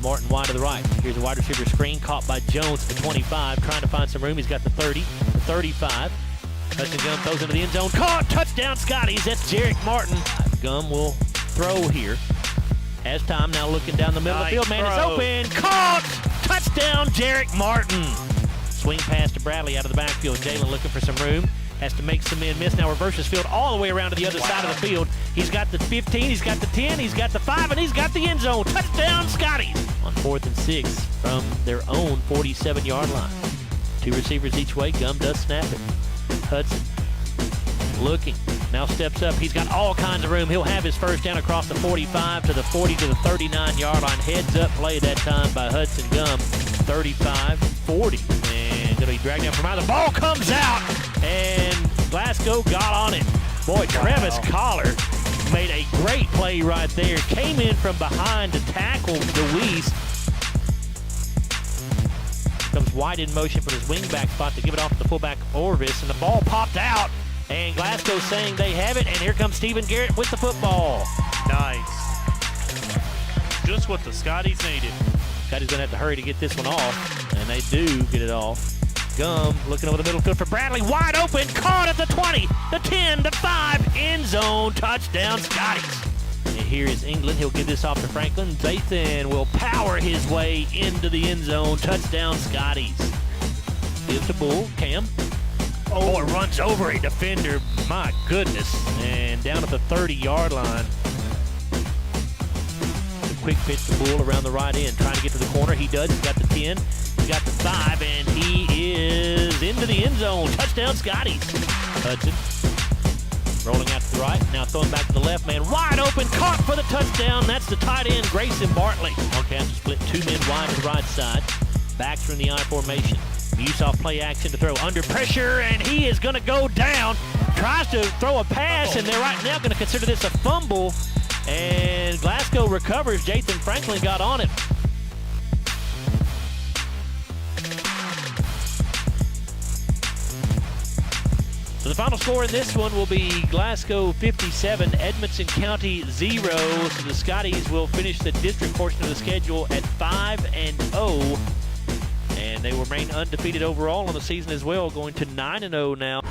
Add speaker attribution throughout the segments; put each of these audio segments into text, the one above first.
Speaker 1: Martin wide to the right. Here's a wide receiver screen caught by Jones at the 25, trying to find some room. He's got the 30, the 35. Hudson Gum throws into the end zone. Caught! Touchdown, Scotties. That's Jarek Martin. Gum will throw here. Has time now, looking down the middle of the field. Man, it's open. Caught! Touchdown, Jarek Martin. Swing pass to Bradley out of the backfield. Jalen looking for some room. Has to make some men miss. Now reverses field all the way around to the other side of the field. He's got the 15, he's got the 10, he's got the 5, and he's got the end zone. Touchdown, Scotties. On 4th and 6 from their own 47-yard line. 2 receivers each way. Gum does snap it. Hudson looking. Now steps up. He's got all kinds of room. He'll have his first down across the 45 to the 40 to the 39-yard line. Heads up play that time by Hudson Gum. 35, 40. And going to be dragged down from out. The ball comes out, and Glasgow got on it. Boy, Travis Collar made a great play right there. Came in from behind to tackle DeWeese. Comes wide in motion from his wingback spot to give it off to the fullback Orvis, and the ball popped out. And Glasgow saying they have it, and here comes Stephen Garrett with the football.
Speaker 2: Nice. Just what the Scotties needed.
Speaker 1: Scotties gonna have to hurry to get this one off, and they do get it off. Gum looking over the middle field for Bradley, wide open, caught at the 20, the 10, the 5, end zone, touchdown Scotties. And here is England. He'll give this off to Franklin. Zathan will power his way into the end zone, touchdown Scotties. Gives to Bull, Cam. Oh, it runs over a defender. My goodness. And down at the 30-yard line. The quick pitch to Bull around the right end. Trying to get to the corner. He does. He's got the 10. He's got the 5. And he is into the end zone. Touchdown, Scotties. Hudson rolling out to the right. Now throwing back to the left. Man wide open. Caught for the touchdown. That's the tight end, Grayson Bartley. Okay, to split 2 men wide to the right side. Backs are in the I formation. Musoff play action to throw under pressure, and he is going to go down. Tries to throw a pass, and they're right now going to consider this a fumble. And Glasgow recovers. Jathan Franklin got on it. So the final score in this one will be Glasgow 57, Edmonson County 0. So the Scotties will finish the district portion of the schedule at 5-0. And they will remain undefeated overall on the season as well, going to 9-0 now.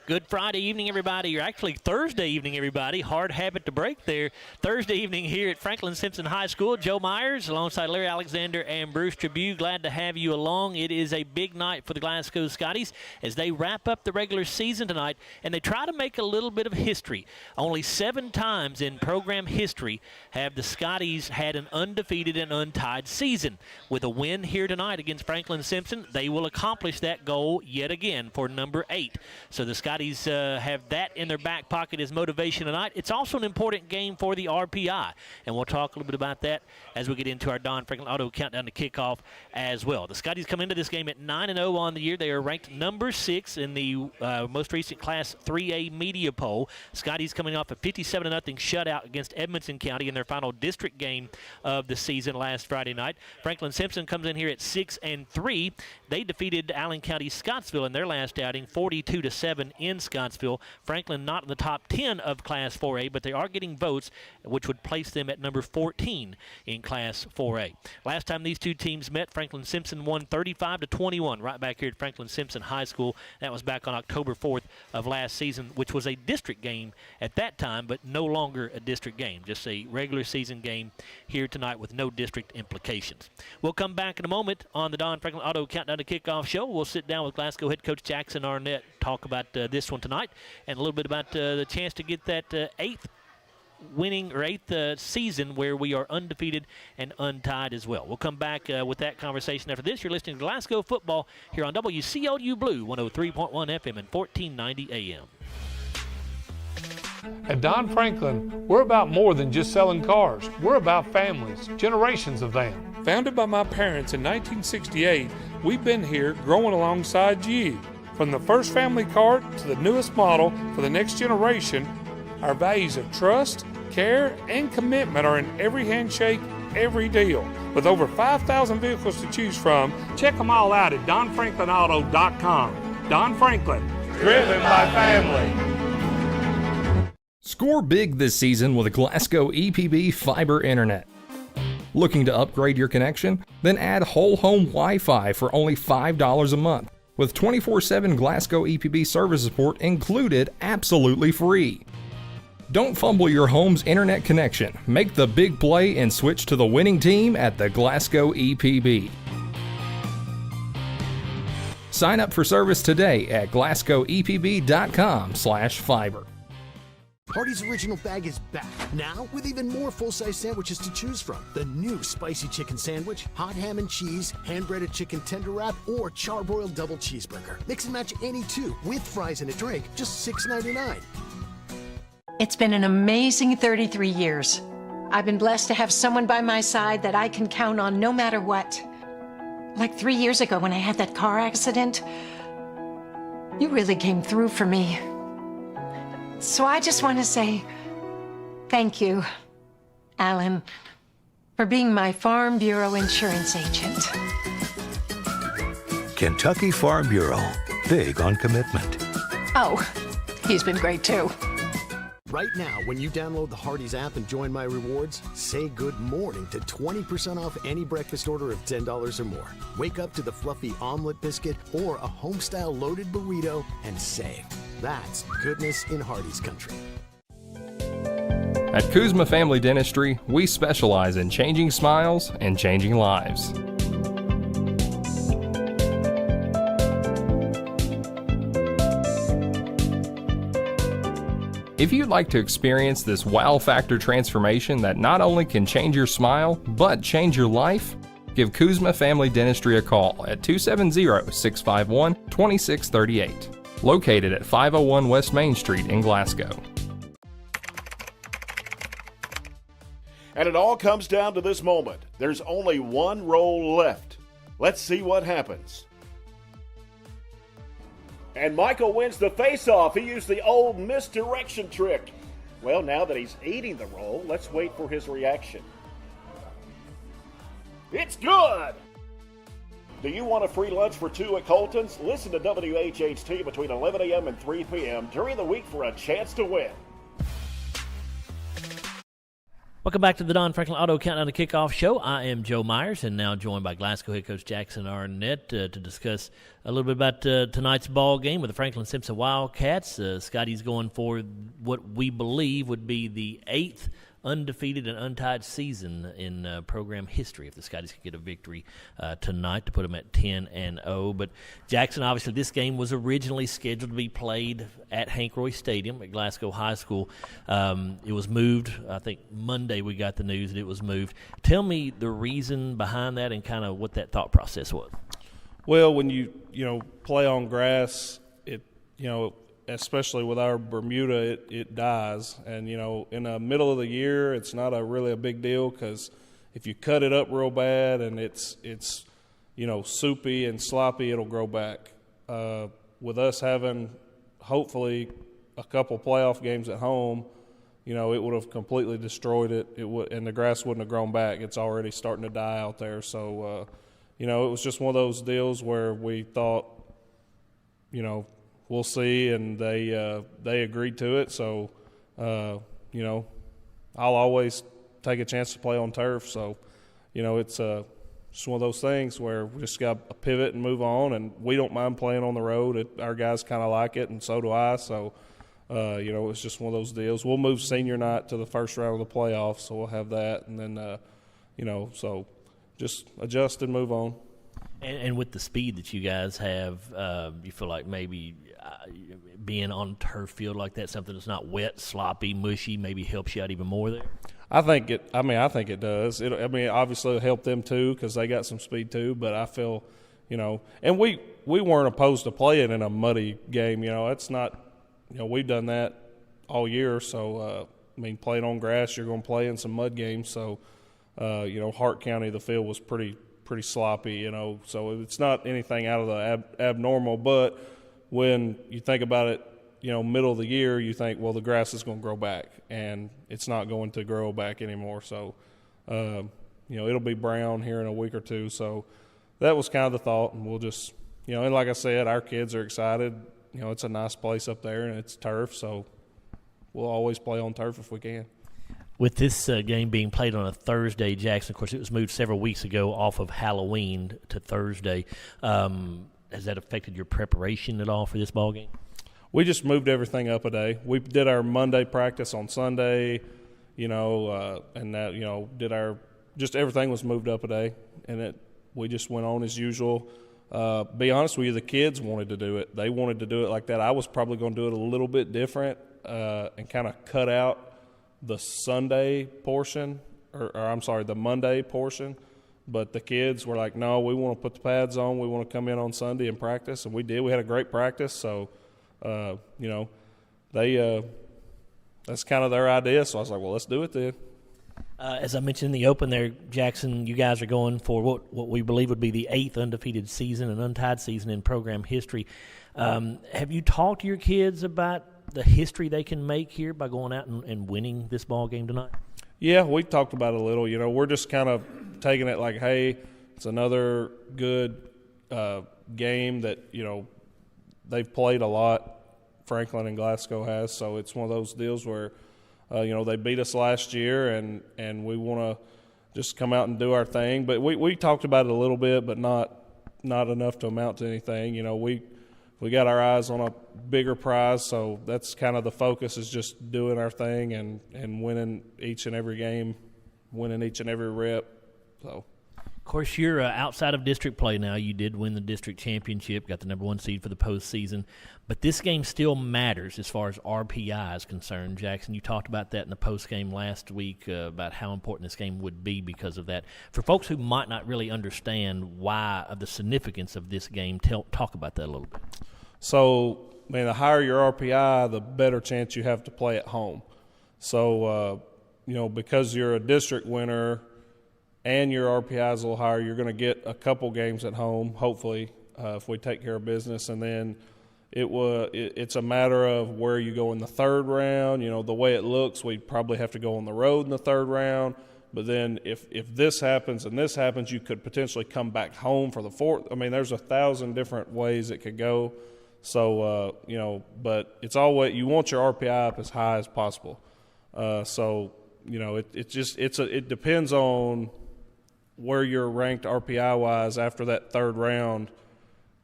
Speaker 1: Good Friday evening, everybody, or actually Thursday evening, everybody. Hard habit to break there. Thursday evening here at Franklin-Simpson High School. Joe Myers alongside Larry Alexander and Bruce Tribune. Glad to have you along. It is a big night for the Glasgow Scotties as they wrap up the regular season tonight, and they try to make a little bit of history. Only 7 times in program history have the Scotties had an undefeated and untied season. With a win here tonight against Franklin-Simpson, they will accomplish that goal yet again for number 8. So the Scotties have that in their back pocket as motivation tonight. It's also an important game for the RPI, and we'll talk a little bit about that as we get into our Don Franklin Auto Countdown to Kickoff as well. The Scotties come into this game at 9-0 on the year. They are ranked number 6 in the most recent Class 3A media poll. Scotties coming off a 57-0 shutout against Edmonson County in their final district game of the season last Friday night. Franklin-Simpson comes in here at 6-3. They defeated Allen County Scottsville in their last outing 42-7 in Scottsville. Franklin not in the top 10 of Class 4A, but they are getting votes, which would place them at number 14 in Class 4A. Last time these two teams met, Franklin-Simpson won 35-21 right back here at Franklin-Simpson High School. That was back on October 4th of last season, which was a district game at that time, but no longer a district game, just a regular season game here tonight with no district implications. We'll come back in a moment on the Don Franklin Auto Countdown to Kickoff show. We'll sit down with Glasgow head coach Jackson Arnett, talk about this one tonight, and a little bit about the chance to get that 8th winning or 8th season where we are undefeated and untied as well. We'll come back with that conversation after this. You're listening to Glasgow Football here on WCLU Blue 103.1 FM and 1490 AM.
Speaker 3: At Don Franklin, we're about more than just selling cars. We're about families, generations of them. Founded by my parents in 1968, we've been here growing alongside you. From the first family car to the newest model for the next generation, our values of trust, care, and commitment are in every handshake, every deal. With over 5,000 vehicles to choose from, check them all out at donfranklinauto.com. Don Franklin, driven by family.
Speaker 4: Score big this season with a Glasgow EPB fiber internet. Looking to upgrade your connection? Then add whole home Wi-Fi for only $5 a month, with 24/7 Glasgow EPB service support included absolutely free. Don't fumble your home's internet connection. Make the big play and switch to the winning team at the Glasgow EPB. Sign up for service today at glasgowepb.com/fiber.
Speaker 5: Hardee's Original Bag is back, now with even more full-size sandwiches to choose from. The new spicy chicken sandwich, hot ham and cheese, hand-breaded chicken tender wrap, or charbroiled double cheeseburger. Mix and match any two, with fries and a drink, just $6.99.
Speaker 6: It's been an amazing 33 years. I've been blessed to have someone by my side that I can count on no matter what. Like 3 years ago when I had that car accident, you really came through for me. So I just want to say thank you, Alan, for being my Farm Bureau insurance agent.
Speaker 7: Kentucky Farm Bureau, big on commitment.
Speaker 6: Oh, he's been great too.
Speaker 5: Right now, when you download the Hardee's app and join My Rewards, say good morning to 20% off any breakfast order of $10 or more. Wake up to the fluffy omelet biscuit or a home-style loaded burrito and save. That's goodness in Hardee's country.
Speaker 4: At Kuzma Family Dentistry, we specialize in changing smiles and changing lives. If you'd like to experience this wow factor transformation that not only can change your smile, but change your life, give Kuzma Family Dentistry a call at 270-651-2638. Located at 501 West Main Street in Glasgow.
Speaker 8: And it all comes down to this moment. There's only one roll left. Let's see what happens. And Michael wins the face-off. He used the old misdirection trick. Well, now that he's eating the roll, let's wait for his reaction. It's good! Do you want a free lunch for 2 at Colton's? Listen to WHHT between 11 a.m. and 3 p.m. during the week for a chance to win.
Speaker 1: Welcome back to the Don Franklin Auto Countdown to Kickoff Show. I am Joe Myers, and now joined by Glasgow head coach Jackson Arnett to discuss a little bit about tonight's ball game with the Franklin-Simpson Wildcats. Scotty's going for what we believe would be the 8th undefeated and untied season in program history if the Scotties could get a victory tonight to put them at 10-0. But Jackson, obviously this game was originally scheduled to be played at Hank Roy Stadium at Glasgow High School. It was moved. I think Monday we got the news that it was moved. Tell me the reason behind that and kind of what that thought process was.
Speaker 2: Well, when you play on grass, especially with our Bermuda, it dies. And, in the middle of the year, it's not really a big deal because if you cut it up real bad and it's soupy and sloppy, it'll grow back. With us having, hopefully, a couple playoff games at home, it would have completely destroyed it. And the grass wouldn't have grown back. It's already starting to die out there. So, it was just one of those deals where we thought, we'll see, and they agreed to it. So, I'll always take a chance to play on turf. So, it's just one of those things where we just got to pivot and move on, and we don't mind playing on the road. Our guys kind of like it, and so do I. So, it's just one of those deals. We'll move senior night to the first round of the playoffs, so we'll have that, and then, so just adjust and move on.
Speaker 1: And with the speed that you guys have, you feel like maybe being on a turf field like that, something that's not wet, sloppy, mushy, maybe helps you out even more there?
Speaker 2: I think it does. Obviously it'll help them too because they got some speed too, but I feel, and we weren't opposed to playing in a muddy game. It's not, we've done that all year. So, playing on grass, you're going to play in some mud games. So, Hart County, the field was pretty sloppy, so it's not anything out of the abnormal. But when you think about it, middle of the year, you think, well, the grass is going to grow back, and it's not going to grow back anymore. So, it'll be brown here in a week or two. So that was kind of the thought, and we'll just, and like I said, our kids are excited. It's a nice place up there, and it's turf, so we'll always play on turf if we can.
Speaker 1: With this game being played on a Thursday, Jackson, of course, it was moved several weeks ago off of Halloween to Thursday. Has that affected your preparation at all for this ball game?
Speaker 2: We just moved everything up a day. We did our Monday practice on Sunday, and that, just everything was moved up a day, and we just went on as usual. Be honest with you, the kids wanted to do it. They wanted to do it like that. I was probably going to do it a little bit different and kind of cut out the Sunday portion, the Monday portion, but the kids were like, no, we want to put the pads on. We want to come in on Sunday and practice, and we did. We had a great practice, so, that's kind of their idea, so I was like, well, let's do it then.
Speaker 1: As I mentioned in the open there, Jackson, you guys are going for what we believe would be the 8th undefeated season and untied season in program history. Have you talked to your kids about the history they can make here by going out and winning this ball game tonight?
Speaker 2: Yeah, we talked about it a little. We're just kind of taking it like, hey, it's another good game that, they've played a lot, Franklin and Glasgow has, so it's one of those deals where, they beat us last year and we want to just come out and do our thing. But we talked about it a little bit, but not enough to amount to anything. We got our eyes on a bigger prize, so that's kind of the focus, is just doing our thing and winning each and every game, winning each and every rep. So,
Speaker 1: of course, you're outside of district play now. You did win the district championship, got the number 1 seed for the postseason, but this game still matters as far as RPI is concerned. Jackson, you talked about that in the postgame last week about how important this game would be because of that. For folks who might not really understand the significance of this game, talk about that a little bit.
Speaker 2: So, the higher your RPI, the better chance you have to play at home. So, because you're a district winner and your RPI is a little higher, you're going to get a couple games at home, hopefully, if we take care of business. And then it's a matter of where you go in the third round. The way it looks, we'd probably have to go on the road in the third round. But then if this happens and this happens, you could potentially come back home for the fourth. There's 1,000 different ways it could go. So, but it's always, you want your RPI up as high as possible. So, it depends on where you're ranked RPI wise after that third round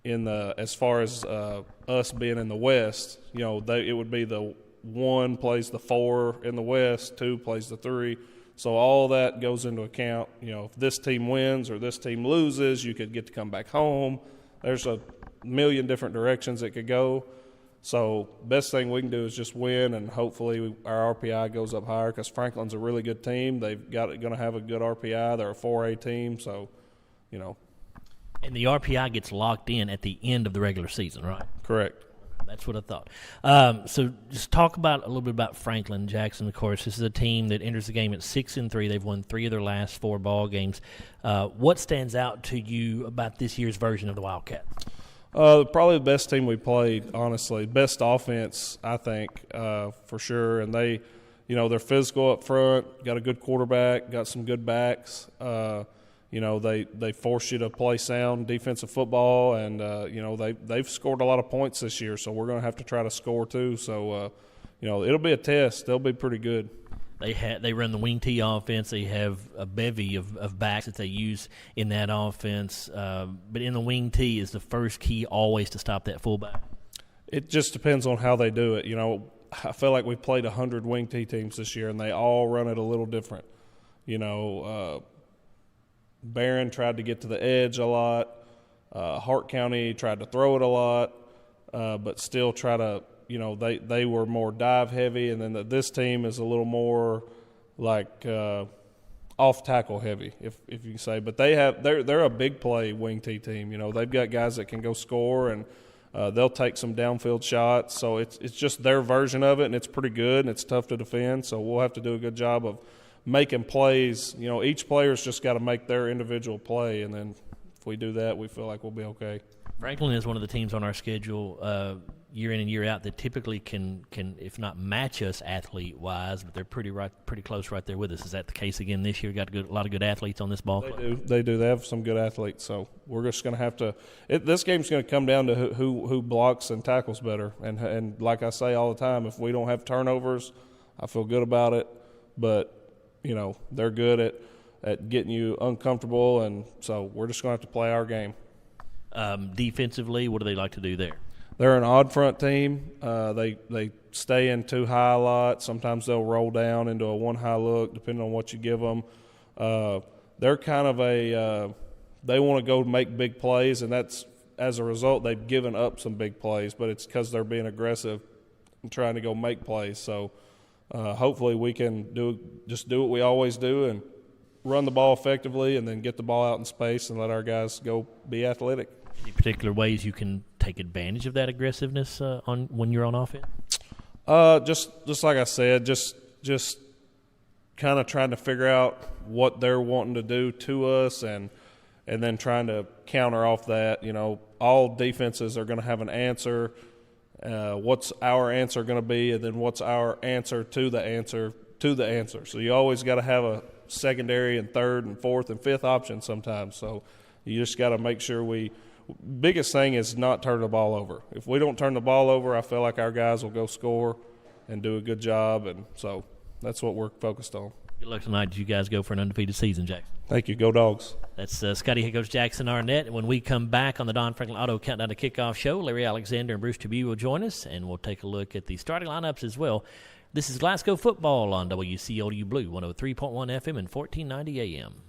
Speaker 2: as far as us being in the West. It would be the 1 plays the 4 in the West, 2 plays the 3. So all that goes into account. If this team wins or this team loses, you could get to come back home. There's a million different directions it could go. So best thing we can do is just win, and hopefully our RPI goes up higher because Franklin's a really good team. They've going to have a good RPI. They're a 4A team, so,
Speaker 1: And the RPI gets locked in at the end of the regular season, right?
Speaker 2: Correct.
Speaker 1: That's what I thought. So just talk about a little bit about Franklin Jackson. Of course, this is a team that enters the game at 6-3. They've won 3 of their last 4 ball games. What stands out to you about this year's version of the Wildcats?
Speaker 2: Probably the best team we played, honestly. Best offense, I think, for sure. And they're physical up front, got a good quarterback, got some good backs. They force you to play sound defensive football, and they've scored a lot of points this year. So we're going to have to try to score too. So it'll be a test. They'll be pretty good.
Speaker 1: They run the wing tee offense. They have a bevy of backs that they use in that offense. But in the wing tee is the first key always to stop that fullback.
Speaker 2: It just depends on how they do it. I feel like we played 100 wing tee teams this year, and they all run it a little different. Barron tried to get to the edge a lot. Hart County tried to throw it a lot, but still try to they were more dive heavy, and then this team is a little more like off tackle heavy, if you can say. But they're a big play wing tee team. They've got guys that can go score, and they'll take some downfield shots. So it's just their version of it, and it's pretty good, and it's tough to defend. So we'll have to do a good job of making plays. Each player's just got to make their individual play, and then if we do that, we feel like we'll be okay.
Speaker 1: Franklin is one of the teams on our schedule year in and year out that typically can if not match us athlete-wise, but they're pretty close right there with us. Is that the case again this year? Got a lot of good athletes on this ball club?
Speaker 2: They do. They have some good athletes. So we're just going to have to this game's going to come down to who blocks and tackles better. And like I say all the time, if we don't have turnovers, I feel good about it. But, they're good at getting you uncomfortable, and so we're just going to have to play our game.
Speaker 1: Defensively, what do they like to do there?
Speaker 2: They're an odd front team. They stay in 2 high a lot. Sometimes they'll roll down into a 1 high look, depending on what you give them. They're kind of they want to go make big plays, and that's as a result they've given up some big plays. But it's because they're being aggressive and trying to go make plays. So hopefully we can do what we always do and run the ball effectively, and then get the ball out in space and let our guys go be athletic.
Speaker 1: Any particular ways you can take advantage of that aggressiveness when you're on offense?
Speaker 2: Just like I said, just kind of trying to figure out what they're wanting to do to us, and then trying to counter off that. All defenses are going to have an answer. What's our answer going to be, and then what's our answer to the answer to the answer. So you always got to have a secondary and third and fourth and fifth option sometimes. So you just got to make sure biggest thing is not turn the ball over. If we don't turn the ball over, I feel like our guys will go score and do a good job, and so that's what we're focused on.
Speaker 1: Good luck tonight. Did you guys go for an undefeated season, Jackson?
Speaker 2: Thank you. Go Dogs.
Speaker 1: That's Scotty head coach Jackson Arnett. And when we come back on the Don Franklin Auto Countdown to Kickoff show, Larry Alexander and Bruce Tribune will join us, and we'll take a look at the starting lineups as well. This is Glasgow football on WCOU Blue, 103.1 FM and 1490 AM.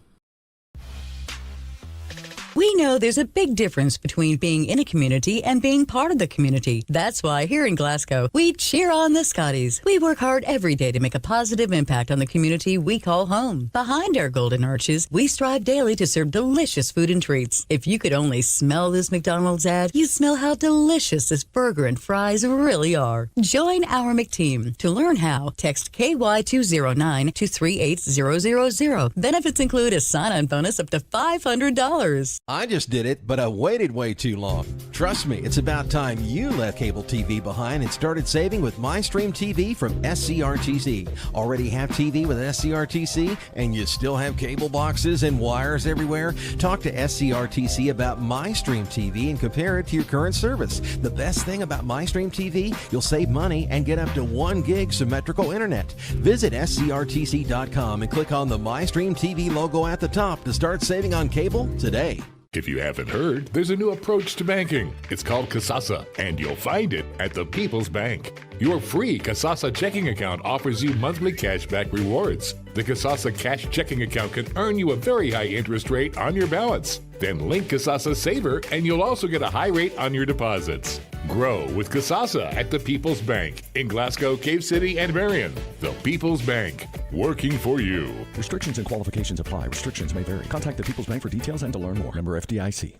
Speaker 9: We know there's a big difference between being in a community and being part of the community. That's why here in Glasgow, we cheer on the Scotties. We work hard every day to make a positive impact on the community we call home. Behind our golden arches, we strive daily to serve delicious food and treats. If you could only smell this McDonald's ad, you'd smell how delicious this burger and fries really are. Join our McTeam. To learn how, text KY209 to 38000. Benefits include a sign-on bonus up to $500.
Speaker 10: I just did it, but I waited way too long. Trust me, it's about time you left cable TV behind and started saving with MyStream TV from SCRTC. Already have TV with SCRTC and you still have cable boxes and wires everywhere? Talk to SCRTC about MyStream TV and compare it to your current service. The best thing about MyStream TV, you'll save money and get up to 1 gig symmetrical internet. Visit scrtc.com and click on the MyStream TV logo at the top to start saving on cable today.
Speaker 11: If you haven't heard, there's a new approach to banking. It's called Kasasa, and you'll find it at the People's Bank. Your free Kasasa checking account offers you monthly cashback rewards. The Kasasa cash checking account can earn you a very high interest rate on your balance. Then link Kasasa Saver, and you'll also get a high rate on your deposits. Grow with Kasasa at the People's Bank in Glasgow, Cave City, and Marion. The People's Bank, working for you.
Speaker 12: Restrictions and qualifications apply. Restrictions may vary. Contact the People's Bank for details and to learn more. Member FDIC.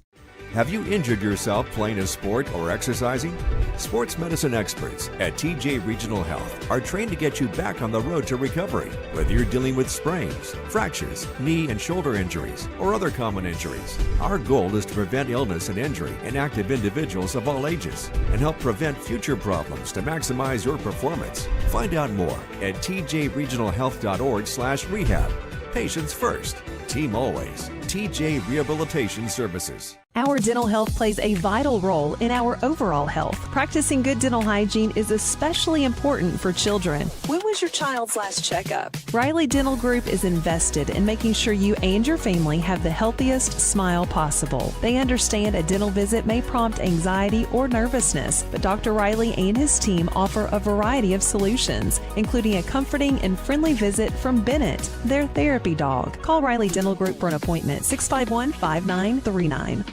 Speaker 13: Have you injured yourself playing a sport or exercising? Sports medicine experts at TJ Regional Health are trained to get you back on the road to recovery, whether you're dealing with sprains, fractures, knee and shoulder injuries, or other common injuries. Our goal is to prevent illness and injury in active individuals of all ages and help prevent future problems to maximize your performance. Find out more at tjregionalhealth.org/rehab. Patients first. Team always. TJ Rehabilitation Services.
Speaker 14: Our dental health plays a vital role in our overall health. Practicing good dental hygiene is especially important for children.
Speaker 15: When was your child's last checkup?
Speaker 14: Riley Dental Group is invested in making sure you and your family have the healthiest smile possible. They understand a dental visit may prompt anxiety or nervousness, but Dr. Riley and his team offer a variety of solutions, including a comforting and friendly visit from Bennett, their therapy dog. Call Riley Dental Group for an appointment, 651-5939.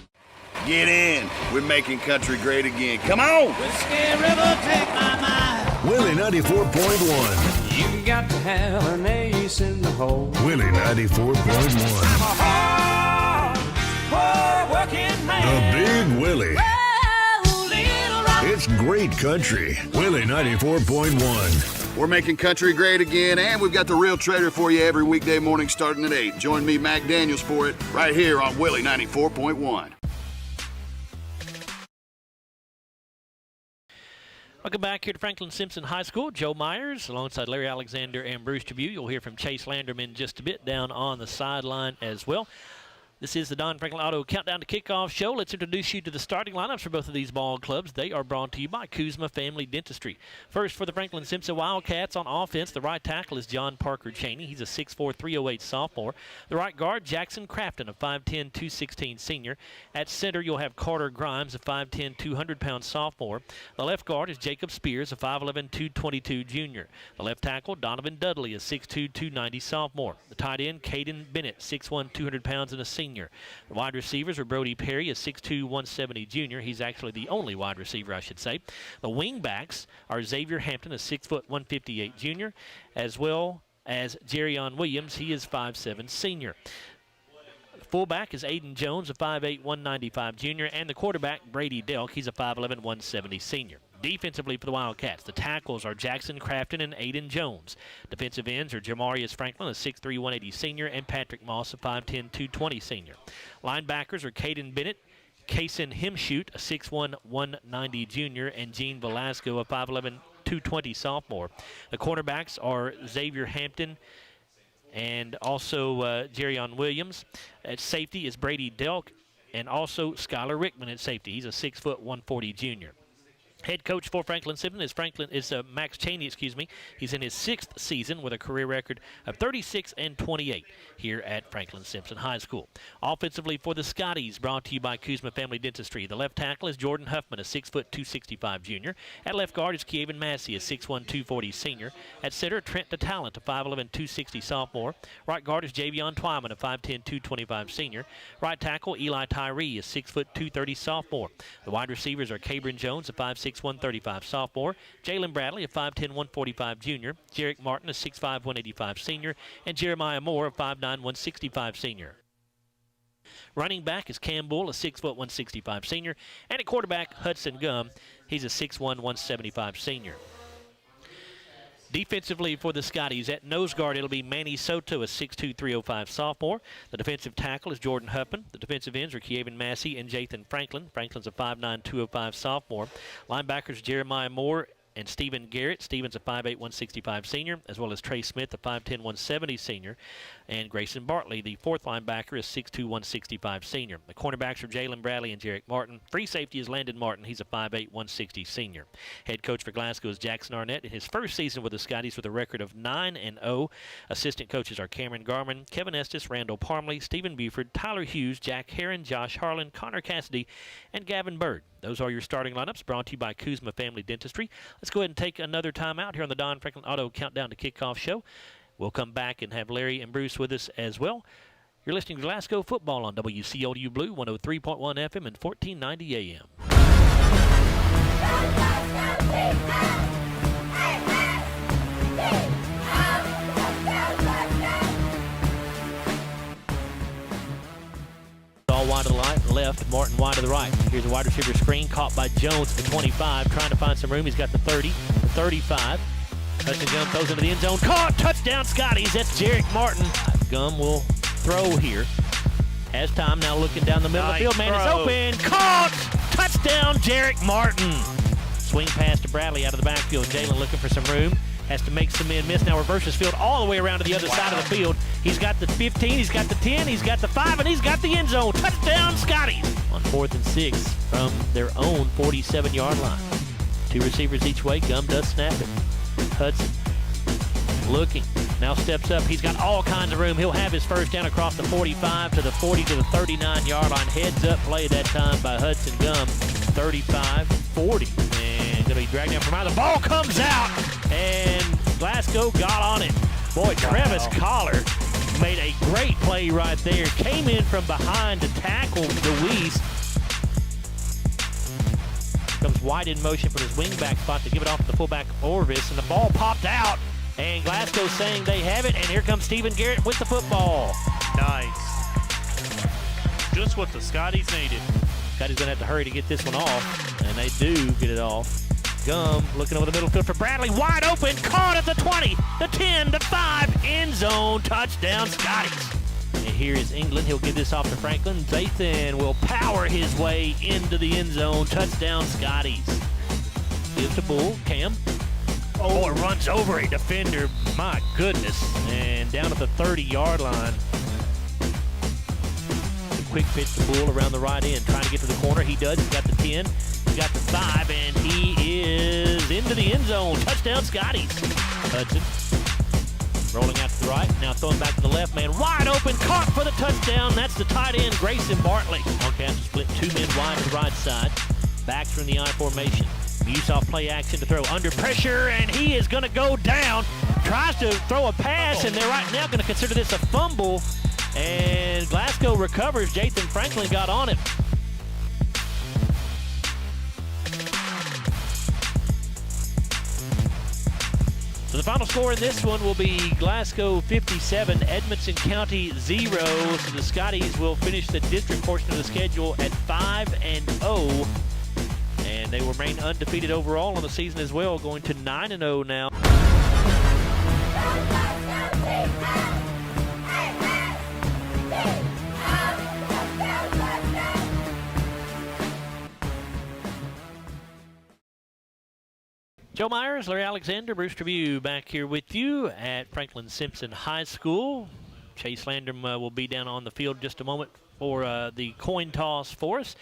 Speaker 16: Get in. We're making country great again. Come on.
Speaker 17: Whiskey River, take my mind.
Speaker 7: Willie 94.1.
Speaker 17: You got to have an ace in the hole.
Speaker 7: Willie 94.1.
Speaker 17: I'm a hard working man.
Speaker 7: The Big Willie.
Speaker 17: Oh, little rock.
Speaker 7: It's great country. Willie 94.1.
Speaker 16: We're making country great again, and we've got the Real Trader for you every weekday morning starting at 8. Join me, Mac Daniels, for it right here on Willie 94.1.
Speaker 1: Welcome back here to Franklin-Simpson High School. Joe Myers alongside Larry Alexander and Bruce Tribune. You'll hear from Chase Landerman in just a bit down on the sideline as well. This is the Don Franklin Auto Countdown to Kickoff show. Let's introduce you to the starting lineups for both of these ball clubs. They are brought to you by Kuzma Family Dentistry. First for the Franklin-Simpson Wildcats on offense, the right tackle is John Parker Cheney. He's a 6'4", 308 sophomore. The right guard, Jackson Crafton, a 5'10", 216 senior. At center, you'll have Carter Grimes, a 5'10", 200-pound sophomore. The left guard is Jacob Spears, a 5'11", 222 junior. The left tackle, Donovan Dudley, a 6'2", 290 sophomore. The tight end, Caden Bennett, 6'1", 200 pounds and a senior. The wide receivers are Brody Perry, a 6'2", 170 junior. He's actually the only wide receiver, I should say. The wing backs are Xavier Hampton, a 6', 158 junior, as well as Jerryon Williams. He is 5'7", senior. The fullback is Aiden Jones, a 5'8", 195 junior, and the quarterback, Brady Delk. He's a 5'11", 170 senior. Defensively for the Wildcats, the tackles are Jackson Crafton and Aiden Jones. Defensive ends are Jamarius Franklin, a 6'3", 180 senior, and Patrick Moss, a 5'10", 220 senior. Linebackers are Caden Bennett, Kaysen Himshoot, a 6'1", 190 junior, and Gene Velasco, a 5'11", 220 sophomore. The cornerbacks are Xavier Hampton and also Jerryon Williams. At safety is Brady Delk and also Skylar Rickman at safety. He's a 6', 140 junior. Head coach for Franklin-Simpson is Max Cheney, He's in his 6th season with a career record of 36-28 here at Franklin-Simpson High School. Offensively for the Scotties, brought to you by Kuzma Family Dentistry. The left tackle is Jordan Huffman, a 6', 265 junior. At left guard is Kievan Massey, a 6'1", 240 senior. At center, Trent DeTalent, a 5'11", 260 sophomore. Right guard is Javion Twyman, a 5'10", 225 senior. Right tackle, Eli Tyree, a 6', 230 sophomore. The wide receivers are Cabron Jones, a 5'6", 135 sophomore. Jalen Bradley, a 5'10", 145 junior. Jarek Martin, a 6'5", 185 senior. And Jeremiah Moore, a 5'9", 165 senior. Running back is Cam Bull, a 6', 165 senior. And at quarterback, Hudson Gum. He's a 6'1", 175 senior. Defensively for the Scotties, at nose guard, it'll be Manny Soto, a 6'2", 305 sophomore. The defensive tackle is Jordan Huppin. The defensive ends are Kievan Massey and Jathan Franklin. Franklin's a 5'9", 205 sophomore. Linebackers Jeremiah Moore and Stephen Garrett. Stephen's a 5'8", 165 senior, as well as Trey Smith, a 5'10", 170 senior. And Grayson Bartley, the fourth linebacker, is 6'2", 165 senior. The cornerbacks are Jalen Bradley and Jarek Martin. Free safety is Landon Martin. He's a 5'8", 160 senior. Head coach for Glasgow is Jackson Arnett in his first season with the Scotties with a record of 9-0. Assistant coaches are Cameron Garman, Kevin Estes, Randall Parmley, Stephen Buford, Tyler Hughes, Jack Herron, Josh Harlan, Connor Cassidy, and Gavin Bird. Those are your starting lineups, brought to you by Kuzma Family Dentistry. Let's go ahead and take another time out here on the Don Franklin Auto Countdown to Kickoff show. We'll come back and have Larry and Bruce with us as well. You're listening to Glasgow Football on WCLU Blue, 103.1 FM and 1490 AM. All wide to the left, Martin wide to the right. Here's a wide receiver screen caught by Jones at the 25, trying to find some room. He's got the 30, the 35. Hudson Gum throws into the end zone. Caught! Touchdown, Scotties. That's Jarek Martin. Gum will throw here. Has time now looking down the middle of the field. Man, it's open. Caught! Touchdown, Jarek Martin. Swing pass to Bradley out of the backfield. Jalen looking for some room. Has to make some men miss. Now reverses field all the way around to the other side of the field. He's got the 15, he's got the 10, he's got the 5, and he's got the end zone. Touchdown, Scotties! On 4th and 6 from their own 47-yard line. Two receivers each way. Gum does snap it. Hudson looking, now steps up. He's got all kinds of room. He'll have his first down across the 45 to the 40 to the 39-yard line. Heads up play that time by Hudson Gum. 35, 40, and going to be dragged down from out. The ball comes out, and Glasgow got on it. Boy, Travis Collar made a great play right there. Came in from behind to tackle DeWeese. Comes wide in motion from his wingback spot to give it off to the fullback Orvis, and the ball popped out, and Glasgow saying they have it, and here comes Stephen Garrett with the football.
Speaker 18: Nice. Just what the Scotties needed.
Speaker 1: Scotties going to have to hurry to get this one off, and they do get it off. Gum looking over the middle field for Bradley, wide open, caught at the 20, the 10, the 5, end zone, touchdown Scotties. And here is England. He'll give this off to Franklin. Zathan will power his way into the end zone. Touchdown, Scotties. Gives to Bull. Cam. Oh, it runs over a defender. My goodness. And down at the 30-yard line. The quick pitch to Bull around the right end. Trying to get to the corner. He does. He's got the 10. He's got the 5. And he is into the end zone. Touchdown, Scotties. Hudson. Rolling out to the right, now throwing back to the left, man wide open, caught for the touchdown. That's the tight end, Grayson Bartley. Wildcats split two men wide to the right side. Backs from the I formation. Muse off play action to throw under pressure, and he is going to go down. Tries to throw a pass, and they're right now going to consider this a fumble. And Glasgow recovers. Jathan Franklin got on it. So the final score in this one will be Glasgow 57, Edmonson County 0. So the Scotties will finish the district portion of the schedule at 5-0. And they will remain undefeated overall on the season as well, going to 9-0 now. Joe Myers, Larry Alexander, Bruce Trevue back here with you at Franklin-Simpson High School. Chase Landrum will be down on the field just a moment for the coin toss for us.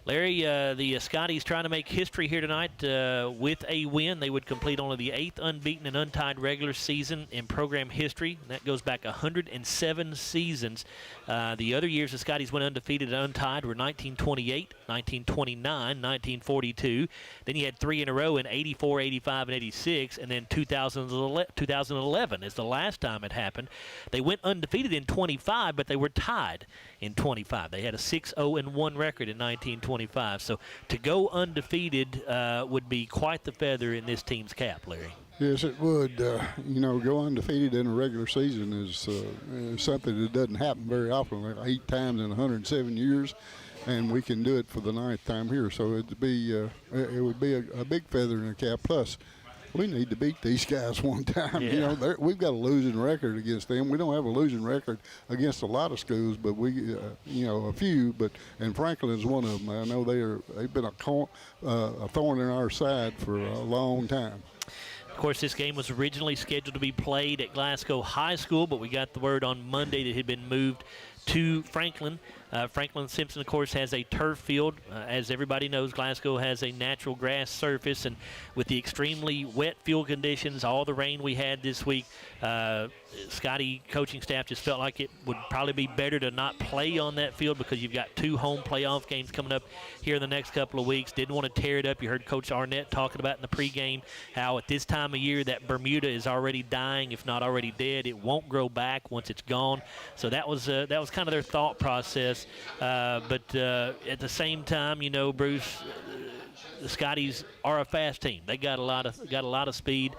Speaker 1: Larry, the Scotties trying to make history here tonight with a win. They would complete only the 8th unbeaten and untied regular season in program history. That goes back 107 seasons. The other years the Scotties went undefeated and untied were 1928, 1929, 1942. Then you had 3 in a row in 84, 85, and 86. And then 2011 is the last time it happened. They went undefeated in 25, but they were tied in 25. They had a 6-0-1 record in 1925. So to go undefeated would be quite the feather in this team's cap, Larry.
Speaker 19: Yes, it would. You know, go undefeated in a regular season is something that doesn't happen very often, like 8 times in 107 years, and we can do it for the 9th time here. So it would be a big feather in the cap. Plus, we need to beat these guys one time.
Speaker 1: Yeah.
Speaker 19: You know, we've got a losing record against them. We don't have a losing record against a lot of schools, but we, you know, a few. And Franklin's one of them. I know they've been a thorn in our side for a long time.
Speaker 1: Of course, this game was originally scheduled to be played at Glasgow High School, but we got the word on Monday that it had been moved to Franklin. Franklin-Simpson, of course, has a turf field. As everybody knows, Glasgow has a natural grass surface, and with the extremely wet field conditions, all the rain we had this week, Scotty coaching staff just felt like it would probably be better to not play on that field because you've got 2 home playoff games coming up here in the next couple of weeks. Didn't want to tear it up. You heard Coach Arnett talking about in the pregame how at this time of year that Bermuda is already dying, if not already dead. It won't grow back once it's gone. So that was kind of their thought process. But at the same time, you know, Bruce, the Scotties are a fast team. They got a lot of speed,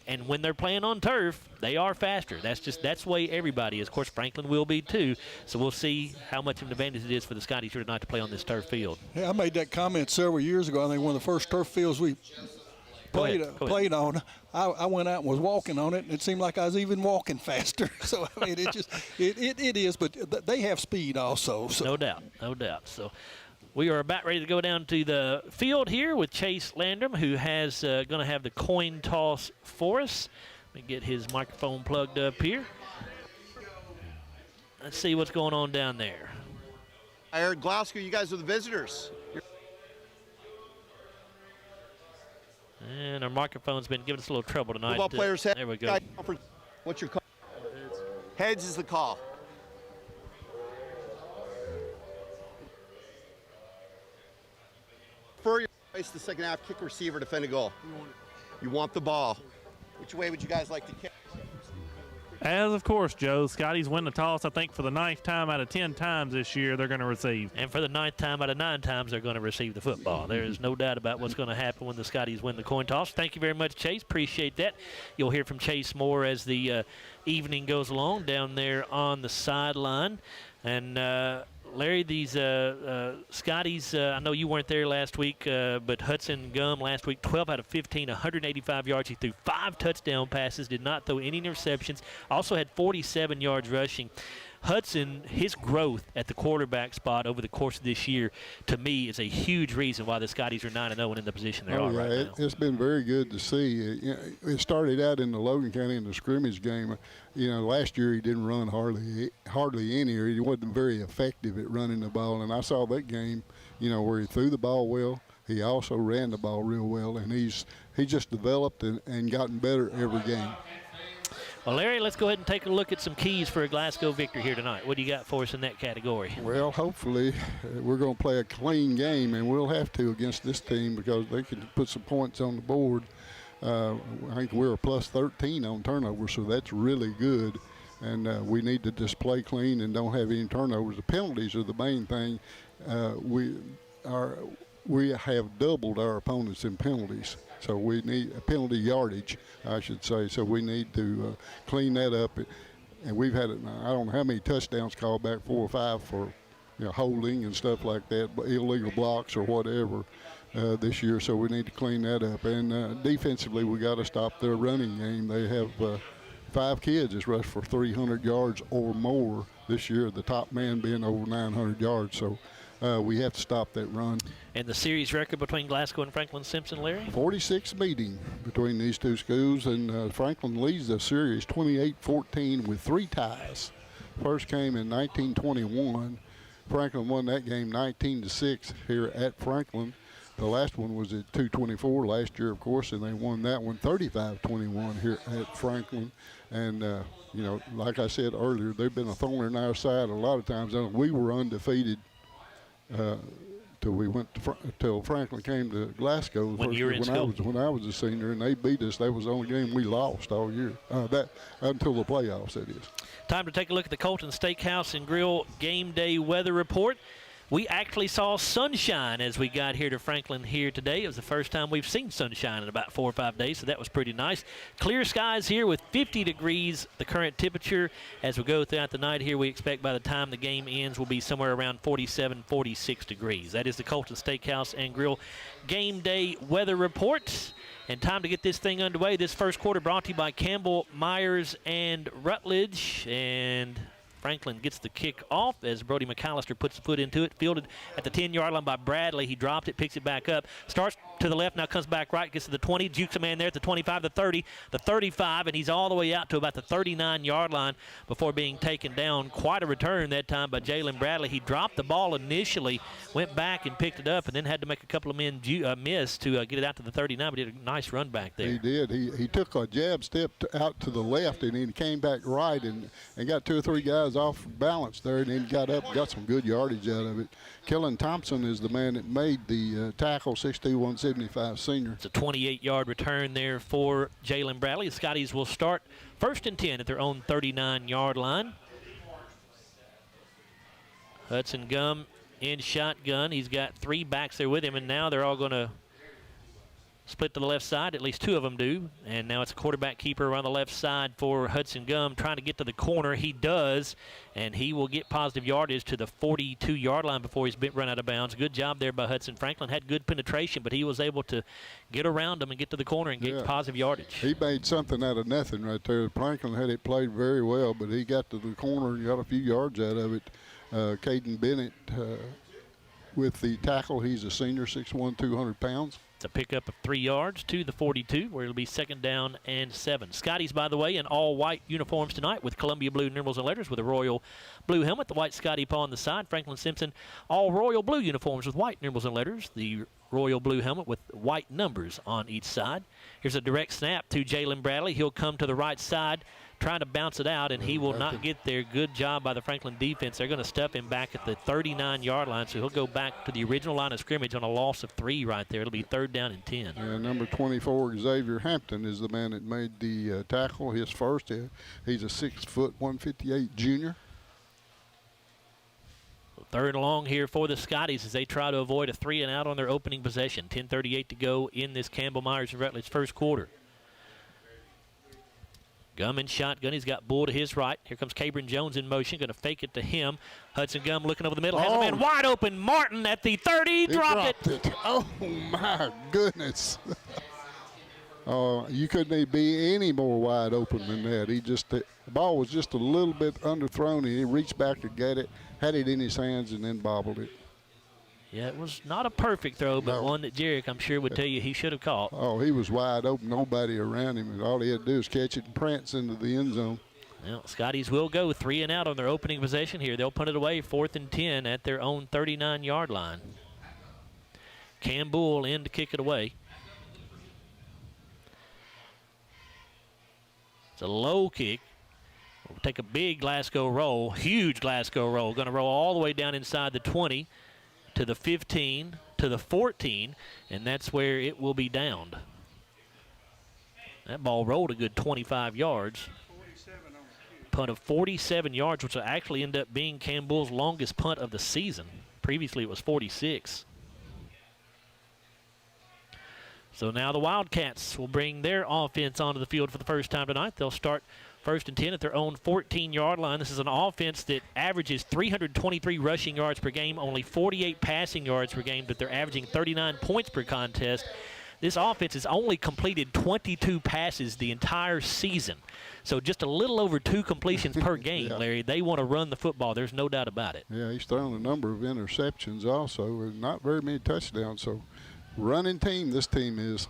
Speaker 1: and when they're playing on turf, they are faster. That's the way everybody is. Of course, Franklin will be too. So we'll see how much of an advantage it is for the Scotties here tonight to play on this turf field.
Speaker 20: Yeah, I made that comment several years ago. I think one of the first turf fields we played on. I went out and was walking on it, and it seemed like I was even walking faster. So I mean, it is, but they have speed also. So.
Speaker 1: No doubt. So we are about ready to go down to the field here with Chase Landrum, who has going to have the coin toss for us. Let me get his microphone plugged up here. Let's see what's going on down there.
Speaker 21: I heard Glasgow, you guys are the visitors.
Speaker 1: And our microphone's been giving us a little trouble tonight.
Speaker 21: Football players head.
Speaker 1: There we go.
Speaker 21: What's your call? Heads is the call. For your place, the second half, kick, receiver, defend a goal. You want the ball. Which way would you guys like to kick?
Speaker 18: As of course, Joe, Scotties win the toss. I think for the 9th time out of 10 times this year, they're going to receive.
Speaker 1: And for the 9th time out of 9 times, they're going to receive the football. There is no doubt about what's going to happen when the Scotties win the coin toss. Thank you very much, Chase. Appreciate that. You'll hear from Chase more as the evening goes along down there on the sideline. And Larry, these Scotties, I know you weren't there last week, but Hudson Gum last week, 12 out of 15, 185 yards. He threw 5 touchdown passes, did not throw any interceptions, also had 47 yards rushing. Hudson, his growth at the quarterback spot over the course of this year, to me, is a huge reason why the Scotties are 9-0 and in the position they are right now.
Speaker 19: It's been very good to see. It started out in the Logan County in the scrimmage game. You know, last year he didn't run hardly any, or he wasn't very effective at running the ball. And I saw that game, you know, where he threw the ball well. He also ran the ball real well, and he just developed and gotten better every game.
Speaker 1: Well, Larry, let's go ahead and take a look at some keys for a Glasgow victory here tonight. What do you got for us in that category?
Speaker 19: Well, hopefully we're going to play a clean game, and we'll have to against this team because they can put some points on the board. I think we're a plus 13 on turnovers, so that's really good. And we need to just play clean and don't have any turnovers. The penalties are the main thing. We have doubled our opponents in penalties. So we need a penalty yardage, I should say. So we need to clean that up. And we've had, I don't know how many touchdowns called back, 4 or 5 for holding and stuff like that, illegal blocks or whatever this year. So we need to clean that up. And defensively, we got to stop their running game. They have 5 kids that's rushed for 300 yards or more this year, the top man being over 900 yards. So we have to stop that run.
Speaker 1: And the series record between Glasgow and Franklin-Simpson, Larry?
Speaker 19: 46 meeting between these two schools, and Franklin leads the series 28-14 with 3 ties. First came in 1921. Franklin won that game 19-6 here at Franklin. The last one was at 224 last year, of course, and they won that one 35-21 here at Franklin. And, like I said earlier, they've been a thorn in our side a lot of times. We were undefeated till Franklin came to Glasgow.
Speaker 1: When you were in school?
Speaker 19: When I was a senior, and they beat us. That was the only game we lost all year. That until the playoffs, that is.
Speaker 1: Time to take a look at the Colton Steakhouse and Grill Game Day weather report. We actually saw sunshine as we got here to Franklin here today. It was the first time we've seen sunshine in about 4 or 5 days, so that was pretty nice. Clear skies here with 50 degrees, the current temperature. As we go throughout the night here, we expect by the time the game ends, we'll be somewhere around 47, 46 degrees. That is the Colton Steakhouse and Grill game day weather report. And time to get this thing underway. This first quarter brought to you by Campbell, Myers, and Rutledge. And Franklin gets the kick off as Brody McAllister puts the foot into it. Fielded at the 10-yard line by Bradley. He dropped it, picks it back up. Starts to the left, now comes back right, gets to the 20. Jukes a man there at the 25, the 30, the 35, and he's all the way out to about the 39-yard line before being taken down. Quite a return that time by Jalen Bradley. He dropped the ball initially, went back and picked it up, and then had to make a couple of men miss to get it out to the 39, but he did a nice run back there.
Speaker 19: He did. He took a jab step out to the left, and he came back right and got 2 or 3 guys off balance there, and then got up, got some good yardage out of it. Kellen Thompson is the man that made the tackle, 6'2", 175 senior.
Speaker 1: It's a 28-yard return there for Jalen Bradley. The Scotties will start 1st and 10 at their own 39-yard line. Hudson Gum in shotgun. He's got 3 backs there with him, and now they're all going to split to the left side. At least 2 of them do. And now it's a quarterback keeper around the left side for Hudson Gum trying to get to the corner. He does, and he will get positive yardage to the 42-yard line before he's been run out of bounds. Good job there by Hudson. Franklin had good penetration, but he was able to get around him and get to the corner and get positive yardage.
Speaker 19: He made something out of nothing right there. Franklin had it played very well, but he got to the corner and got a few yards out of it. Caden Bennett with the tackle. He's a senior, 6'1", 200 pounds.
Speaker 1: It's a pickup of 3 yards to the 42, where it'll be 2nd down and 7. Scotties, by the way, in all white uniforms tonight with Columbia blue numerals and letters with a royal blue helmet. The white Scotty paw on the side. Franklin-Simpson, all royal blue uniforms with white numerals and letters. The royal blue helmet with white numbers on each side. Here's a direct snap to Jalen Bradley. He'll come to the right side, trying to bounce it out, and he will not get there. Good job by the Franklin defense. They're going to stuff him back at the 39-yard line, so he'll go back to the original line of scrimmage on a loss of 3 right there. It'll be 3rd down and 10.
Speaker 19: And number 24, Xavier Hampton, is the man that made the tackle, his first. He's a 6', 158 junior.
Speaker 1: 3rd and long here for the Scotties as they try to avoid a 3 and out on their opening possession. 10:38 to go in this Campbell, Myers, and Rutledge first quarter. Gum in shotgun. He's got Bull to his right. Here comes Cabron Jones in motion. Going to fake it to him. Hudson Gum looking over the middle. Has a man wide open. Martin at the 30. Dropped it.
Speaker 19: Oh, my goodness. You couldn't be any more wide open than that. The ball was just a little bit underthrown, and he reached back and got it, had it in his hands, and then bobbled it.
Speaker 1: Yeah, it was not a perfect throw, but one that Jarek, I'm sure, would tell you he should have caught.
Speaker 19: Oh, he was wide open, nobody around him, and all he had to do is catch it and prance into the end zone.
Speaker 1: Well, Scotties will go 3 and out on their opening possession here. They'll punt it away 4th and 10 at their own 39-yard line. Campbell in to kick it away. It's a low kick. We'll take a big Glasgow roll, huge Glasgow roll. Going to roll all the way down inside the 20 to the 15 to the 14, and that's where it will be downed. That ball rolled a good 25 yards. Punt of 47 yards, which will actually end up being Campbell's longest punt of the season. Previously, it was 46. So now the Wildcats will bring their offense onto the field for the first time tonight. They'll start 1st and 10 at their own 14-yard line. This is an offense that averages 323 rushing yards per game, only 48 passing yards per game, but they're averaging 39 points per contest. This offense has only completed 22 passes the entire season. So just a little over 2 completions per game, Larry. They want to run the football. There's no doubt about it.
Speaker 19: Yeah, he's thrown a number of interceptions also, not very many touchdowns. So running team, this team is.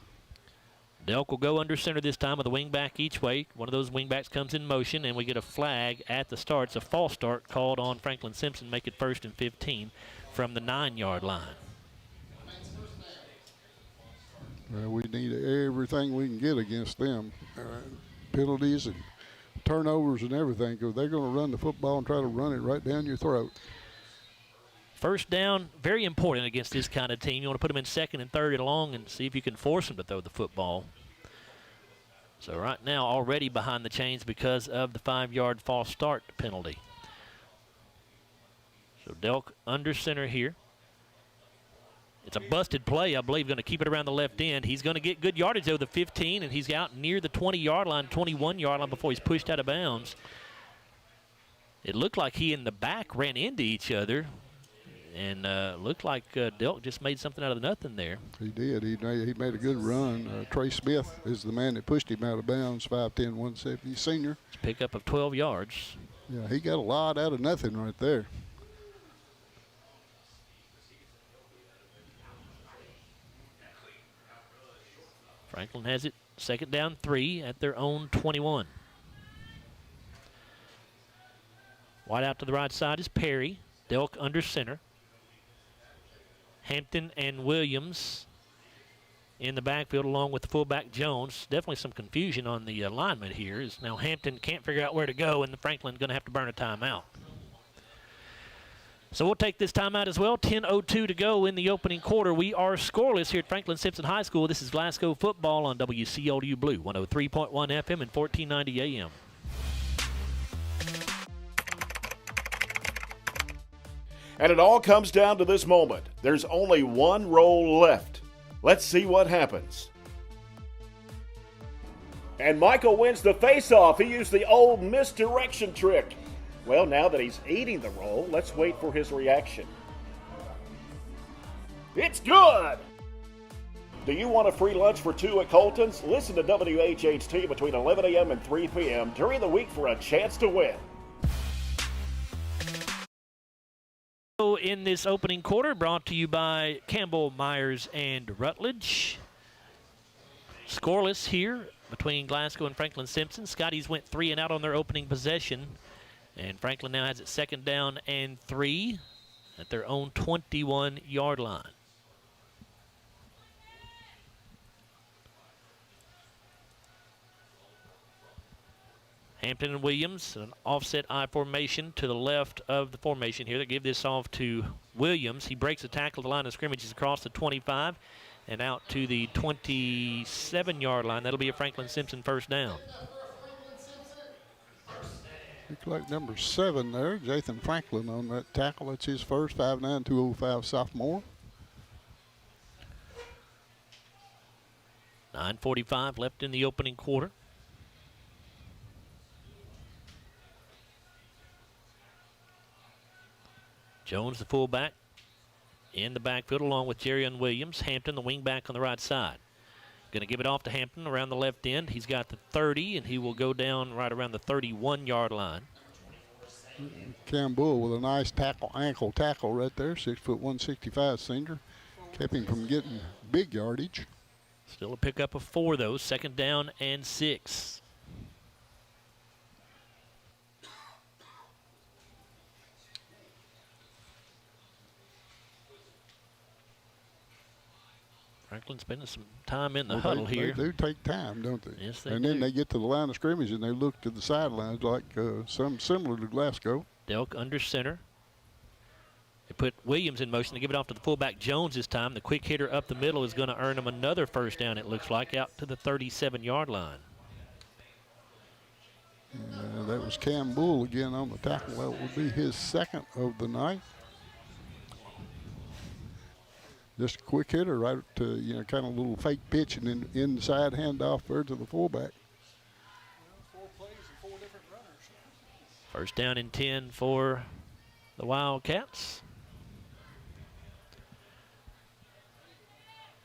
Speaker 1: Delk will go under center this time with a wingback each way. One of those wingbacks comes in motion, and we get a flag at the start. It's a false start called on Franklin-Simpson, make it 1st and 15 from the 9-yard line.
Speaker 19: Well, we need everything we can get against them. Penalties and turnovers and everything, because they're going to run the football and try to run it right down your throat.
Speaker 1: 1st down, very important against this kind of team. You want to put them in 2nd and 3rd and long and see if you can force them to throw the football. So right now, already behind the chains because of the 5-yard false start penalty. So So Delk under center here. It's a busted play, I believe, going to keep it around the left end. He's going to get good yardage over the 15, and he's out near the 20-yard line, 21-yard line before he's pushed out of bounds. It looked like he and the back ran into each other, and looked like Delk just made something out of nothing there.
Speaker 19: He did. He made a good run. Trey Smith is the man that pushed him out of bounds, 5'10", 170 senior.
Speaker 1: It's a pickup of 12 yards.
Speaker 19: Yeah, he got a lot out of nothing right there.
Speaker 1: Franklin has it 2nd down 3 at their own 21. Wide out to the right side is Perry. Delk under center. Hampton and Williams in the backfield along with the fullback Jones. Definitely some confusion on the alignment here. Is now Hampton can't figure out where to go, and the Franklin's going to have to burn a timeout. So we'll take this timeout as well. 10:02 to go in the opening quarter. We are scoreless here at Franklin-Simpson High School. This is Glasgow football on WCLU Blue, 103.1 FM and 1490 AM.
Speaker 8: And it all comes down to this moment. There's only one roll left. Let's see what happens. And Michael wins the face-off. He used the old misdirection trick. Well, now that he's eating the roll, let's wait for his reaction. It's good! Do you want a free lunch for 2 at Colton's? Listen to WHHT between 11 a.m. and 3 p.m. during the week for a chance to win.
Speaker 1: In this opening quarter, brought to you by Campbell, Myers, and Rutledge. Scoreless here between Glasgow and Franklin-Simpson. Scotties went 3 and out on their opening possession. And Franklin now has it 2nd down and 3 at their own 21-yard line. Hampton and Williams, an offset I formation to the left of the formation here. They give this off to Williams. He breaks the tackle. The line of scrimmage is across the 25 and out to the 27-yard line. That'll be a Franklin-Simpson 1st down.
Speaker 19: Looks like number 7 there, Jathan Franklin on that tackle. That's his first, 5'9", 205 sophomore.
Speaker 1: 9:45 left in the opening quarter. Jones, the fullback, in the backfield along with Jerrion Williams. Hampton, the wingback on the right side. Going to give it off to Hampton around the left end. He's got the 30, and he will go down right around the 31-yard line.
Speaker 19: Campbell with a nice ankle tackle right there, 6', 165 senior. Kept him from getting big yardage.
Speaker 1: Still a pickup of 4, though. 2nd down and 6. Franklin spending some time in the huddle here.
Speaker 19: They do take time, don't they?
Speaker 1: Yes, they
Speaker 19: and
Speaker 1: do.
Speaker 19: then they get to the line of scrimmage and they look to the sidelines like some similar to Glasgow.
Speaker 1: Delk under center. They put Williams in motion to give it off to the fullback Jones this time. The quick hitter up the middle is going to earn him another 1st down, it looks like, out to the 37-yard line.
Speaker 19: That was Campbell again on the tackle. That would be his 2nd of the night. Just a quick hitter right to, kind of a little fake pitch and then inside handoff there to the fullback.
Speaker 20: 4 plays and 4 different runners.
Speaker 1: 1st down and 10 for the Wildcats.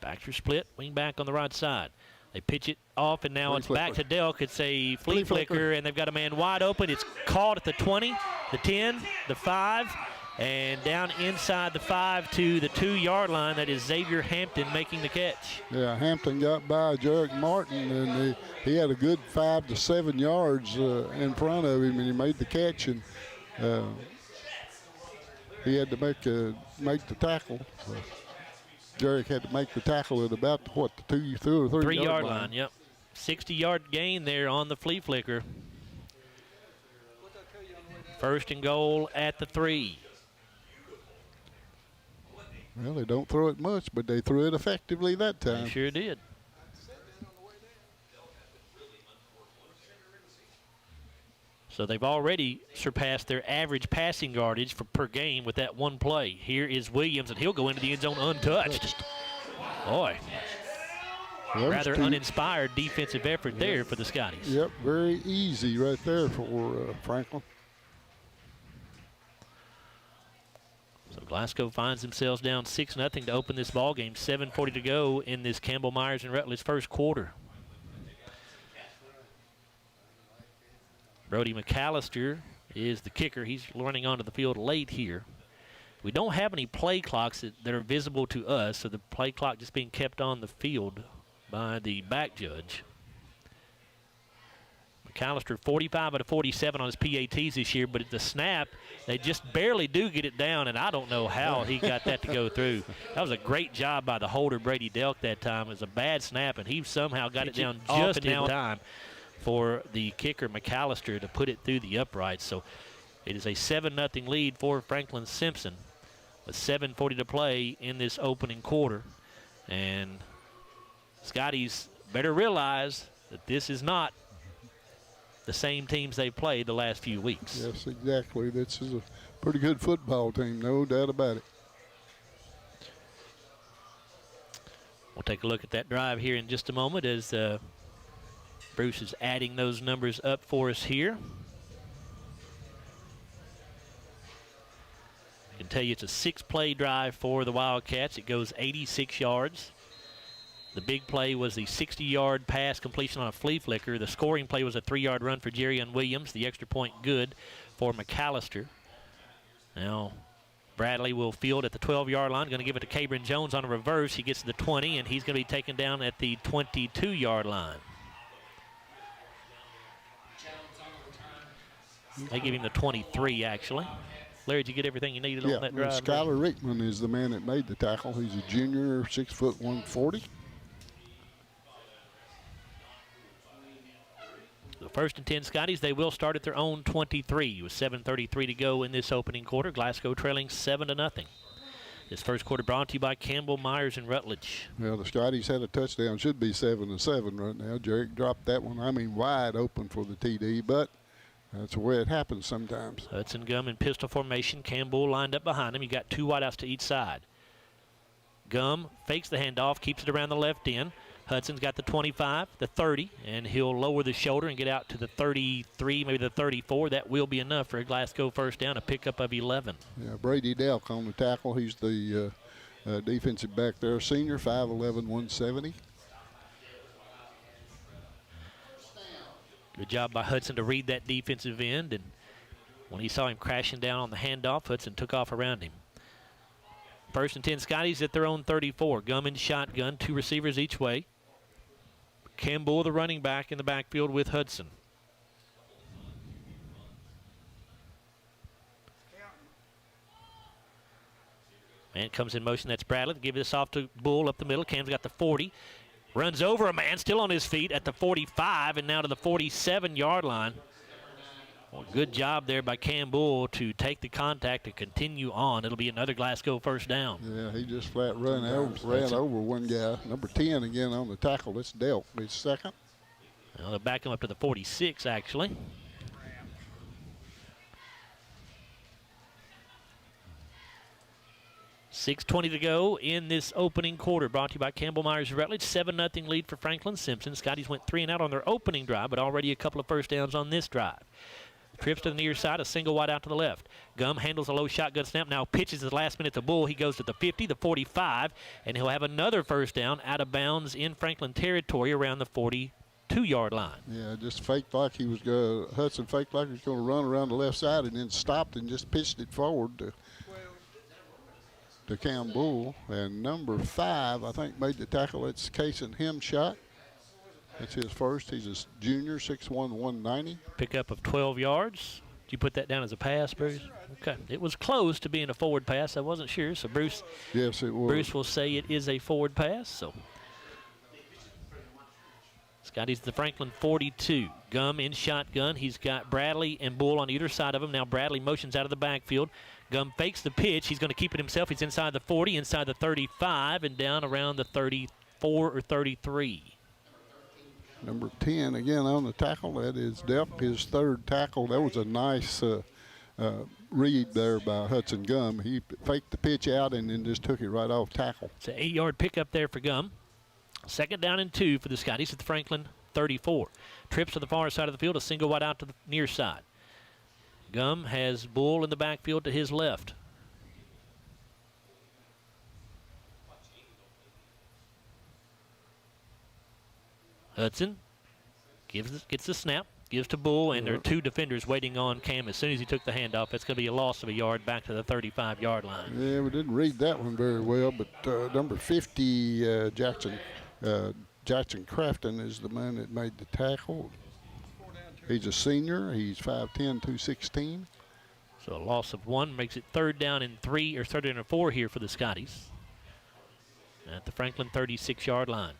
Speaker 1: Backs are split, wing back on the right side. They pitch it off, and now it's back to Delk. It's a flea flicker, and they've got a man wide open. It's caught at the 20, the 10, the 5, and down inside the 5 to the 2-yard line. That is Xavier Hampton making the catch.
Speaker 19: Yeah, Hampton got by Jarek Martin, and he had a good 5 to 7 yards in front of him, and he made the catch, and he had to make the tackle. So Jarek had to make the tackle at about, the 2 or 3
Speaker 1: yard line. Yep. 60-yard gain there on the flea flicker. 1st and goal at the 3.
Speaker 19: Well, they don't throw it much, but they threw it effectively that time.
Speaker 1: They sure did. So they've already surpassed their average passing yardage per game with that one play. Here is Williams, and he'll go into the end zone untouched. Boy, rather uninspired defensive effort there for the Scotties.
Speaker 19: Yep, very easy right there for Franklin.
Speaker 1: So Glasgow finds themselves down 6-0 to open this ball game. 7:40 to go in this Campbell Myers and Rutledge first quarter. Brody McAllister is the kicker. He's running onto the field late here. We don't have any play clocks that are visible to us, so the play clock just being kept on the field by the back judge. McAllister 45 out of 47 on his PATs this year, but at the snap, they just barely do get it down, and I don't know how he got that to go through. That was a great job by the holder, Brady Delk, that time. It was a bad snap, and he somehow got it down just in time for the kicker, McAllister, to put it through the uprights. So it is a 7-0 lead for Franklin-Simpson with 7:40 to play in this opening quarter. And Scotties better realize that this is not the same teams they've played the last few weeks.
Speaker 19: Yes, exactly. This is a pretty good football team, no doubt about it.
Speaker 1: We'll take a look at that drive here in just a moment as Bruce is adding those numbers up for us here. I can tell you it's a 6-play drive for the Wildcats. It goes 86 yards. The big play was the 60-yard pass completion on a flea flicker. The scoring play was a 3-yard run for Jerry Williams. The extra point good for McAllister. Now Bradley will field at the 12-yard line. Going to give it to Cabron Jones on a reverse. He gets to the 20, and he's going to be taken down at the 22-yard line. They give him the 23, actually. Larry, did you get everything you needed on that drive?
Speaker 19: Skylar Rickman is the man that made the tackle. He's a junior, 6 foot 140.
Speaker 1: The first and 10 Scotties, they will start at their own 23 with 7:33 to go in this opening quarter. Glasgow trailing 7-0. This first quarter brought to you by Campbell Myers and Rutledge.
Speaker 19: Well, the Scotties had a touchdown. Should be 7-7 right now. Jarek dropped that one, wide open for the TD, but that's the way it happens sometimes.
Speaker 1: Hudson Gum in pistol formation. Campbell lined up behind him. You got 2 wideouts to each side. Gum fakes the handoff, keeps it around the left end. Hudson's got the 25, the 30, and he'll lower the shoulder and get out to the 33, maybe the 34. That will be enough for a Glasgow first down, a pickup of 11.
Speaker 19: Yeah, Brady Delk on the tackle. He's the defensive back there, senior, 5'11", 170.
Speaker 1: Good job by Hudson to read that defensive end, and when he saw him crashing down on the handoff, Hudson took off around him. First and 10 Scotties at their own 34. Gum in shotgun, 2 receivers each way. Campbell, the running back, in the backfield with Hudson. Man comes in motion. That's Bradley. Give this off to Bull up the middle. Cam's got the 40. Runs over a man, still on his feet at the 45 and now to the 47-yard line. Well, good job there by Cam Bull to take the contact and continue on. It'll be another Glasgow first down.
Speaker 19: Yeah, he just flat ran over one guy. Number 10 again on the tackle. That's Delk. He's second.
Speaker 1: Well, they'll back him up to the 46, actually. .6:20 to go in this opening quarter. Brought to you by Campbell Myers Rutledge. 7-0 lead for Franklin-Simpson. Scotties went 3 and out on their opening drive, but already a couple of first downs on this drive. Trips to the near side, a single wide out to the left. Gum handles a low shotgun snap, now pitches at the last minute to Bull. He goes to the 50, the 45, and he'll have another first down out of bounds in Franklin territory around the 42-yard line.
Speaker 19: Yeah, just faked like he was Hudson faked like he was going to run around the left side and then stopped and just pitched it forward to Cam Bull. And number 5, I think, made the tackle. It's Cason Hemshot. That's his first. He's a junior, 6'1", 190.
Speaker 1: Pickup of 12 yards. Did you put that down as a pass, Bruce? Okay. It was close to being a forward pass. I wasn't sure. So Bruce,
Speaker 19: yes, it was.
Speaker 1: Bruce will say it is a forward pass. So Scotty's the Franklin 42. Gum in shotgun. He's got Bradley and Bull on either side of him. Now Bradley motions out of the backfield. Gum fakes the pitch. He's going to keep it himself. He's inside the 40, inside the 35, and down around the 34 or 33.
Speaker 19: Number 10 again on the tackle. That is Delp, his third tackle. That was a nice read there by Hudson Gum. He faked the pitch out and then just took it right off tackle.
Speaker 1: It's an 8-yard pickup there for Gum. 2nd down and 2 for the Scotties at the Franklin 34. Trips to the far side of the field, a single wide out to the near side. Gum has Bull in the backfield to his left. Hudson gets the snap, gives to Bull, and there are 2 defenders waiting on Cam. As soon as he took the handoff, it's going to be a loss of a yard back to the 35-yard line.
Speaker 19: Yeah, we didn't read that one very well, but number 50, Jackson Crafton is the man that made the tackle. He's a senior. He's 5'10", 216.
Speaker 1: So a loss of 1 makes it 3rd down and 3, or 3rd down and 4 here for the Scotties at the Franklin 36-yard line.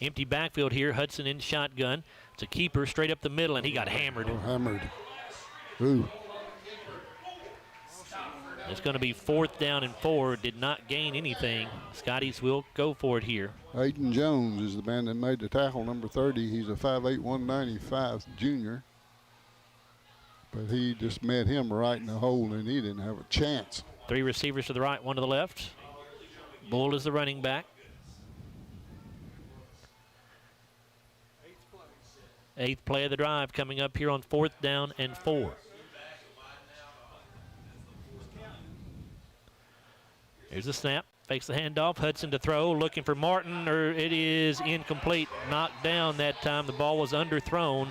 Speaker 1: Empty backfield here. Hudson in shotgun. It's a keeper straight up the middle, and he got hammered.
Speaker 19: Oh, hammered. Ooh.
Speaker 1: It's going to be 4th down and 4. Did not gain anything. Scotties will go for it here.
Speaker 19: Aiden Jones is the man that made the tackle, number 30. He's a 5'8", 195 junior. But he just met him right in the hole, and he didn't have a chance.
Speaker 1: 3 receivers to the right, 1 to the left. Bull is the running back. 8th play of the drive coming up here on 4th down and 4. Here's the snap. Fakes the handoff. Hudson to throw. Looking for Martin, or it is incomplete. Knocked down that time. The ball was underthrown.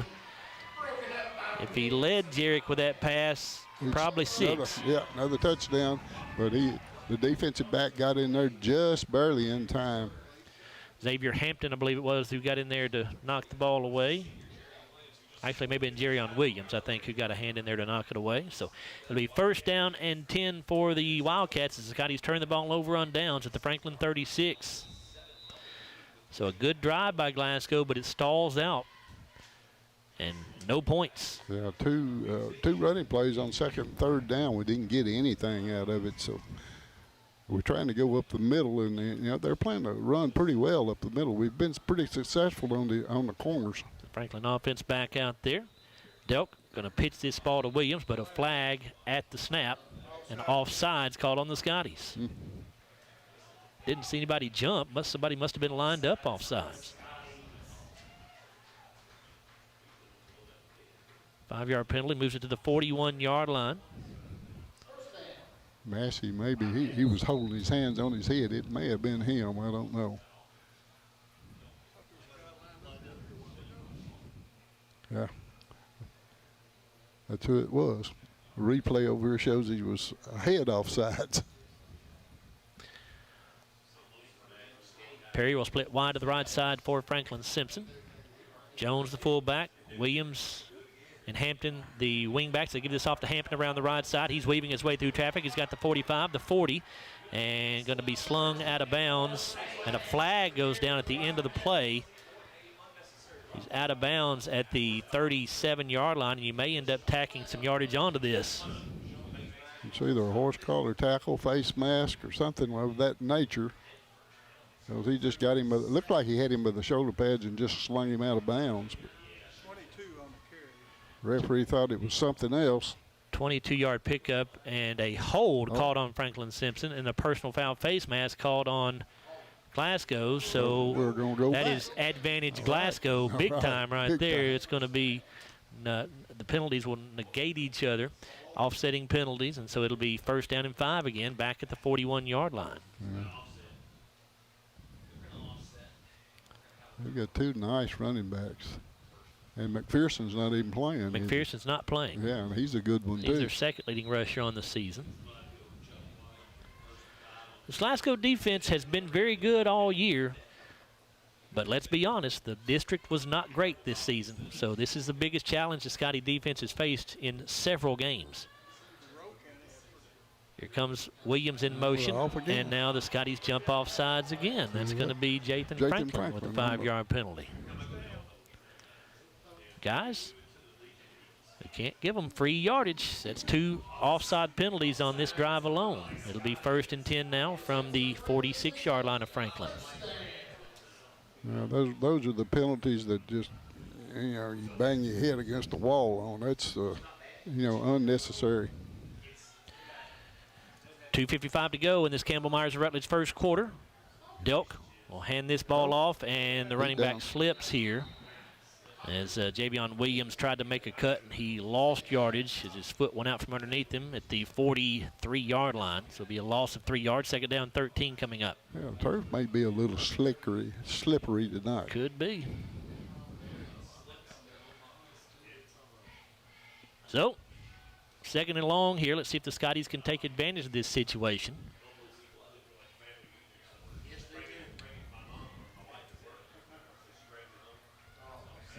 Speaker 1: If he led Jarek with that pass, probably 6.
Speaker 19: Another touchdown. But the defensive back got in there just barely in time.
Speaker 1: Xavier Hampton, I believe it was, who got in there to knock the ball away. Actually, maybe in Jerrion Williams, I think, who got a hand in there to knock it away. So it'll be 1st down and 10 for the Wildcats as the Scotties turn the ball over on downs at the Franklin 36. So a good drive by Glasgow, but it stalls out. And no points.
Speaker 19: Yeah, two running plays on 2nd and 3rd down. We didn't get anything out of it, so we're trying to go up the middle, and they're playing to run pretty well up the middle. We've been pretty successful on the corners.
Speaker 1: Franklin offense back out there. Delk going to pitch this ball to Williams, but a flag at the snap, and offsides called on the Scotties. Didn't see anybody jump, but somebody must have been lined up offsides. 5-yard penalty, moves it to the 41-yard line.
Speaker 19: Massey, maybe he was holding his hands on his head. It may have been him. I don't know. Yeah, that's who it was. The replay over here shows he was ahead offsides.
Speaker 1: Perry will split wide to the right side for Franklin-Simpson. Jones, the fullback. Williams and Hampton, the wingbacks. They give this off to Hampton around the right side. He's weaving his way through traffic. He's got the 45, the 40, and going to be slung out of bounds. And a flag goes down at the end of the play. He's out of bounds at the 37-yard line, and you may end up tacking some yardage onto this.
Speaker 19: It's either a horse collar tackle, face mask, or something of that nature. Because he just got him, it looked like he had him by the shoulder pads and just slung him out of bounds. But
Speaker 20: 22 on the carry.
Speaker 19: Referee thought it was something else.
Speaker 1: 22-yard pickup and a hold called on Franklin-Simpson, and a personal foul face mask called on Glasgow. So
Speaker 19: we're gonna go
Speaker 1: that
Speaker 19: back.
Speaker 1: is advantage Glasgow big time right
Speaker 19: big
Speaker 1: there.
Speaker 19: time.
Speaker 1: It's going to be the penalties will negate each other, offsetting penalties, and so it'll be 1st down and 5 again, back at the 41-yard line.
Speaker 19: Yeah. We've got 2 nice running backs. And McPherson's not even playing.
Speaker 1: McPherson's not playing.
Speaker 19: Yeah, and he's a good one, too.
Speaker 1: He's their 2nd leading rusher on the season. The Glasgow defense has been very good all year, but let's be honest, the district was not great this season. So this is the biggest challenge the Scotty defense has faced in several games. Here comes Williams in motion, and now the Scotties jump off sides again. That's going to be Jathan Franklin with a 5-yard penalty. Guys, They can't give them free yardage. That's 2 offside penalties on this drive alone. It'll be 1st and 10 now from the 46-yard line of Franklin.
Speaker 19: Those are the penalties that just, you bang your head against the wall on. That's, unnecessary.
Speaker 1: 2:55 to go in this Campbell Myers Rutledge first quarter. Delk will hand this ball off, and the running back slips here. As Javion Williams tried to make a cut, and he lost yardage as his foot went out from underneath him at the 43-yard line. So it'll be a loss of 3 yards. 2nd down, 13 coming up.
Speaker 19: Yeah, turf may be a little slippery tonight.
Speaker 1: Could be. So, 2nd and long here. Let's see if the Scotties can take advantage of this situation.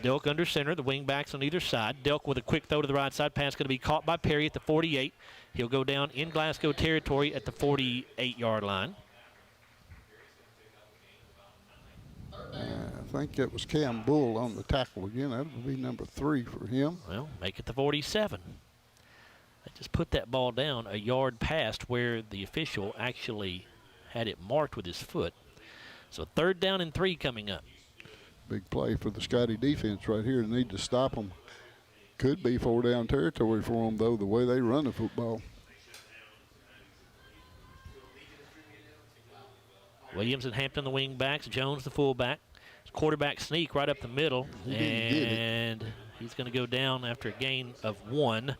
Speaker 1: Delk under center, the wing backs on either side. Delk with a quick throw to the right side. Pass going to be caught by Perry at the 48. He'll go down in Glasgow territory at the 48-yard line.
Speaker 19: I think it was Cam Bull on the tackle again. That would be number 3 for him.
Speaker 1: Well, make it the 47. They just put that ball down a yard past where the official actually had it marked with his foot. So 3rd down and 3 coming up.
Speaker 19: Big play for the Scotty defense right here. They need to stop them. Could be 4 down territory for them, though, the way they run the football.
Speaker 1: Williams and Hampton, the wing backs. Jones, the fullback. Quarterback sneak right up the middle. And he's going to go down after a gain of 1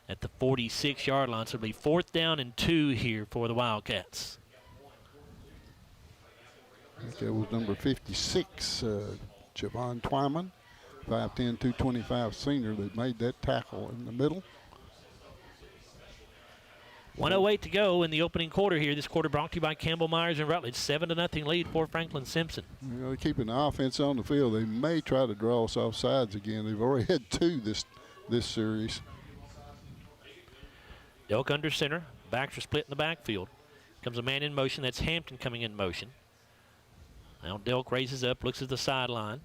Speaker 1: at the 46-yard line. So it'll be 4th down and 2 here for the Wildcats.
Speaker 19: I think that was number 56, Javon Twyman, 5'10", 225 senior that made that tackle in the middle.
Speaker 1: 1:08 to go in the opening quarter here. This quarter brought to you by Campbell Myers and Rutledge. 7-0 lead for Franklin-Simpson.
Speaker 19: They're keeping the offense on the field. They may try to draw us off sides again. They've already had 2 this series.
Speaker 1: Delk under center. Backs are split in the backfield. Comes a man in motion. That's Hampton coming in motion. Now Delk raises up, looks at the sideline.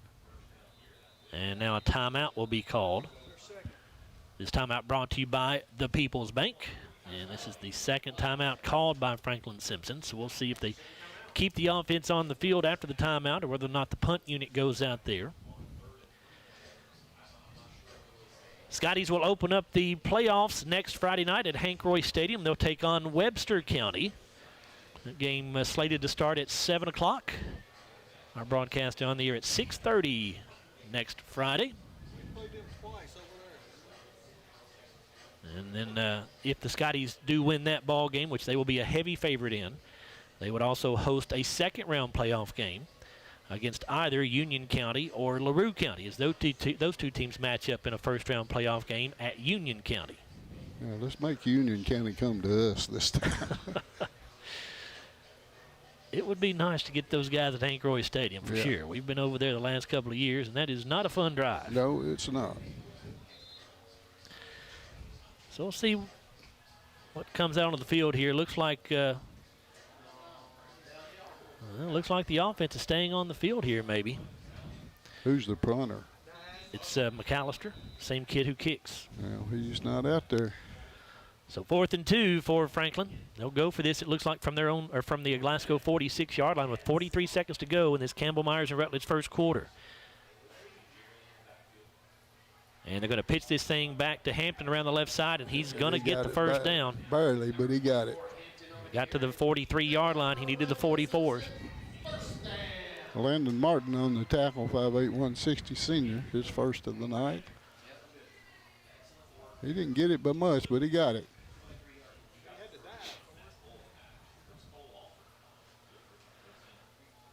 Speaker 1: And now a timeout will be called. This timeout brought to you by the People's Bank. And this is the 2nd timeout called by Franklin-Simpson. So we'll see if they keep the offense on the field after the timeout or whether or not the punt unit goes out there. Scotties will open up the playoffs next Friday night at Hank Roy Stadium. They'll take on Webster County. The game slated to start at 7 o'clock. Our broadcast on the air at 6:30 next Friday. And then if the Scotties do win that ball game, which they will be a heavy favorite in, they would also host a 2nd-round playoff game against either Union County or LaRue County, as those two teams match up in a 1st-round playoff game at Union County.
Speaker 19: Yeah, let's make Union County come to us this time.
Speaker 1: It would be nice to get those guys at Hank Roy Stadium for sure. We've been over there the last couple of years, and that is not a fun drive.
Speaker 19: No, it's not.
Speaker 1: So we'll see what comes out on the field here. Looks like the offense is staying on the field here, maybe.
Speaker 19: Who's the punter?
Speaker 1: It's McAllister, same kid who kicks.
Speaker 19: Well, he's not out there.
Speaker 1: So 4th and 2 for Franklin. They'll go for this, it looks like, from their own or from the Glasgow 46-yard line with 43 seconds to go in this Campbell Myers and Rutledge first quarter. And they're going to pitch this thing back to Hampton around the left side, and he's going to get the first down.
Speaker 19: Barely, but he got it.
Speaker 1: Got to the 43-yard line. He needed the 44s.
Speaker 19: Landon Martin on the tackle, 5'8", 160 senior, his first of the night. He didn't get it by much, but he got it.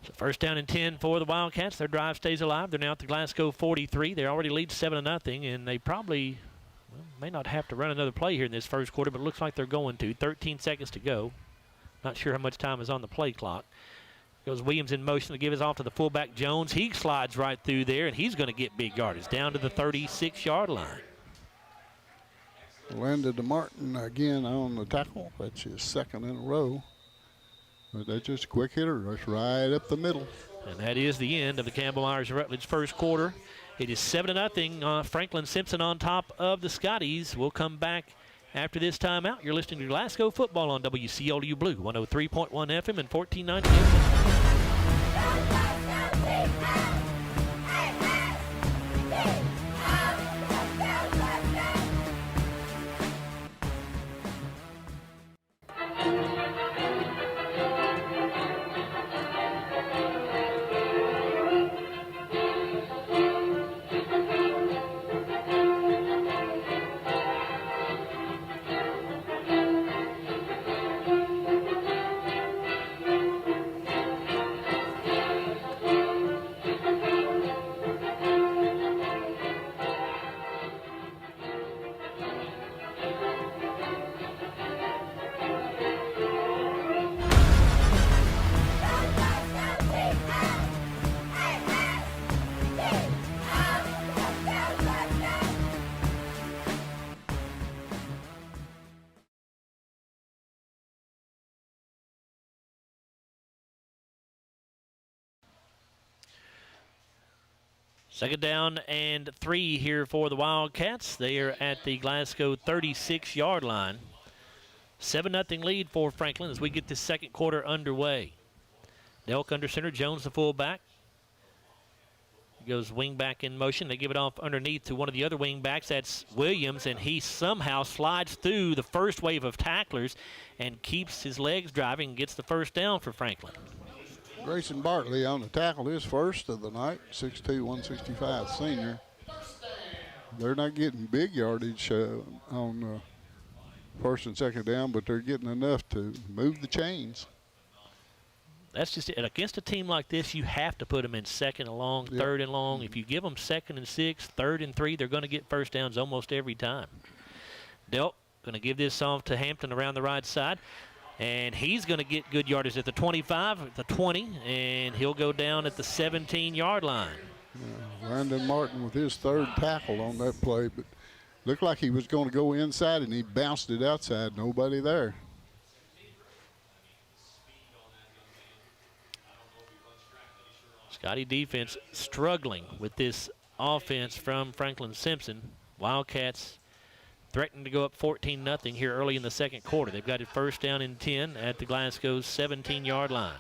Speaker 1: So 1st down and 10 for the Wildcats. Their drive stays alive. They're now at the Glasgow 43. They already lead 7-0, and they probably may not have to run another play here in this first quarter, but it looks like they're going to. 13 seconds to go. Not sure how much time is on the play clock. Goes Williams in motion to give his off to the fullback Jones. He slides right through there, and he's going to get big yardage down to the 36-yard line.
Speaker 19: Landon Martin again on the tackle. That's his 2nd in a row. But that's just a quick hitter. That's right up the middle.
Speaker 1: And that is the end of the Campbell Myers Rutledge first quarter. It is 7-0. Franklin-Simpson on top of the Scotties. We'll come back after this timeout. You're listening to Glasgow football on WCLU Blue, 103.1 FM and 1490 FM. Second down and 3 here for the Wildcats. They are at the Glasgow 36-yard line. 7-0 lead for Franklin as we get this second quarter underway. Delk under center, Jones the fullback. He goes wing back in motion. They give it off underneath to one of the other wing backs. That's Williams, and he somehow slides through the first wave of tacklers and keeps his legs driving and gets the first down for Franklin.
Speaker 19: Grayson Bartley on the tackle, his first of the night, 6'2", 165 senior. They're not getting big yardage on first and second down, but they're getting enough to move the chains.
Speaker 1: That's just it. Against a team like this, you have to put them in second and long, third and long. If you give them second and 6, third and 3, they're going to get first downs almost every time. Delk going to give this off to Hampton around the right side. And he's going to get good yardage at the 25, at the 20, and he'll go down at the 17-yard line.
Speaker 19: Landon Martin with his third tackle on that play, but looked like he was going to go inside, and he bounced it outside. Nobody there.
Speaker 1: Scotty defense struggling with this offense from Franklin-Simpson. Wildcats threatening to go up 14-0 here early in the second quarter. They've got it first down and 10 at the Glasgow 17-yard line.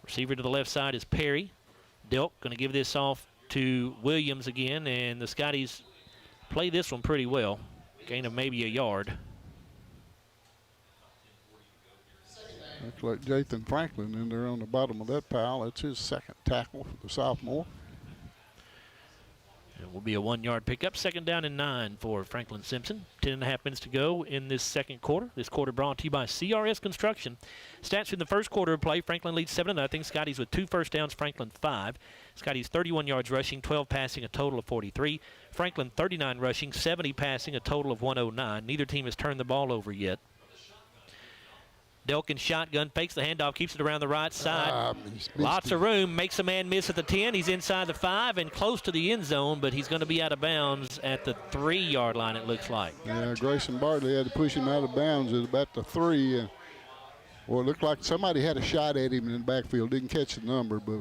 Speaker 1: Receiver to the left side is Perry. Delk going to give this off to Williams again, and the Scotties play this one pretty well. Gain of maybe a yard.
Speaker 19: Looks like Jathan Franklin in there on the bottom of that pile. That's his second tackle for the sophomore.
Speaker 1: It will be a 1-yard pickup. Second down and 9 for Franklin-Simpson. 10.5 minutes to go in this second quarter. This quarter brought to you by CRS Construction. Stats in the first quarter of play. Franklin leads 7-0. Scotties with 2 first downs. Franklin 5. Scotties 31 yards rushing, 12 passing, a total of 43. Franklin 39 rushing, 70 passing, a total of 109. Neither team has turned the ball over yet. Delkin shotgun, fakes the handoff, keeps it around the right side. Lots of room, makes a man miss at the 10. He's inside the 5 and close to the end zone, but he's going to be out of bounds at the 3-yard line, it looks like.
Speaker 19: Yeah, Grayson Bartley had to push him out of bounds at about the 3. Well, it looked like somebody had a shot at him in the backfield. Didn't catch the number, but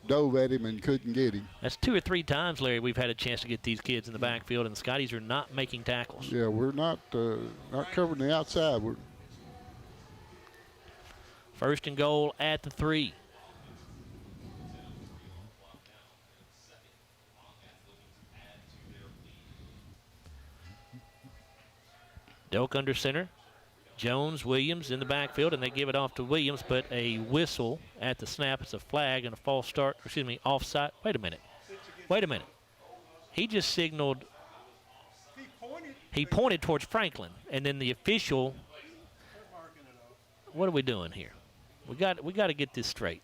Speaker 19: dove at him and couldn't get him.
Speaker 1: That's 2 or 3 times, Larry, we've had a chance to get these kids in the backfield, and the Scotties are not making tackles.
Speaker 19: Yeah, we're not covering the outside.
Speaker 1: First and goal at the 3. Delk under center. Jones, Williams in the backfield, and they give it off to Williams, but a whistle at the snap. It's a flag and a false start, offside. Wait a minute. He just signaled. He pointed towards Franklin, and then the official. What are we doing here? We got to get this straight.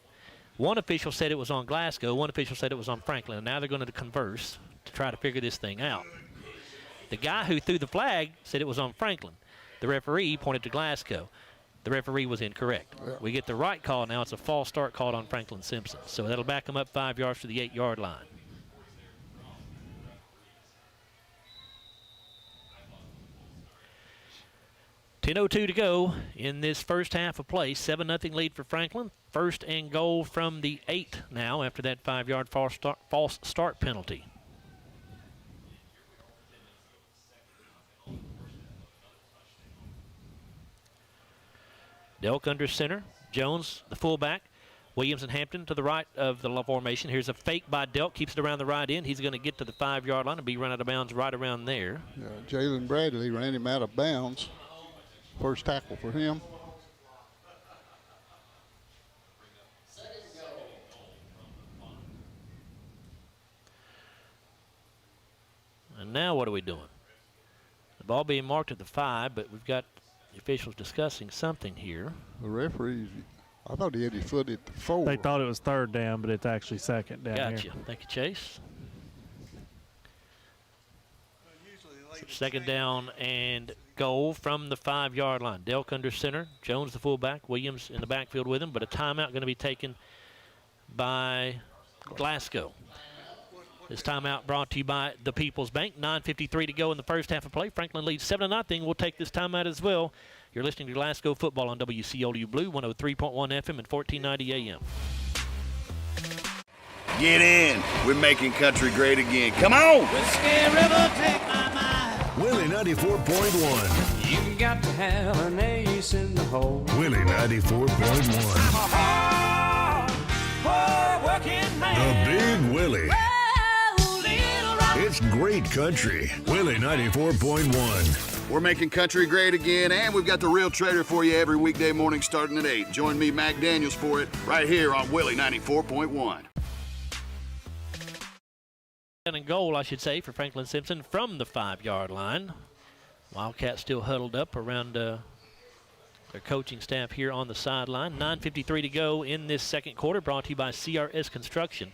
Speaker 1: One official said it was on Glasgow. One official said it was on Franklin. And now they're going to converse to try to figure this thing out. The guy who threw the flag said it was on Franklin. The referee pointed to Glasgow. The referee was incorrect. Yeah. We get the right call now. It's a false start called on Franklin-Simpson. So that'll back them up 5 yards to the 8-yard line. 10:02 to go in this first half of play. 7-0 lead for Franklin. First and goal from the 8 now after that 5-yard false start penalty. Delk under center. Jones, the fullback. Williams and Hampton to the right of the formation. Here's a fake by Delk. Keeps it around the right end. He's going to get to the 5-yard line and be run out of bounds right around there.
Speaker 19: Yeah, Jalen Bradley ran him out of bounds. First tackle for him.
Speaker 1: And now what are we doing? The ball being marked at the 5, but we've got the officials discussing something here.
Speaker 19: The referee, I thought he had his foot at the 4.
Speaker 18: They thought it was third down, but it's actually second down
Speaker 1: Gotcha.
Speaker 18: here.
Speaker 1: Thank you, Chase. So second down and goal from the 5-yard line. Delk under center. Jones the fullback. Williams in the backfield with him, but a timeout going to be taken by Glasgow. This timeout brought to you by the People's Bank. 9:53 to go in the first half of play. Franklin leads 7-0. We'll take this timeout as well. You're listening to Glasgow football on WCLU Blue, 103.1 FM and 1490 AM.
Speaker 16: Get in. We're making country great again. Come on.
Speaker 17: Whiskey River, take my mind.
Speaker 7: Willie 94.1.
Speaker 17: You got to have an ace in the hole.
Speaker 7: Willie 94.1.
Speaker 17: Hard working man.
Speaker 7: The Big Willie. It's great country. Willie 94.1.
Speaker 16: We're making country great again, and we've got the real trader for you every weekday morning starting at 8. Join me, Mac Daniels, for it right here on Willie 94.1.
Speaker 1: And goal, I should say, for Franklin-Simpson from the 5-yard line. Wildcats still huddled up around their coaching staff here on the sideline. 9:53 to go in this second quarter, brought to you by CRS Construction.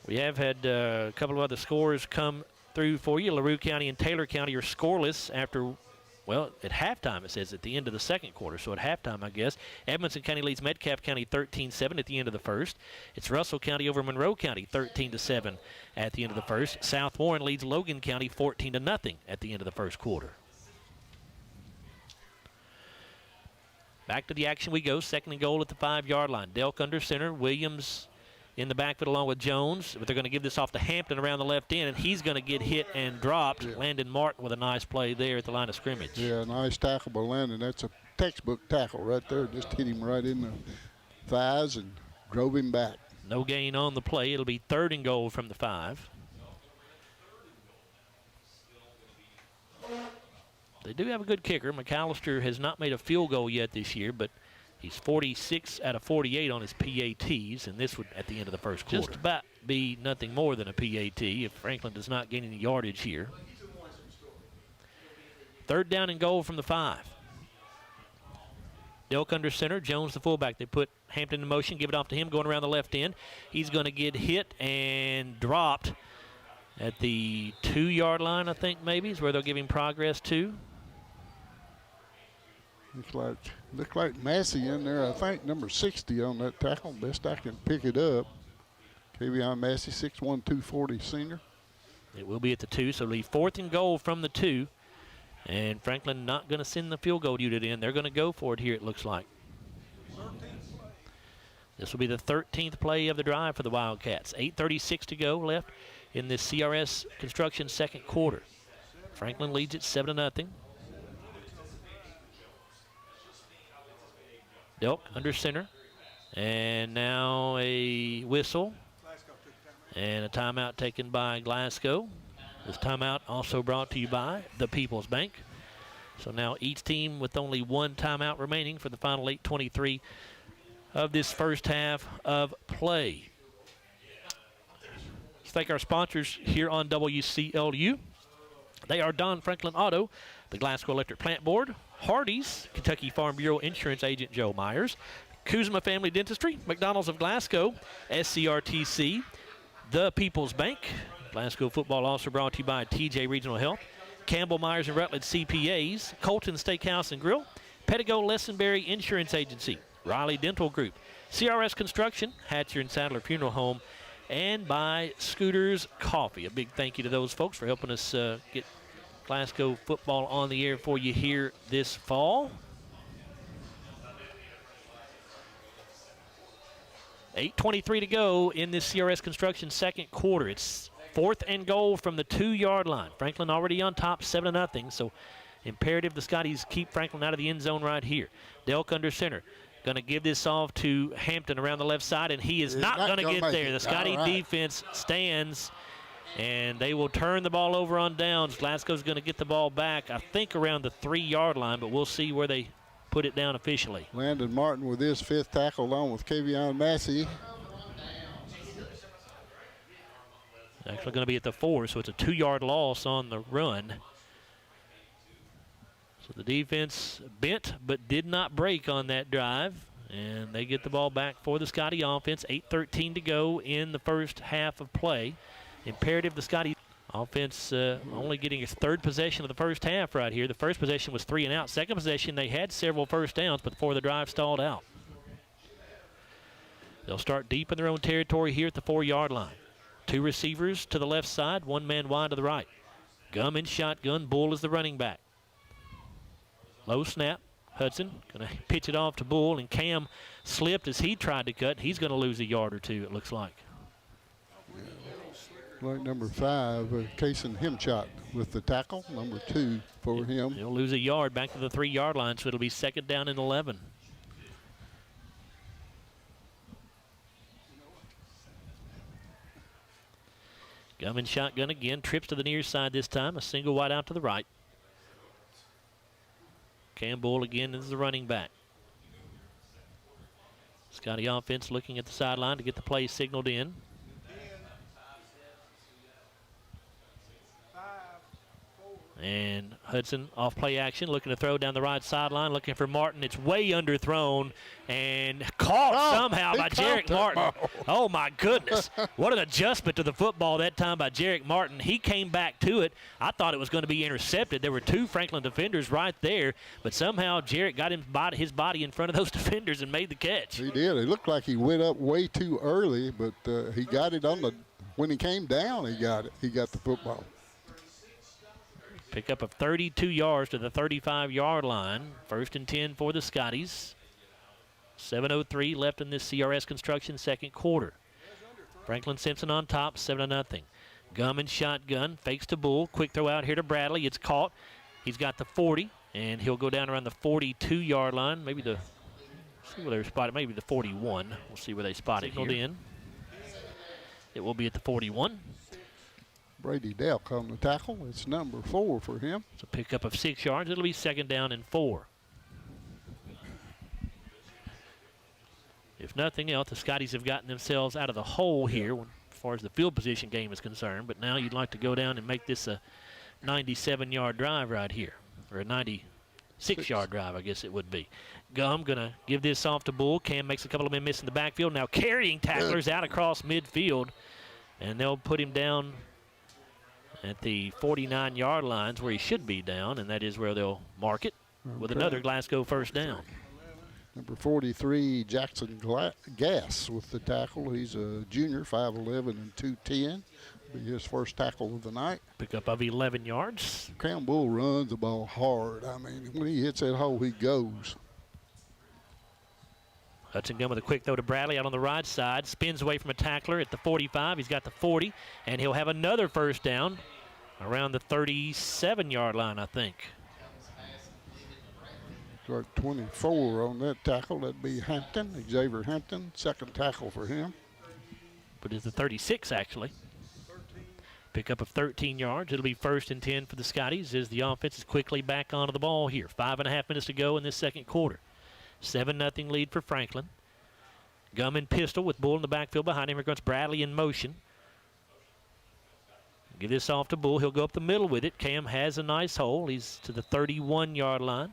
Speaker 1: We have had a couple of other scores come through for you. LaRue County and Taylor County are scoreless after, well, at halftime it says at the end of the second quarter. So at halftime, I guess. Edmonson County leads Metcalfe County 13-7 at the end of the first. It's Russell County over Monroe County 13-7 at the end of the first. South Warren leads Logan County 14-0 at the end of the first quarter. Back to the action we go. Second and goal at the 5-yard line. Delk under center. Williams in the backfield along with Jones, but they're going to give this off to Hampton around the left end, and he's going to get hit and dropped. Yeah. Landon Martin with a nice play there at the line of scrimmage.
Speaker 19: Yeah, nice tackle by Landon. That's a textbook tackle right there. Just hit him right in the thighs and drove him back.
Speaker 1: No gain on the play. It'll be third and goal from the 5. They do have a good kicker. McAllister has not made a field goal yet this year, but he's 46 out of 48 on his PATs, and this would, at the end of the first quarter, just about be nothing more than a PAT if Franklin does not gain any yardage here. Third down and goal from the 5. Delk under center, Jones the fullback. They put Hampton in motion, give it off to him, going around the left end. He's going to get hit and dropped at the 2-yard line, I think maybe, is where they'll give him progress to.
Speaker 19: Look like Massey in there, I think, number 60 on that tackle. Best I can pick it up. Kevion Massey, 6'1", 240 senior.
Speaker 1: It will be at the 2, so leave fourth and goal from the 2. And Franklin not going to send the field goal unit in. They're going to go for it here, it looks like. This will be the 13th play of the drive for the Wildcats. 8:36 to go left in this CRS Construction second quarter. Franklin leads it 7-0. Delk under center. And now a whistle. And a timeout taken by Glasgow. This timeout also brought to you by the People's Bank. So now each team with only one timeout remaining for the final 8:23 of this first half of play. Let's thank our sponsors here on WCLU. They are Don Franklin Auto, the Glasgow Electric Plant Board, Hardee's, Kentucky Farm Bureau Insurance Agent Joe Myers, Kuzma Family Dentistry, McDonald's of Glasgow, SCRTC, the People's Bank. Glasgow football also brought to you by TJ Regional Health, Campbell Myers and Rutledge CPAs, Colton Steakhouse and Grill, Pettigo Lessenberry Insurance Agency, Riley Dental Group, CRS Construction, Hatcher and Sadler Funeral Home, and by Scooters Coffee. A big thank you to those folks for helping us get Glasgow football on the air for you here this fall. 8:23 to go in this CRS Construction second quarter. It's 4th and goal from the 2-yard line. Franklin already on top, 7-0. So imperative the Scotties keep Franklin out of the end zone right here. Delk under center. Going to give this off to Hampton around the left side, and he is not going to get there. The Scotty defense stands, and they will turn the ball over on downs. Glasgow's going to get the ball back, I think, around the 3-yard line, but we'll see where they put it down officially.
Speaker 19: Landon Martin with his 5th tackle along with Kavion Massey.
Speaker 1: Actually going to be at the 4, so it's a 2-yard loss on the run. So the defense bent but did not break on that drive, and they get the ball back for the Scotty offense. 8:13 to go in the first half of play. Imperative the Scotty offense only getting its 3rd possession of the first half right here. The first possession was 3 and out. Second possession, they had several first downs, but before the drive stalled out. They'll start deep in their own territory here at the 4-yard line. 2 receivers to the left side, 1 man wide to the right. Gum in shotgun, Bull is the running back. Low snap, Hudson going to pitch it off to Bull, and Cam slipped as he tried to cut. He's going to lose a yard or 2, it looks like.
Speaker 19: Like number 5, Kason Hemshot with the tackle, number 2 for him.
Speaker 1: He'll lose a yard back to the 3-yard line, so it'll be 2nd down and 11. Gum in shotgun again, trips to the near side this time, a single wide out to the right. Cam Bull again is the running back. Scotty offense looking at the sideline to get the play signaled in. And Hudson off play action, looking to throw down the right sideline, looking for Martin. It's way underthrown and caught somehow by Jarek Martin. Oh, my goodness. What an adjustment to the football that time by Jarek Martin. He came back to it. I thought it was going to be intercepted. There were 2 Franklin defenders right there, but somehow Jarek got his body in front of those defenders and made the catch.
Speaker 19: He did. It looked like he went up way too early, but he got it on the – when he came down, he got it. He got the football.
Speaker 1: Pick up of 32 yards to the 35-yard line. 1st and 10 for the Scotties. 7:03 left in this CRS Construction second quarter. Franklin-Simpson on top, 7-0. Gum and shotgun, fakes to Bull. Quick throw out here to Bradley. It's caught. He's got the 40, and he'll go down around the 42-yard line. Maybe the, see where they're spotted, maybe the 41. We'll see where they spot it here. It will be at the 41.
Speaker 19: Brady Delk on the tackle. It's number 4 for him.
Speaker 1: It's a pickup of 6 yards. It'll be 2nd down and 4. If nothing else, the Scotties have gotten themselves out of the hole here as far as the field position game is concerned. But now you'd like to go down and make this a 97-yard drive right here, or a 96-yard drive, I guess it would be. Gum going to give this off to Bull. Cam makes a couple of men miss in the backfield. Now carrying tacklers out across midfield, and they'll put him down at the 49-yard lines where he should be down, and that is where they'll mark it with another Glasgow first down.
Speaker 19: Number 43, Jackson Gass with the tackle. He's a junior, 5'11" and 210. Be his first tackle of the night.
Speaker 1: Pickup of 11 yards.
Speaker 19: Cam Bull runs the ball hard. I mean, when he hits that hole, he goes.
Speaker 1: Hudson Gum with a quick throw to Bradley out on the right side. Spins away from a tackler at the 45. He's got the 40, and he'll have another first down around the 37-yard line, I think.
Speaker 19: Got 24 on that tackle. That'd be Hampton, Xavier Hampton, 2nd tackle for him.
Speaker 1: But it's the 36, actually. Pickup of 13 yards. It'll be 1st and 10 for the Scotties as the offense is quickly back onto the ball here. 5.5 minutes to go in this second quarter. 7-0 lead for Franklin. Gum and pistol with Bull in the backfield behind him. Here comes Bradley in motion. Give this off to Bull. He'll go up the middle with it. Cam has a nice hole. He's to the 31-yard line.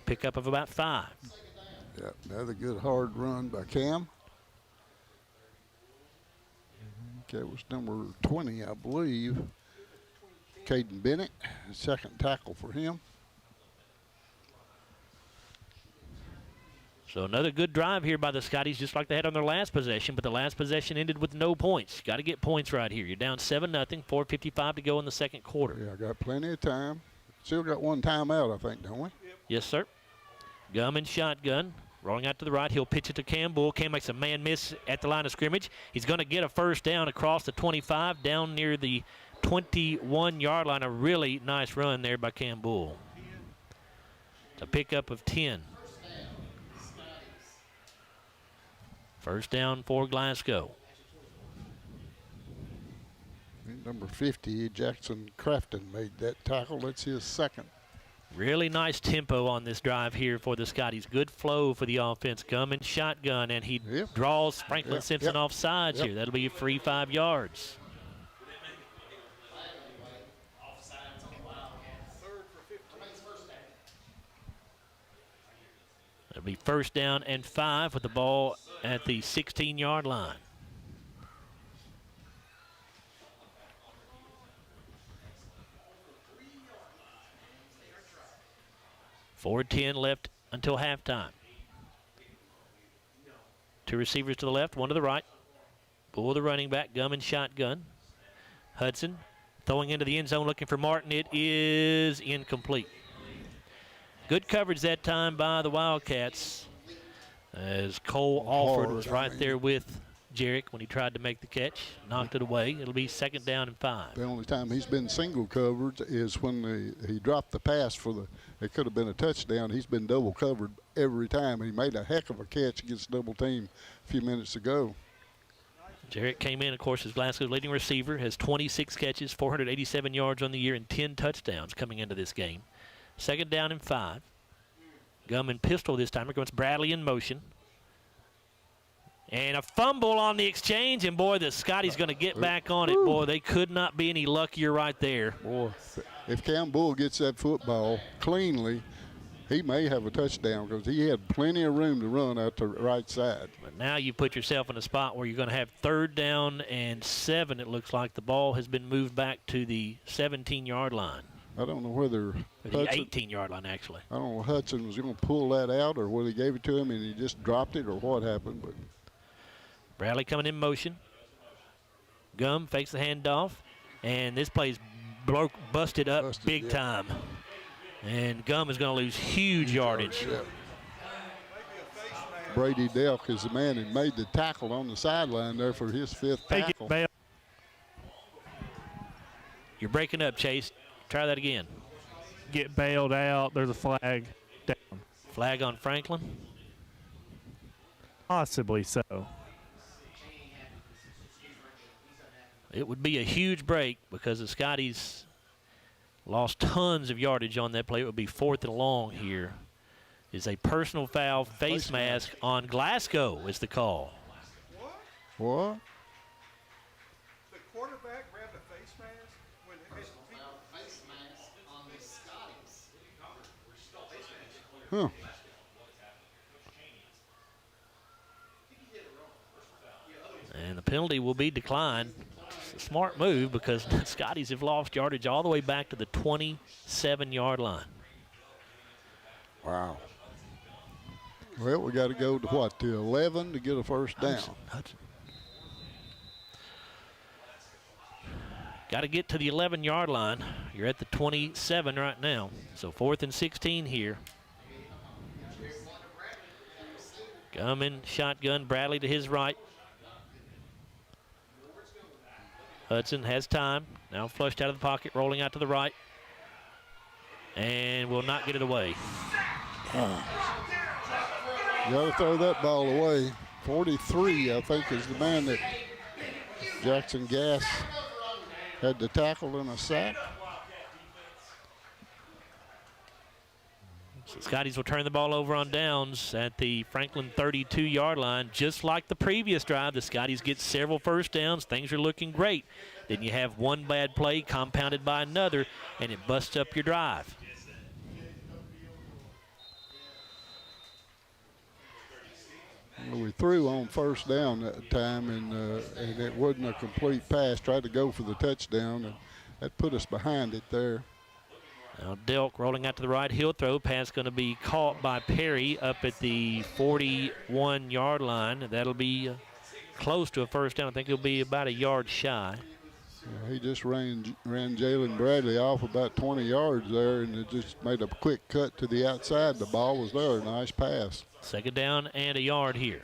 Speaker 1: Pickup of about 5.
Speaker 19: Yeah, another good hard run by Cam. That was number 20, I believe. Caden Bennett, 2nd tackle for him.
Speaker 1: So another good drive here by the Scotties, just like they had on their last possession, but the last possession ended with no points. Got to get points right here. You're down 7-0, 4:55 to go in the second quarter.
Speaker 19: Yeah, I got plenty of time. Still got one timeout, I think, don't we?
Speaker 1: Yes, sir. Gum and shotgun. Rolling out to the right, he'll pitch it to Cam Bull. Cam makes a man miss at the line of scrimmage. He's going to get a first down across the 25, down near the 21-yard line. A really nice run there by Cam Bull. It's a pickup of 10. First down for Glasgow.
Speaker 19: Number 50, Jackson Crafton made that tackle. That's his second.
Speaker 1: Really nice tempo on this drive here for the Scotties. Good flow for the offense. Gum and shotgun, and he draws Franklin-Simpson off sides here. That'll be a free 5 yards. It'll be first down and 5 with the ball at the 16-yard line. .4:10 left until halftime. Two receivers to the left, one to the right. Bull, the running back, Gum and shotgun. Hudson throwing into the end zone looking for Martin. It is incomplete. Good coverage that time by the Wildcats, as Cole Alford was right there with Jarek when he tried to make the catch. Knocked it away. It'll be second down and 5.
Speaker 19: The only time he's been single covered is when he dropped the pass for the, it could have been a touchdown. He's been double covered every time. He made a heck of a catch against double team a few minutes ago.
Speaker 1: Jarek came in, of course, as Glasgow's leading receiver, has 26 catches, 487 yards on the year, and 10 touchdowns coming into this game. Second down and 5. Gum and pistol this time against Bradley in motion. And a fumble on the exchange, and boy, the Scotty's going to get back on it. Boy, they could not be any luckier right there.
Speaker 19: Boy, if Cam Bull gets that football cleanly, he may have a touchdown because he had plenty of room to run out the right side.
Speaker 1: But now you put yourself in a spot where you're going to have third down and 7. It looks like the ball has been moved back to the 17-yard line.
Speaker 19: I don't know whether
Speaker 1: the 18-yard line, actually.
Speaker 19: I don't know if Hudson was going to pull that out or whether he gave it to him and he just dropped it or what happened. But
Speaker 1: Bradley coming in motion. Gum fakes the handoff, and this play's busted up big time. And Gum is going to lose huge yardage.
Speaker 19: Yeah. Brady Delk is the man who made the tackle on the sideline there for his 5th tackle.
Speaker 1: You're breaking up, Chase. Try that again.
Speaker 18: Get bailed out. There's a flag down.
Speaker 1: Flag on Franklin?
Speaker 18: Possibly so.
Speaker 1: It would be a huge break because the Scotties lost tons of yardage on that play. It would be 4th and long here. Is a personal foul, face mask on Glasgow is the call.
Speaker 19: What?
Speaker 20: The quarterback grabbed a face mask when his
Speaker 3: face mask on the Scotties.
Speaker 19: Huh.
Speaker 1: And the penalty will be declined. It's a smart move because the Scotties have lost yardage all the way back to the 27-yard line.
Speaker 19: Wow. Well, we got to go to what, to 11 to get a first down.
Speaker 1: Hudson. Got to get to the 11-yard line. You're at the 27 right now. So 4th and 16 here. Gum in shotgun, Bradley to his right. Hudson has time. Now flushed out of the pocket, rolling out to the right. And will not get it away.
Speaker 19: Got to throw that ball away. 43, I think, is the man that Jackson Gass had to tackle in a sack.
Speaker 1: So Scotties will turn the ball over on downs at the Franklin 32-yard line. Just like the previous drive, the Scotties get several first downs. Things are looking great. Then you have one bad play compounded by another, and it busts up your drive.
Speaker 19: Well, we threw on first down that time, and it wasn't a complete pass. Tried to go for the touchdown, and that put us behind it there.
Speaker 1: Now Delk rolling out to the right. He'll throw. Pass going to be caught by Perry up at the 41-yard line. That'll be close to a first down. I think he'll be about a yard shy.
Speaker 19: He just ran Jalen Bradley off about 20 yards there, and it just made a quick cut to the outside. The ball was there. Nice pass.
Speaker 1: Second down and a yard here.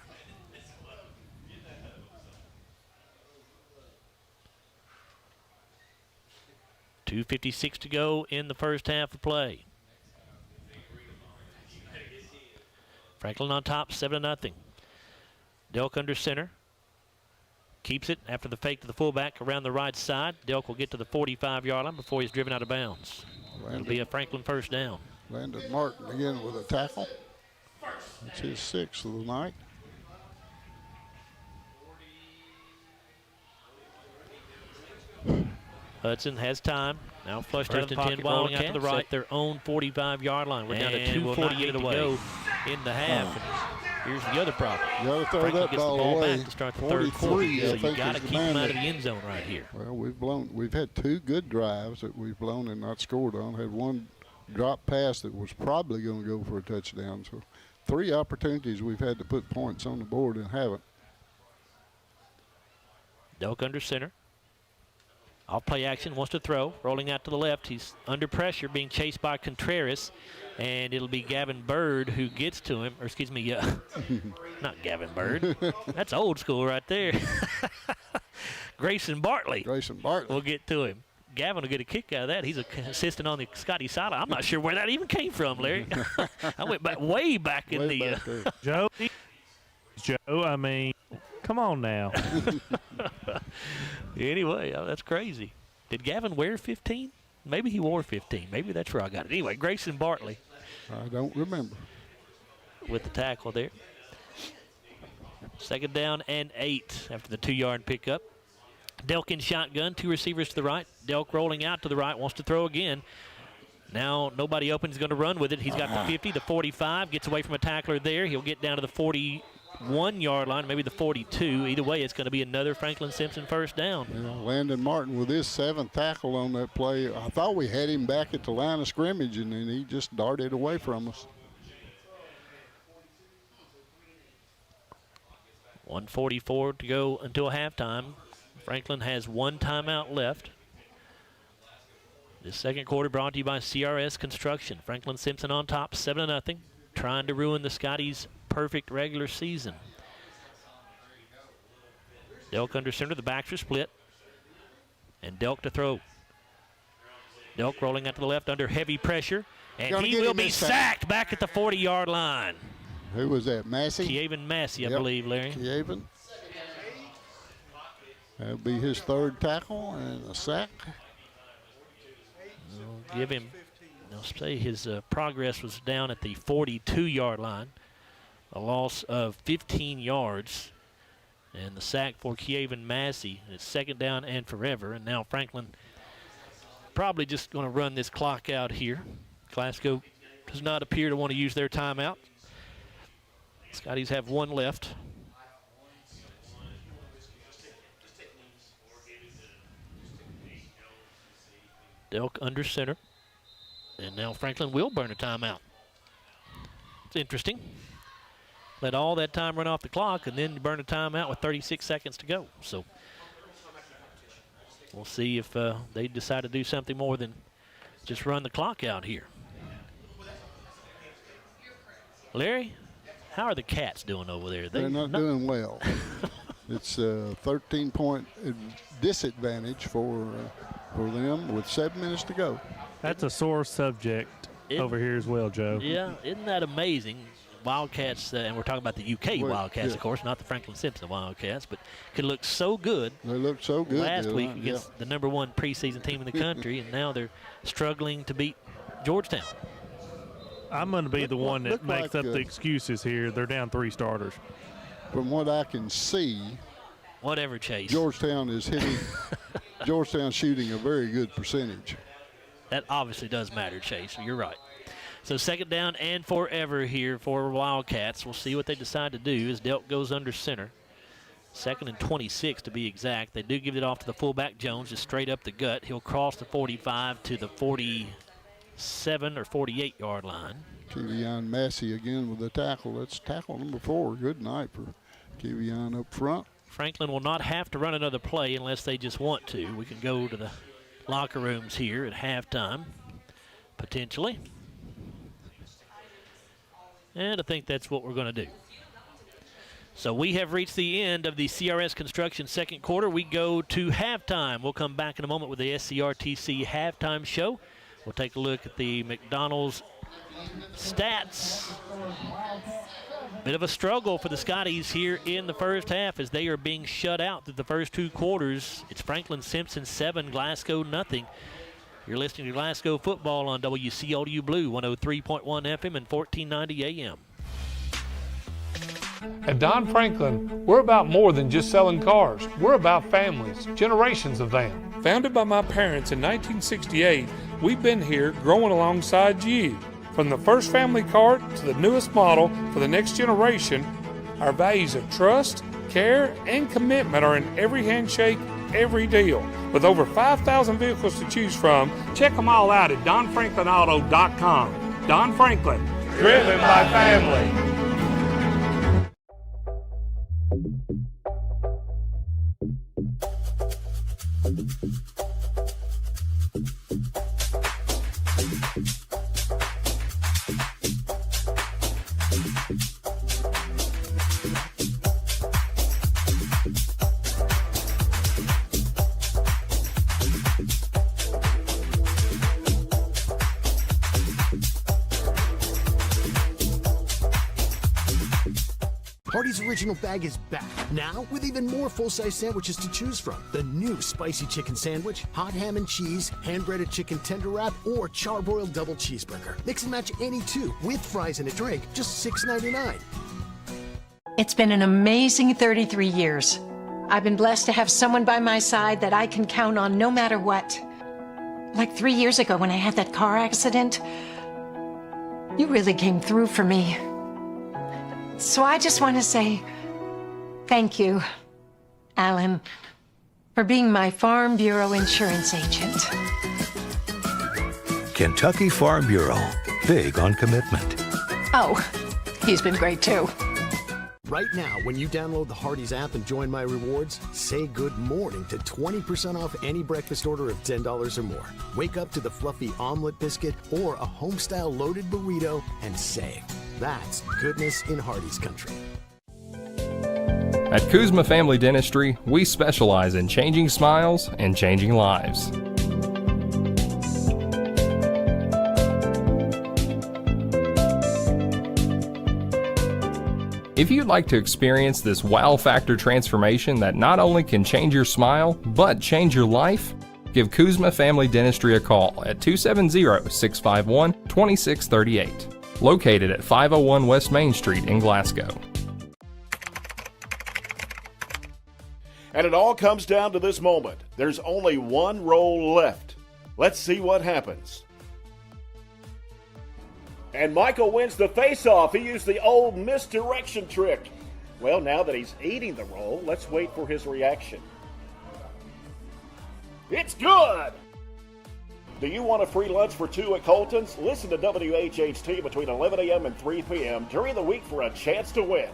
Speaker 1: .256 to go in the first half of play. Franklin on top, 7-0. Delk under center. Keeps it after the fake to the fullback around the right side. Delk will get to the 45-yard line before he's driven out of bounds. It'll be a Franklin first down.
Speaker 19: Landon Martin again with a tackle. That's his 6th of the night.
Speaker 1: Hudson has time. Now flushed out of the pocket, rolling out to the right. Their own 45-yard line. We're down to 2:48 to go in the half. Here's the other problem.
Speaker 19: You got to throw
Speaker 1: Franklin
Speaker 19: that
Speaker 1: gets
Speaker 19: ball
Speaker 1: the ball
Speaker 19: away.
Speaker 1: back to start the third quarter. So you got to keep them out of the
Speaker 19: that,
Speaker 1: end zone right here.
Speaker 19: Well, we've had 2 good drives that we've blown and not scored on. Had one drop pass that was probably going to go for a touchdown. So 3 opportunities we've had to put points on the board and haven't.
Speaker 1: Delk under center. Off play action, wants to throw. Rolling out to the left. He's under pressure, being chased by Contreras. And it'll be Gavin Bird who gets to him. Or excuse me, not Gavin Bird. That's old school right there. Grayson Bartley. Will get to him. Gavin will get a kick out of that. He's assistant on the Scotty side. I'm not sure where that even came from, Larry. I went back way back in the
Speaker 18: Joe, I mean, come on now.
Speaker 1: Anyway, that's crazy. Did Gavin wear 15? Maybe he wore 15. Maybe that's where I got it. Anyway, Grayson Bartley.
Speaker 19: I don't remember.
Speaker 1: With the tackle there. Second down and 8 after the 2-yard pickup. Delk in shotgun, 2 receivers to the right. Delk rolling out to the right, wants to throw again. Now nobody open, he's going to run with it. He's got the 50, the 45, gets away from a tackler there. He'll get down to the 41-yard line, maybe the 42. Either way, it's going to be another Franklin-Simpson first down.
Speaker 19: Landon Martin with his 7th tackle on that play. I thought we had him back at the line of scrimmage, and then he just darted away from us.
Speaker 1: 1:44 to go until halftime. Franklin has 1 timeout left. This second quarter brought to you by CRS Construction. Franklin-Simpson on top, 7-0, trying to ruin the Scotties' perfect regular season. Delk under center, the backs are split. And Delk to throw. Delk rolling out to the left under heavy pressure. And he will be sacked back at the 40-yard line.
Speaker 19: Who was that, Massey?
Speaker 1: Kievan Massey, I believe, Larry.
Speaker 19: Kievan. That'll be his 3rd tackle and a sack.
Speaker 1: We'll give him, I'll say his progress was down at the 42-yard line. A loss of 15 yards. And the sack for Kievan Massey. It's second down and forever. And now Franklin probably just going to run this clock out here. Glasgow does not appear to want to use their timeout. Scotties have 1 left. Delk under center. And now Franklin will burn a timeout. It's interesting. Let all that time run off the clock and then burn a timeout with 36 seconds to go. So we'll see if they decide to do something more than just run the clock out here. Larry, how are the Cats doing over there?
Speaker 19: They're not doing well. It's a 13-point disadvantage for them with 7 minutes to go.
Speaker 18: That's a sore subject over here as well, Joe.
Speaker 1: Yeah, isn't that amazing? Wildcats, and we're talking about the UK Wildcats, of course, not the Franklin-Simpson Wildcats, but could look so good.
Speaker 19: They looked so good
Speaker 1: last week against the #1 preseason team in the country, and now they're struggling to beat Georgetown.
Speaker 18: I'm going to be the one that makes up the excuses here. They're down 3 starters.
Speaker 19: From what I can see,
Speaker 1: whatever, Chase.
Speaker 19: Georgetown is hitting. Georgetown shooting a very good percentage.
Speaker 1: That obviously does matter, Chase. You're right. So second down and forever here for Wildcats. We'll see what they decide to do as Delk goes under center. 2nd and 26 to be exact. They do give it off to the fullback Jones, just straight up the gut. He'll cross the 45 to the 47 47 or 48-yard line.
Speaker 19: Kevion Massey again with the tackle. That's tackle number 4. Good night for Kevion up front.
Speaker 1: Franklin will not have to run another play unless they just want to. We can go to the locker rooms here at halftime, potentially. And I think that's what we're going to do. So we have reached the end of the CRS Construction second quarter. We go to halftime. We'll come back in a moment with the SCRTC halftime show. We'll take a look at the McDonald's stats. Bit of a struggle for the Scotties here in the first half as they are being shut out through the first 2 quarters. It's Franklin-Simpson 7, Glasgow nothing. You're listening to Glasgow football on WCLU Blue 103.1 FM and 1490 AM.
Speaker 6: At Don Franklin, we're about more than just selling cars. We're about families, generations of them. Founded by my parents in 1968, we've been here growing alongside you. From the first family car to the newest model for the next generation, our values of trust, care, and commitment are in every handshake, every deal. With over 5,000 vehicles to choose from, check them all out at DonFranklinAuto.com. Don Franklin, driven by family.
Speaker 5: Hardee's Original Bag is back, now with even more full-size sandwiches to choose from. The new spicy chicken sandwich, hot ham and cheese, hand-breaded chicken tender wrap, or charbroiled double cheeseburger. Mix and match any two with fries and a drink, just $6.99.
Speaker 22: It's been an amazing 33 years. I've been blessed to have someone by my side that I can count on no matter what. Like 3 years ago when I had that car accident, you really came through for me. So I just want to say thank you, Alan, for being my Farm Bureau insurance agent.
Speaker 7: Kentucky Farm Bureau, big on commitment.
Speaker 22: Oh, he's been great too.
Speaker 5: Right now, when you download the Hardee's app and join My Rewards, say good morning to 20% off any breakfast order of $10 or more. Wake up to the fluffy omelet biscuit or a home-style loaded burrito and save. That's goodness in Hardee's country.
Speaker 4: At Kuzma Family Dentistry, we specialize in changing smiles and changing lives. If you'd like to experience this wow factor transformation that not only can change your smile, but change your life, give Kuzma Family Dentistry a call at 270-651-2638. Located at 501 West Main Street in Glasgow.
Speaker 8: And it all comes down to this moment. There's only one roll left. Let's see what happens. And Michael wins the face-off. He used the old misdirection trick. Well, now that he's eating the roll, let's wait for his reaction. It's good! Do you want a free lunch for two at Colton's? Listen to WHHT between 11 a.m. and 3 p.m. during the week for a chance to win.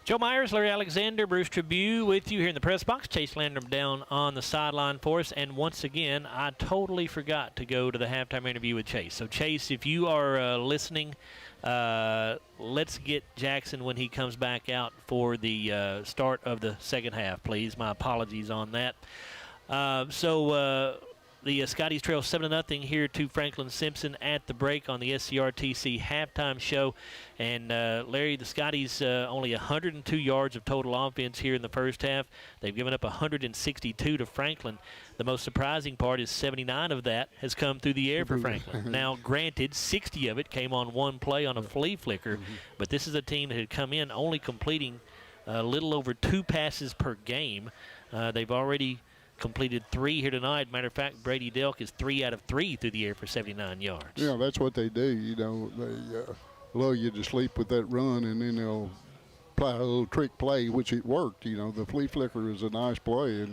Speaker 1: Joe Myers, Larry Alexander, Bruce Tribune with you here in the press box. Chase Landrum down on the sideline for us. And once again, I totally forgot to go to the halftime interview with Chase. So, Chase, if you are listening, let's get Jackson when he comes back out for the start of the second half, please. My apologies on that. The Scotties trail 7-0 here to Franklin-Simpson at the break on the SCRTC halftime show. And, Larry, the Scotties only 102 yards of total offense here in the first half. They've given up 162 to Franklin. The most surprising part is 79 of that has come through the air for Franklin. Now, granted, 60 of it came on one play on a flea flicker, but this is a team that had come in only completing a little over 2 passes per game. They've already completed 3 here tonight. Matter of fact, Brady Delk is 3 out of 3 through the air for 79 yards.
Speaker 19: Yeah, that's what they do. You know, they lull you to sleep with that run, and then they'll apply a little trick play, which it worked. You know, the flea flicker is a nice play,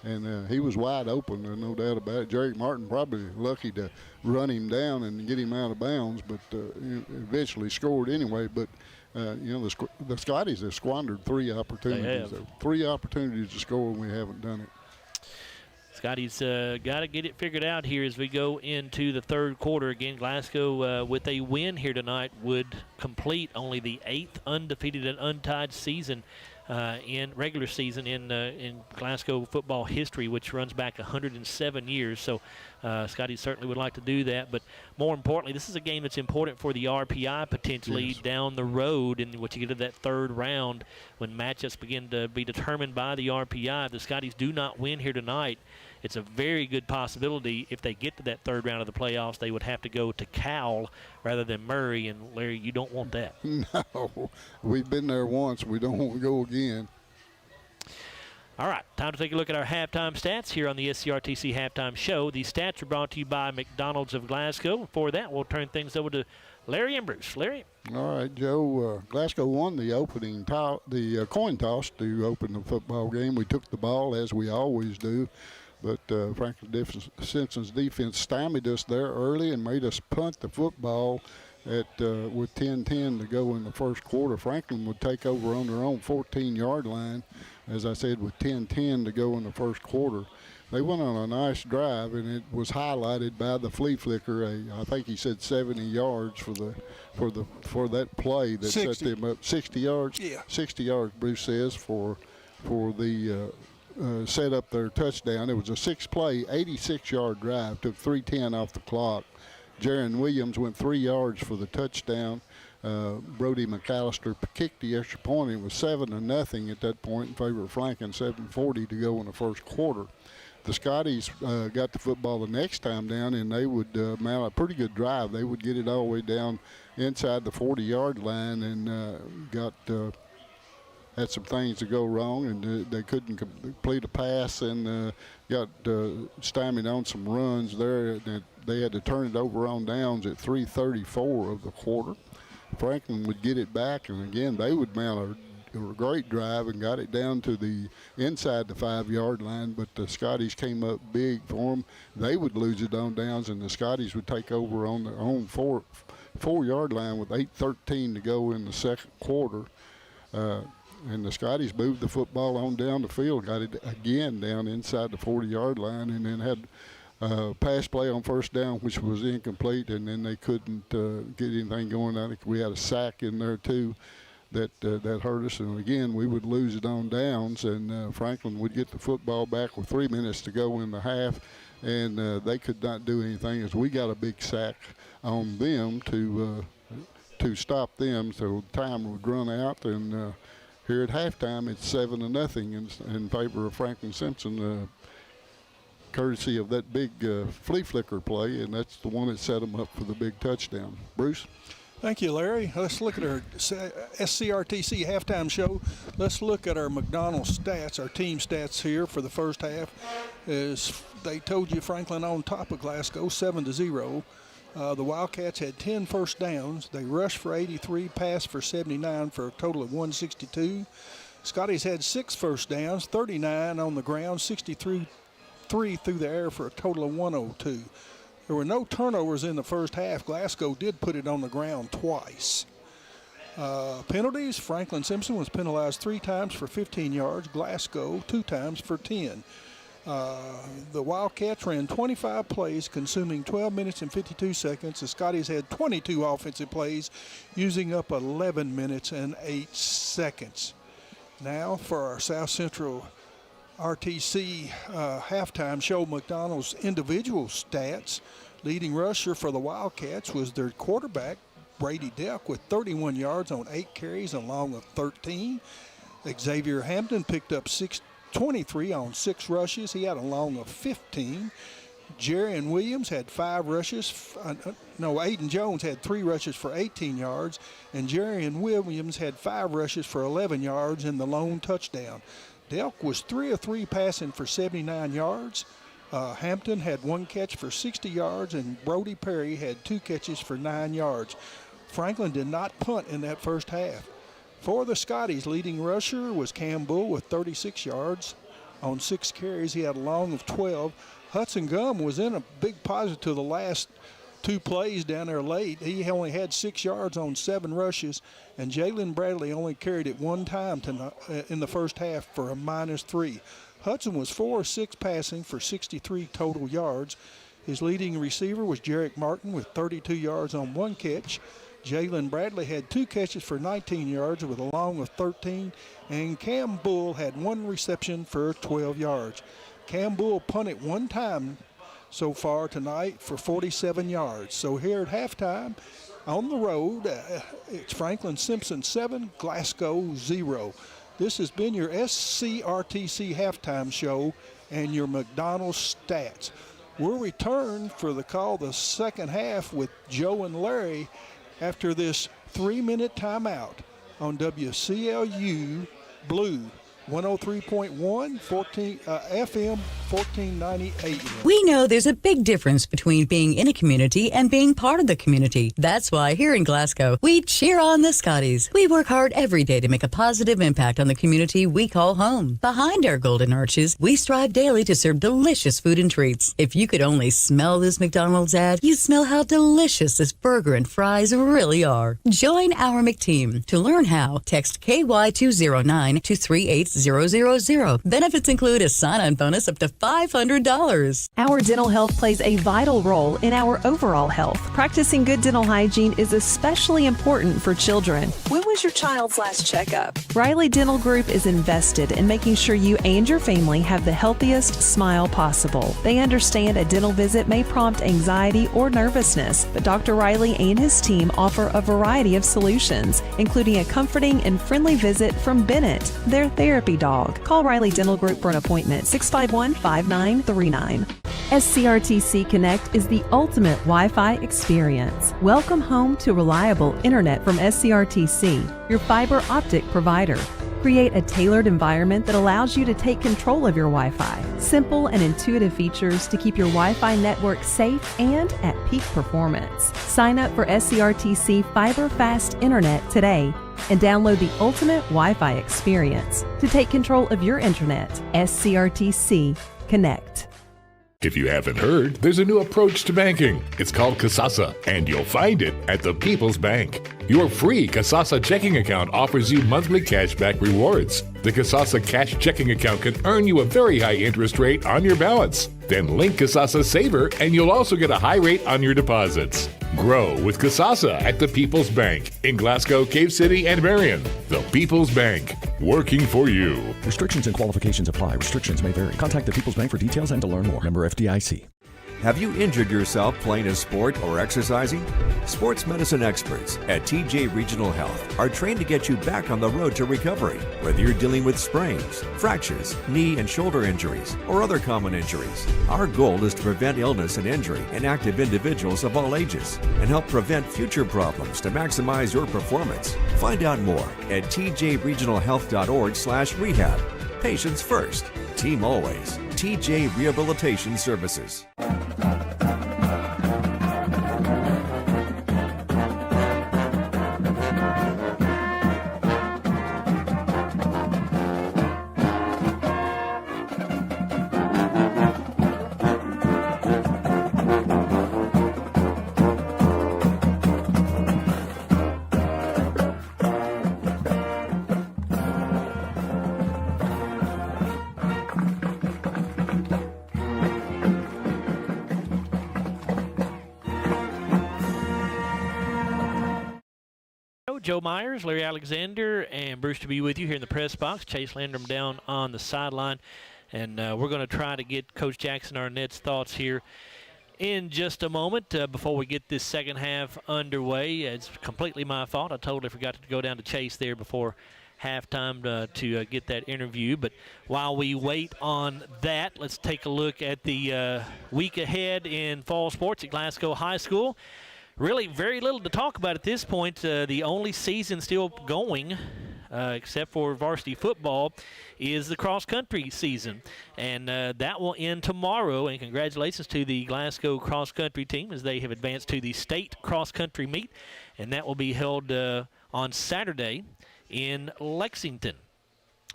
Speaker 19: and he was wide open, there's no doubt about it. Jarek Martin probably lucky to run him down and get him out of bounds, but eventually scored anyway. But you know, the Scotties have squandered 3 opportunities. 3 opportunities to score, and we haven't done it.
Speaker 1: Scotty's got to get it figured out here as we go into the third quarter. Again, Glasgow, with a win here tonight, would complete only the 8th undefeated and untied season in regular season in Glasgow football history, which runs back 107 years. So Scotty certainly would like to do that. But more importantly, this is a game that's important for the RPI potentially down the road, and what you get to that third round when matchups begin to be determined by the RPI. If the Scotties do not win here tonight, it's a very good possibility if they get to that third round of the playoffs, they would have to go to Cowell rather than Murray. And, Larry, you don't want that.
Speaker 19: No. We've been there once. We don't want to go again.
Speaker 1: All right, time to take a look at our halftime stats here on the SCRTC Halftime Show. These stats are brought to you by McDonald's of Glasgow. For that, we'll turn things over to Larry and Bruce. Larry?
Speaker 19: All right, Joe. Glasgow won the opening coin toss to open the football game. We took the ball, as we always do. But Franklin-Simpson's defense stymied us there early and made us punt the football with 10:10 to go in the first quarter. Franklin would take over on their own 14-yard line, as I said, with 10:10 to go in the first quarter. They went on a nice drive, and it was highlighted by the flea flicker. I think he said 70 yards for that play that
Speaker 20: 60.
Speaker 19: set them up. 60 yards.
Speaker 20: Yeah.
Speaker 19: 60 yards. Bruce says for the. Set up their touchdown. It was a 6-play, 86-yard drive. Took 3:10 off the clock. Jaron Williams went 3 yards for the touchdown. Brody McAllister kicked the extra point. It was 7-0 at that point in favor of Franklin. 7:40 to go in the first quarter. The Scotties got the football the next time down, and they would mount a pretty good drive. They would get it all the way down inside the 40-yard line and had some things to go wrong, and they couldn't complete a pass, and got stymied on some runs there. They had to turn it over on downs at 3:34 of the quarter. Franklin would get it back, and again, they would mount a great drive and got it down to the inside the 5-yard line, but the Scotties came up big for them. They would lose it on downs, and the Scotties would take over on their own 4-yard line with 8:13 to go in the second quarter. And the Scotties moved the football on down the field, got it again down inside the 40-yard line, and then had a pass play on first down, which was incomplete, and then they couldn't get anything going. I think we had a sack in there, too, that hurt us. And, again, we would lose it on downs, and Franklin would get the football back with 3 minutes to go in the half, and they could not do anything as we got a big sack on them to stop them, so time would run out, and here at halftime, it's 7-0 in favor of Franklin-Simpson, courtesy of that big flea flicker play, and that's the one that set them up for the big touchdown. Bruce?
Speaker 20: Thank you, Larry. Let's look at our SCRTC halftime show. Let's look at our McDonald's stats, our team stats here for the first half. As they told you, Franklin on top of Glasgow, 7-0. The Wildcats had 10 first downs. They rushed for 83, passed for 79 for a total of 162. Scotties had 6 first downs, 39 on the ground, 63 through the air for a total of 102. There were no turnovers in the first half. Glasgow did put it on the ground twice. Penalties, Franklin-Simpson was penalized 3 times for 15 yards, Glasgow 2 times for 10. The Wildcats ran 25 plays, consuming 12 minutes and 52 seconds. The Scotties had 22 offensive plays, using up 11 minutes and 8 seconds. Now for our South Central RTC halftime show, McDonald's individual stats. Leading rusher for the Wildcats was their quarterback, Brady Delk, with 31 yards on 8 carries along with 13. Xavier Hampton picked up 23 on 6 rushes. He had a long of 15. Jarian Williams had 5 rushes. Aiden Jones had 3 rushes for 18 yards. And Jarian Williams had 5 rushes for 11 yards in the lone touchdown. Delk was 3 of 3 passing for 79 yards. Hampton had 1 catch for 60 yards, and Brody Perry had 2 catches for 9 yards. Franklin did not punt in that first half. For the Scotties, leading rusher was Cam Bull with 36 yards on 6 carries. He had a long of 12. Hudson Gum was in a big positive to the last 2 plays down there late. He only had 6 yards on 7 rushes, and Jalen Bradley only carried it 1 time in the first half for a -3. Hudson was 4 of 6 passing for 63 total yards. His leading receiver was Jarek Martin with 32 yards on 1 catch. Jalen Bradley had 2 catches for 19 yards with a long of 13, and Cam Bull had 1 reception for 12 yards. Cam Bull punted 1 time so far tonight for 47 yards. So here at halftime on the road, it's Franklin-Simpson 7, Glasgow 0. This has been your SCRTC halftime show and your McDonald's stats. We'll return for the call the second half with Joe and Larry after this 3-minute timeout on WCLU Blue 103.1 FM 1490 AM.
Speaker 2: We know there's a big difference between being in a community and being part of the community. That's why here in Glasgow, we cheer on the Scotties. We work hard every day to make a positive impact on the community we call home. Behind our golden arches, we strive daily to serve delicious food and treats. If you could only smell this McDonald's ad, you'd smell how delicious this burger and fries really are. Join our McTeam. To learn how, text KY209 to 38000. Benefits include a sign-on bonus up to $500.
Speaker 14: Our dental health plays a vital role in our overall health. Practicing good dental hygiene is especially important for children.
Speaker 15: When was your child's last checkup?
Speaker 14: Riley Dental Group is invested in making sure you and your family have the healthiest smile possible. They understand a dental visit may prompt anxiety or nervousness, but Dr. Riley and his team offer a variety of solutions, including a comforting and friendly visit from Bennett, their therapy dog. Call Riley Dental Group for an appointment, 651-5939. SCRTC Connect is the ultimate Wi-Fi experience. Welcome home to reliable internet from SCRTC, your fiber optic provider. Create a tailored environment that allows you to take control of your Wi-Fi. Simple and intuitive features to keep your Wi-Fi network safe and at peak performance. Sign up for SCRTC Fiber Fast Internet today and download the ultimate Wi-Fi experience to take control of your internet. SCRTC Connect.
Speaker 11: If you haven't heard, there's a new approach to banking. It's called Kasasa, and you'll find it at the People's Bank. Your free Kasasa checking account offers you monthly cashback rewards. The Kasasa Cash checking account can earn you a very high interest rate on your balance. Then link Kasasa Saver, and you'll also get a high rate on your deposits. Grow with Kasasa at the People's Bank in Glasgow, Cave City, and Marion. The People's Bank, working for you.
Speaker 12: Restrictions and qualifications apply. Restrictions may vary. Contact the People's Bank for details and to learn more. Member FDIC.
Speaker 13: Have you injured yourself playing a sport or exercising? Sports medicine experts at TJ Regional Health are trained to get you back on the road to recovery, whether you're dealing with sprains, fractures, knee and shoulder injuries, or other common injuries. Our goal is to prevent illness and injury in active individuals of all ages and help prevent future problems to maximize your performance. Find out more at tjregionalhealth.org/rehab. Patients first, team always. TJ Rehabilitation Services.
Speaker 1: Joe Myers, Larry Alexander, and Bruce to be with you here in the press box. Chase Landrum down on the sideline. And we're going to try to get Coach Jackson Arnett's thoughts here in just a moment before we get this second half underway. It's completely my fault. I totally forgot to go down to Chase there before halftime to get that interview. But while we wait on that, let's take a look at the week ahead in fall sports at Glasgow High School. Really very little to talk about at this point. The only season still going, except for varsity football, is the cross-country season. And that will end tomorrow. And congratulations to the Glasgow cross-country team as they have advanced to the state cross-country meet. And that will be held on Saturday in Lexington.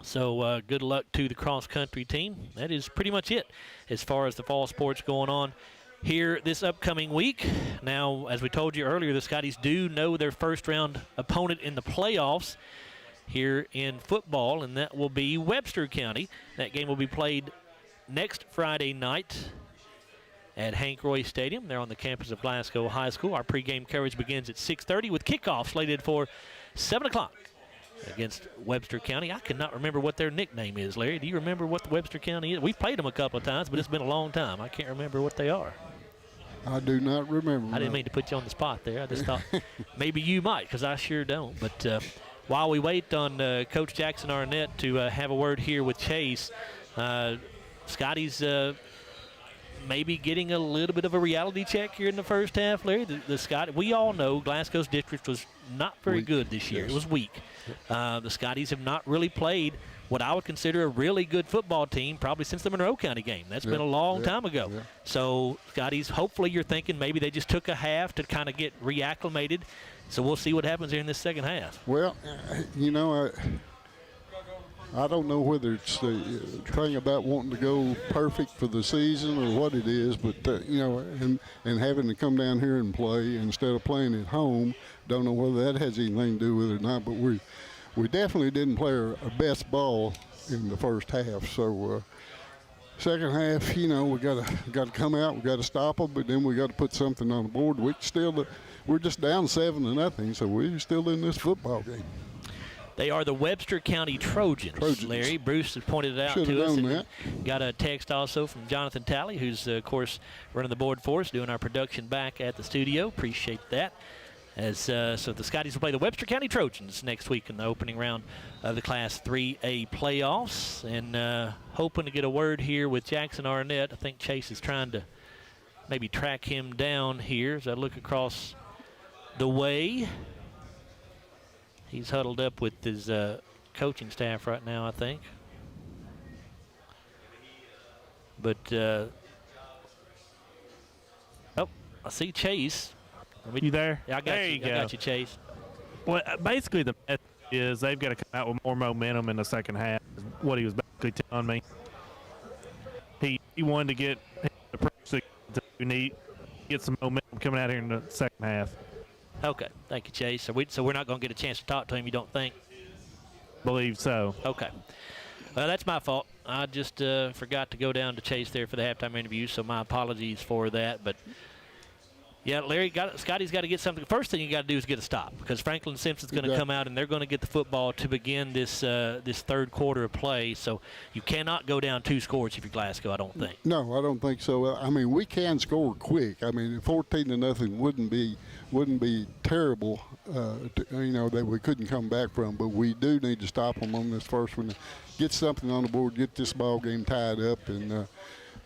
Speaker 1: So good luck to the cross-country team. That is pretty much it as far as the fall sports going on here this upcoming week. Now, as we told you earlier, the Scotties do know their first-round opponent in the playoffs here in football, and that will be Webster County. That game will be played next Friday night at Hank Roy Stadium. They're on the campus of Glasgow High School. Our pregame coverage begins at 6:30 with kickoff slated for 7 o'clock against Webster County. I cannot remember what their nickname is, Larry. Do you remember what the Webster County is? We've played them a couple of times, but it's been a long time. I can't remember what they are.
Speaker 19: I do not remember.
Speaker 1: I didn't mean to put you on the spot there. I just thought maybe you might, because I sure don't. But while we wait on Coach Jackson Arnett to have a word here with Chase, Scotty's maybe getting a little bit of a reality check here in the first half, Larry. We all know Glasgow's district was not very good this year. Yes. It was weak. The Scotties have not really played what I would consider a really good football team probably since the Monroe County game. That's been a long time ago. Yeah. So, Scotties, hopefully you're thinking maybe they just took a half to kind of get reacclimated. So we'll see what happens here in this second half.
Speaker 19: Well, you know, I don't know whether it's the thing about wanting to go perfect for the season or what it is, but, you know, and having to come down here and play instead of playing at home, don't know whether that has anything to do with it or not, but we definitely didn't play our best ball in the first half. So second half, you know, we got to come out, we got to stop them, but then we got to put something on the board. We're just down 7-0, so we're still in this football game.
Speaker 1: They are the Webster County Trojans. Larry, Bruce has pointed it out to us. And got a text also from Jonathan Talley, who's, of course, running the board for us, doing our production back at the studio. Appreciate that. So the Scotties will play the Webster County Trojans next week in the opening round of the Class 3A playoffs. And hoping to get a word here with Jackson Arnett. I think Chase is trying to maybe track him down here as I look across the way. He's huddled up with his coaching staff right now, I think. But, I see Chase.
Speaker 18: You there?
Speaker 1: Yeah, I got you. I got you, Chase.
Speaker 18: Well, basically the message is they've got to come out with more momentum in the second half, is what he was basically telling me. He wanted to get the approach that we need, get some momentum coming out here in the second half.
Speaker 1: Okay, thank you, Chase. So we're not going to get a chance to talk to him, you don't think?
Speaker 18: Believe so.
Speaker 1: Okay. That's my fault. I just forgot to go down to Chase there for the halftime interview, so my apologies for that. But, yeah, Larry, Scotty's got to get something. First thing you got to do is get a stop, because Franklin-Simpson's going to come out, and they're going to get the football to begin this third quarter of play. So you cannot go down 2 scores if you're Glasgow, I don't think.
Speaker 19: No, I don't think so. I mean, we can score quick. I mean, 14-0 wouldn't be terrible, you know, that we couldn't come back from. But we do need to stop them on this first one, get something on the board, get this ball game tied up, and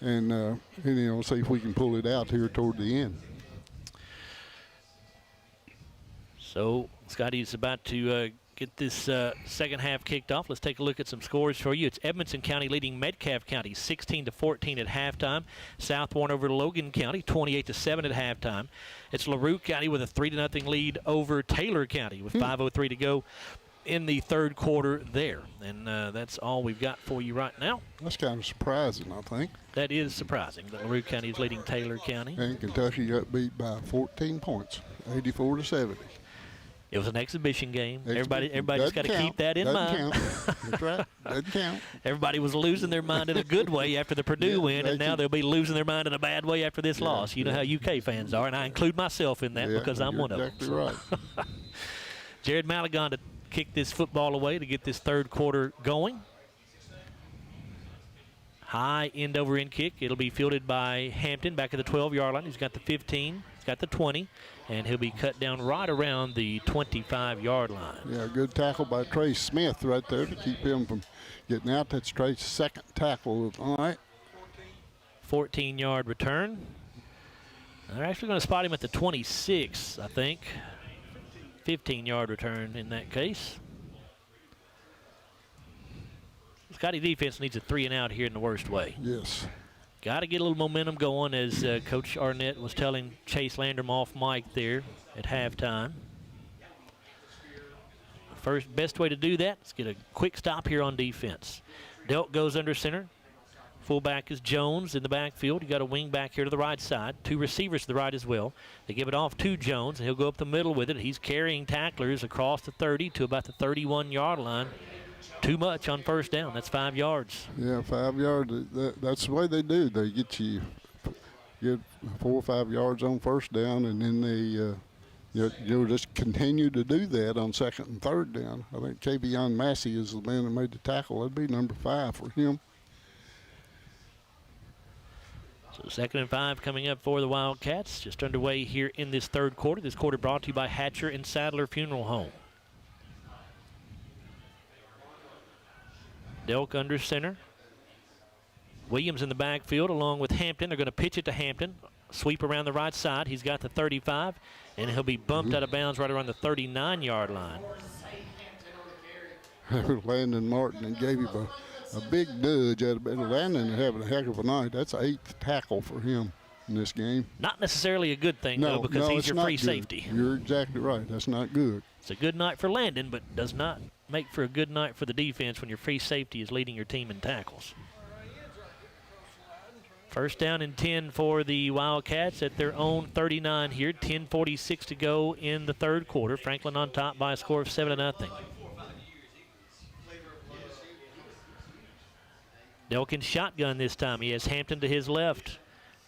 Speaker 19: you know, see if we can pull it out here toward the end.
Speaker 1: So Scotty's about to get this second half kicked off. Let's take a look at some scores for you. It's Edmonson County leading Metcalfe County 16-14 at halftime. South Warren over Logan County 28-7 at halftime. It's LaRue County with a 3-0 lead over Taylor County with 5:03 to go in the third quarter there. And that's all we've got for you right now.
Speaker 19: That's kind of surprising, I think.
Speaker 1: That is surprising that LaRue County is leading Taylor County.
Speaker 19: And Kentucky got beat by 14 points, 84-70.
Speaker 1: It was an exhibition game. Everybody's got to keep that in mind.
Speaker 19: That's right. Doesn't count.
Speaker 1: Everybody was losing their mind in a good way after the Purdue win, and now they'll be losing their mind in a bad way after this loss. You know how UK fans are, and I include myself in that because I'm one of them.
Speaker 19: Exactly right.
Speaker 1: Jared Maligon to kick this football away to get this third quarter going. High end-over-end kick. It'll be fielded by Hampton back at the 12-yard line. He's got the 15. He's got the 20. And he'll be cut down right around the 25-yard line.
Speaker 19: Yeah, good tackle by Trey Smith right there to keep him from getting out. That's Trey's second tackle. All right.
Speaker 1: 14-yard return. They're actually going to spot him at the 26, I think. 15-yard return in that case. Scotty defense needs a 3-and-out here in the worst way.
Speaker 19: Yes.
Speaker 1: Got to get a little momentum going, as Coach Arnett was telling Chase Landrum off mic there at halftime. First, best way to do that is get a quick stop here on defense. Delk goes under center. Fullback is Jones in the backfield. You got a wing back here to the right side. Two receivers to the right as well. They give it off to Jones, and he'll go up the middle with it. He's carrying tacklers across the 30 to about the 31-yard line. Too much on first down. That's 5 yards.
Speaker 19: Yeah, 5 yards. That's the way they do. They get 4 or 5 yards on first down, and then they you'll just continue to do that on second and third down. I think Kavion Massey is the man that made the tackle. That'd be number 5 for him.
Speaker 1: So 2nd and 5 coming up for the Wildcats. Just underway here in this third quarter. This quarter brought to you by Hatcher and Sadler Funeral Home. Delk under center. Williams in the backfield along with Hampton. They're going to pitch it to Hampton. Sweep around the right side. He's got the 35, and he'll be bumped out of bounds right around the 39-yard line.
Speaker 19: Landon Martin and gave him a big nudge. Landon having a heck of a night. That's 8th tackle for him in this game.
Speaker 1: Not necessarily a good thing, though, because he's your free safety.
Speaker 19: You're exactly right. That's not good.
Speaker 1: It's a good night for Landon, but does not make for a good night for the defense when your free safety is leading your team in tackles. First down and 10 for the Wildcats at their own 39 here. 10:46 to go in the third quarter. Franklin on top by a score of 7-0. Delkin shotgun this time. He has Hampton to his left.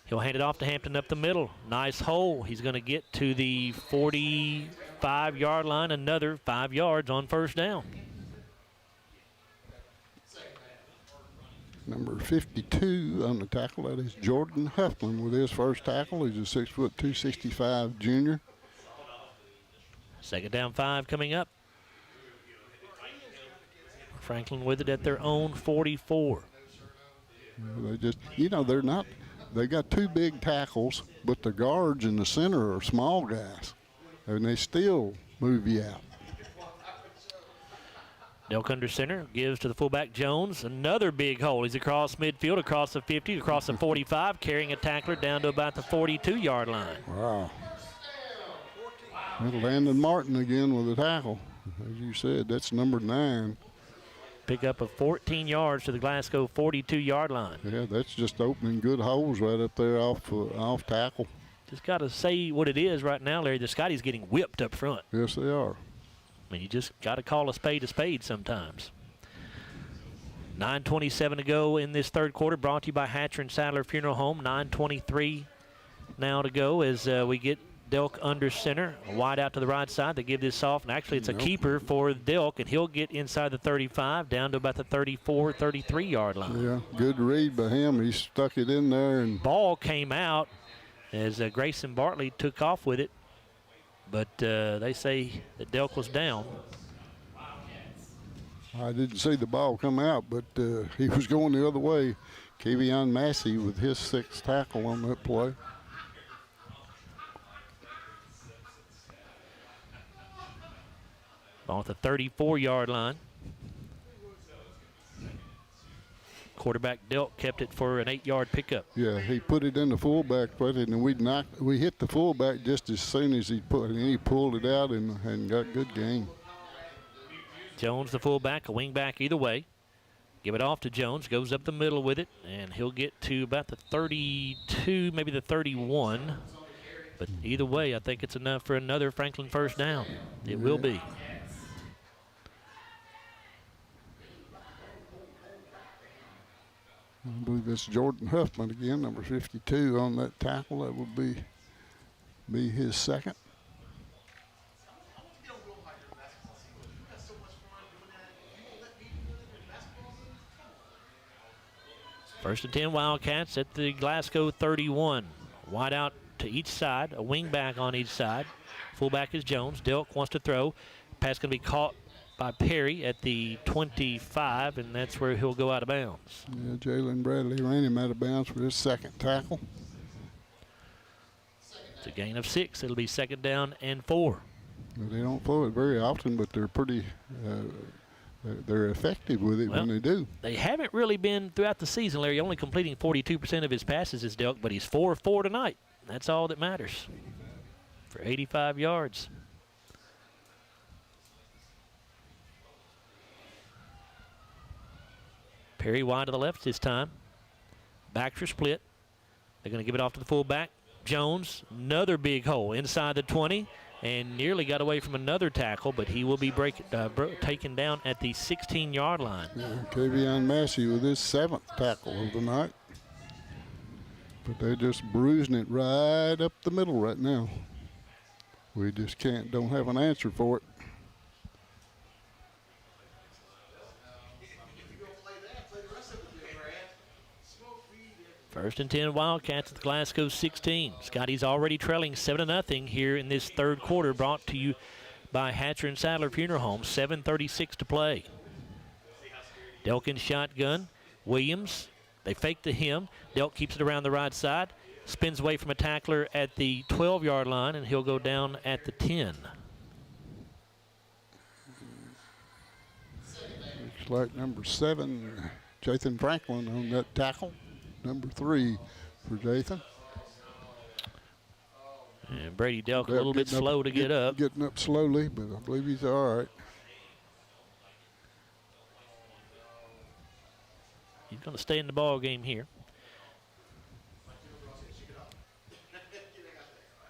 Speaker 1: He'll hand it off to Hampton up the middle. Nice hole. He's going to get to the 45-yard line. Another 5 yards on first down.
Speaker 19: Number 52 on the tackle. That is Jordan Huffman with his first tackle. He's a 6'2", 265 junior.
Speaker 1: 2nd down 5 coming up. Franklin with it at their own 44.
Speaker 19: They just, they're not. They got 2 big tackles, but the guards in the center are small guys, and they still move you out.
Speaker 1: Delk under center, gives to the fullback Jones. Another big hole. He's across midfield, across the 50, across the 45, carrying a tackler down to about the 42-yard line.
Speaker 19: Wow. Landon Martin again with a tackle. As you said, that's number 9.
Speaker 1: Pick up of 14 yards to the Glasgow 42-yard line.
Speaker 19: Yeah, that's just opening good holes right up there off tackle.
Speaker 1: Just got to say what it is right now, Larry. The Scotties getting whipped up front.
Speaker 19: Yes, they are.
Speaker 1: I mean, you just got to call a spade sometimes. 9:27 to go in this third quarter, brought to you by Hatcher and Sadler Funeral Home. 9:23 now to go as we get Delk under center, wide out to the right side. They give this off, and actually it's a keeper for Delk, and he'll get inside the 35 down to about the 34, 33-yard line.
Speaker 19: Yeah, good read by him. He stuck it in there. And
Speaker 1: ball came out as Grayson Bartley took off with it, but they say that Delk was down.
Speaker 19: I didn't see the ball come out, but he was going the other way. Kavion Massey with his 6th tackle on that play.
Speaker 1: Ball at the 34-yard line. Quarterback Delk kept it for an 8-yard pickup.
Speaker 19: Yeah, he put it in the fullback foot, and we hit the fullback just as soon as he pulled it out and got good gain.
Speaker 1: Jones, the fullback, a wing back either way. Give it off to Jones, goes up the middle with it, and he'll get to about the 32, maybe the 31. But either way, I think it's enough for another Franklin first down. It will be.
Speaker 19: I believe it's Jordan Huffman again, number 52 on that tackle. That would be his 2nd.
Speaker 1: First and 10 Wildcats at the Glasgow 31. Wide out to each side, a wing back on each side. Fullback is Jones. Delk wants to throw. Pass going to be caught by Perry at the 25, and that's where he'll go out of bounds.
Speaker 19: Yeah, Jalen Bradley ran him out of bounds for his second tackle.
Speaker 1: It's a gain of 6. It'll be second down and 4.
Speaker 19: Well, they don't throw it very often, but they're pretty they're effective with it when they do.
Speaker 1: They haven't really been throughout the season, Larry. Only completing 42% of his passes is Delk, but he's 4 of 4 tonight. That's all that matters for 85 yards. Perry wide to the left this time. Backs are split. They're going to give it off to the fullback. Jones, another big hole inside the 20, and nearly got away from another tackle, but he will be taken down at the 16-yard line.
Speaker 19: Yeah, Kavion Massey with his 7th tackle of the night. But they're just bruising it right up the middle right now. We just don't have an answer for it.
Speaker 1: First and 10 Wildcats at the Glasgow 16. Scotty's already trailing 7-0 here in this third quarter, brought to you by Hatcher and Sadler Funeral Home. 7:36 to play. Delk in shotgun. Williams, they fake to him. Delk keeps it around the right side. Spins away from a tackler at the 12-yard line, and he'll go down at the 10.
Speaker 19: Looks like number 7, Jathan Franklin on that tackle. Number 3 for Jathan.
Speaker 1: And Brady Delk a little bit slow to get up.
Speaker 19: Getting up slowly, but I believe he's all right.
Speaker 1: He's going to stay in the ball game here.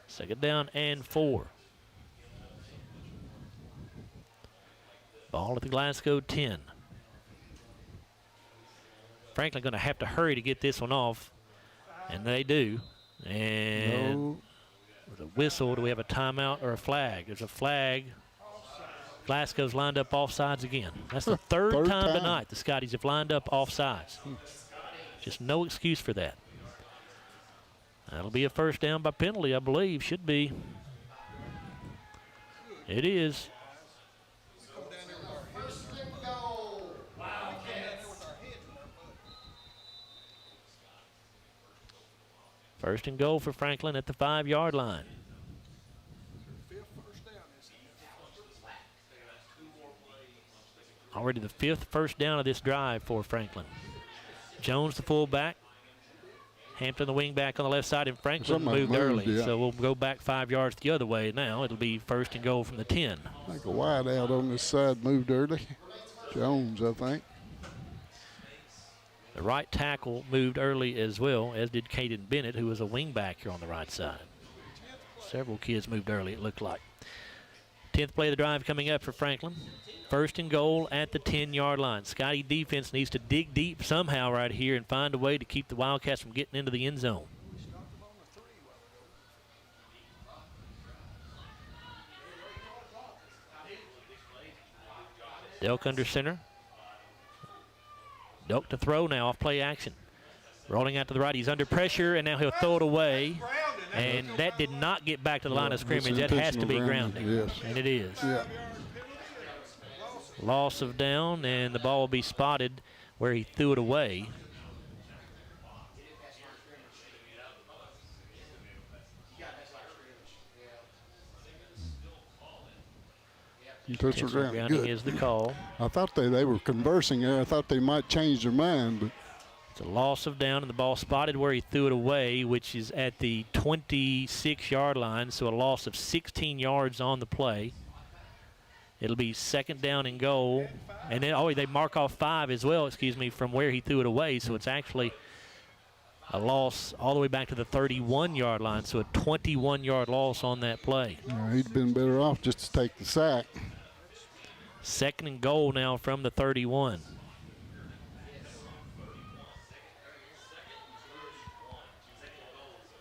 Speaker 1: Second down and 4. Ball at the Glasgow 10. Franklin going to have to hurry to get this one off, and they do. And with a whistle, do we have a timeout or a flag? There's a flag. Glasgow's lined up offsides again. That's the third time tonight the Scotties have lined up offsides. Just no excuse for that. That'll be a first down by penalty, I believe. Should be. It is. First and goal for Franklin at the 5-yard line. Already the 5th first down of this drive for Franklin. Jones, the fullback. Hampton, the wingback on the left side, and Franklin moved early. So we'll go back 5 yards the other way now. It'll be first and goal from the 10.
Speaker 19: I think a wide out on this side moved early. Jones, I think.
Speaker 1: The right tackle moved early as well, as did Caden Bennett, who was a wingback here on the right side. Several kids moved early, it looked like. 10th play of the drive coming up for Franklin. First and goal at the 10-yard line. Scotty defense needs to dig deep somehow right here and find a way to keep the Wildcats from getting into the end zone. Delk under center. Delk to throw now off play action. Rolling out to the right. He's under pressure, and now he'll throw it away. And that did not get back to the line of scrimmage. That has to be grounding.
Speaker 19: Yes.
Speaker 1: And it is.
Speaker 19: Yeah.
Speaker 1: Loss of down, and the ball will be spotted where he threw it away.
Speaker 19: Intentional grounding.
Speaker 1: Good. Is the call.
Speaker 19: I thought they were conversing there. I thought they might change their mind, but
Speaker 1: it's a loss of down, and the ball spotted where he threw it away, which is at the 26-yard line, so a loss of 16 yards on the play. It'll be second down and goal. And then, they mark off 5 as well, from where he threw it away, so it's actually a loss all the way back to the 31-yard line, so a 21-yard loss on that play.
Speaker 19: He'd been better off just to take the sack.
Speaker 1: Second and goal now from the 31.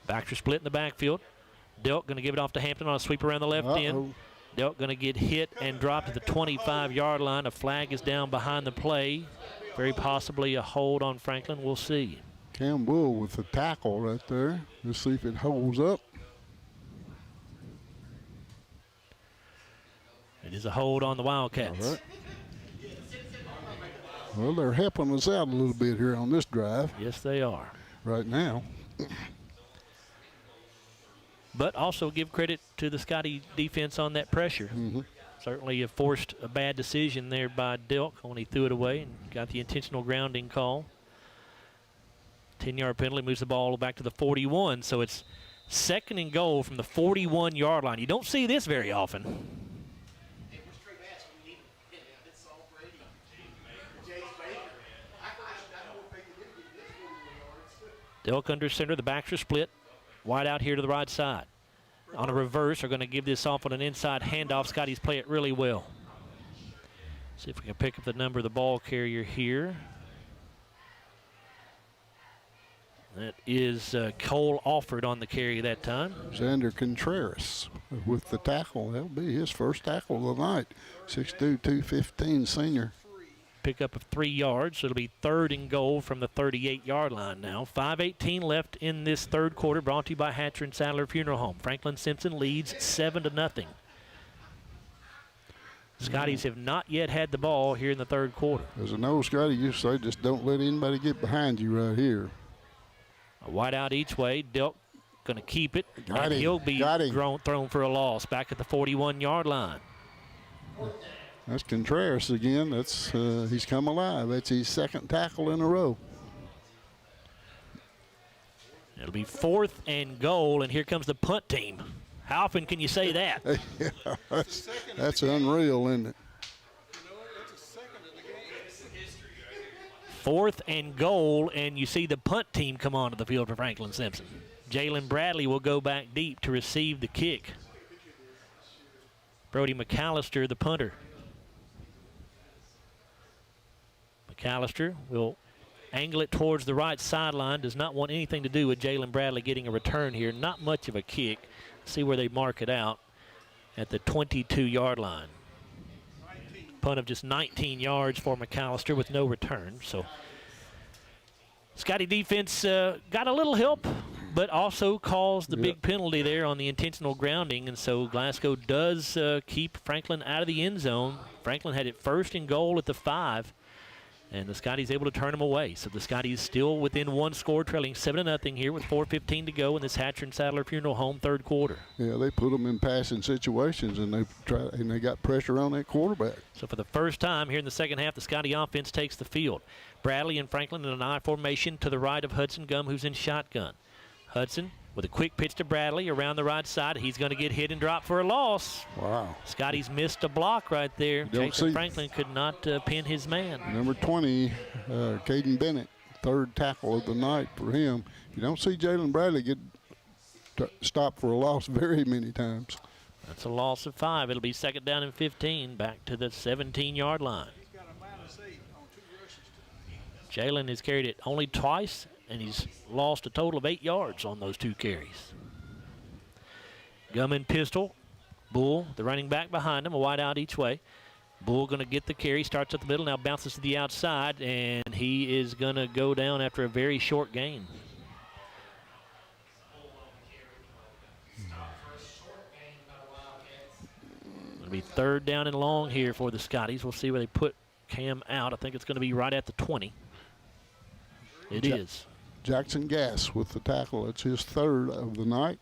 Speaker 1: Baxter split in the backfield. Delk going to give it off to Hampton on a sweep around the left end. Delk going to get hit and drop to the 25-yard line. A flag is down behind the play. Very possibly a hold on Franklin. We'll see.
Speaker 19: Cam Bull with the tackle right there. Let's see if it holds up.
Speaker 1: It is a hold on the Wildcats.
Speaker 19: All right. Well, they're helping us out a little bit here on this drive.
Speaker 1: Yes, they are.
Speaker 19: Right now.
Speaker 1: But also give credit to the Scotty defense on that pressure. Certainly have forced a bad decision there by Delk when he threw it away and got the intentional grounding call. 10-yard penalty moves the ball back to the 41. So it's 2nd and goal from the 41-yard line. You don't see this very often. Delk under center. The backs are split. Wide out here to the right side. On a reverse, are going to give this off on an inside handoff. Scotty's play it really well. See if we can pick up the number of the ball carrier here. That is Cole Alford on the carry that time.
Speaker 19: Xander Contreras with the tackle. That'll be his first tackle of the night. 6'2", 215 senior.
Speaker 1: Pick up of 3 yards. So it'll be 3rd and goal from the 38-yard line now. 5:18 left in this 3rd quarter. Brought to you by Hatcher and Sadler Funeral Home. Franklin-Simpson leads 7-0. Scotties have not yet had the ball here in the 3rd quarter.
Speaker 19: As an old Scotty used to say, just don't let anybody get behind you right here.
Speaker 1: A wide out each way. Delk going to keep it.
Speaker 19: Got him.
Speaker 1: He'll be thrown for a loss back at the 41-yard line.
Speaker 19: That's Contreras again. That's he's come alive. That's his 2nd tackle in a row.
Speaker 1: It'll be 4th and goal, and here comes the punt team. How often can you say that?
Speaker 19: Yeah, that's unreal, isn't it?
Speaker 1: 4th and goal, and you see the punt team come onto the field for Franklin-Simpson. Jalen Bradley will go back deep to receive the kick. Brody McAllister, the punter. McAllister will angle it towards the right sideline. Does not want anything to do with Jalen Bradley getting a return here. Not much of a kick. See where they mark it out at the 22-yard line. Punt of just 19 yards for McAllister with no return. So Scotty defense got a little help, but also caused the big penalty there on the intentional grounding. And so Glasgow does keep Franklin out of the end zone. Franklin had it 1st and goal at the 5. And the Scotties able to turn them away. So the Scotties still within 1 score, trailing 7-0 here with 4:15 to go in this Hatcher and Sadler Funeral Home 3rd quarter.
Speaker 19: Yeah, they put them in passing situations, and they got pressure on that quarterback.
Speaker 1: So for the first time here in the 2nd half, the Scotty offense takes the field. Bradley and Franklin in an I formation to the right of Hudson Gum, who's in shotgun. Hudson with a quick pitch to Bradley around the right side. He's going to get hit and drop for a loss.
Speaker 19: Wow.
Speaker 1: Scotty's missed a block right there. Jason Franklin could not pin his man.
Speaker 19: Number 20, Caden Bennett, 3rd tackle of the night for him. You don't see Jalen Bradley get stopped for a loss very many times.
Speaker 1: That's a loss of 5. It'll be 2nd down and 15, back to the 17-yard line. Jalen has carried it only twice, and he's lost a total of 8 yards on those 2 carries. Gum pistol. Bull, the running back behind him, a wide out each way. Bull going to get the carry, starts at the middle, now bounces to the outside, and he is going to go down after a very short gain. It'll be 3rd down and long here for the Scotties. We'll see where they put Cam out. I think it's going to be right at the 20. It is.
Speaker 19: Jackson Gass with the tackle. It's his 3rd of the night.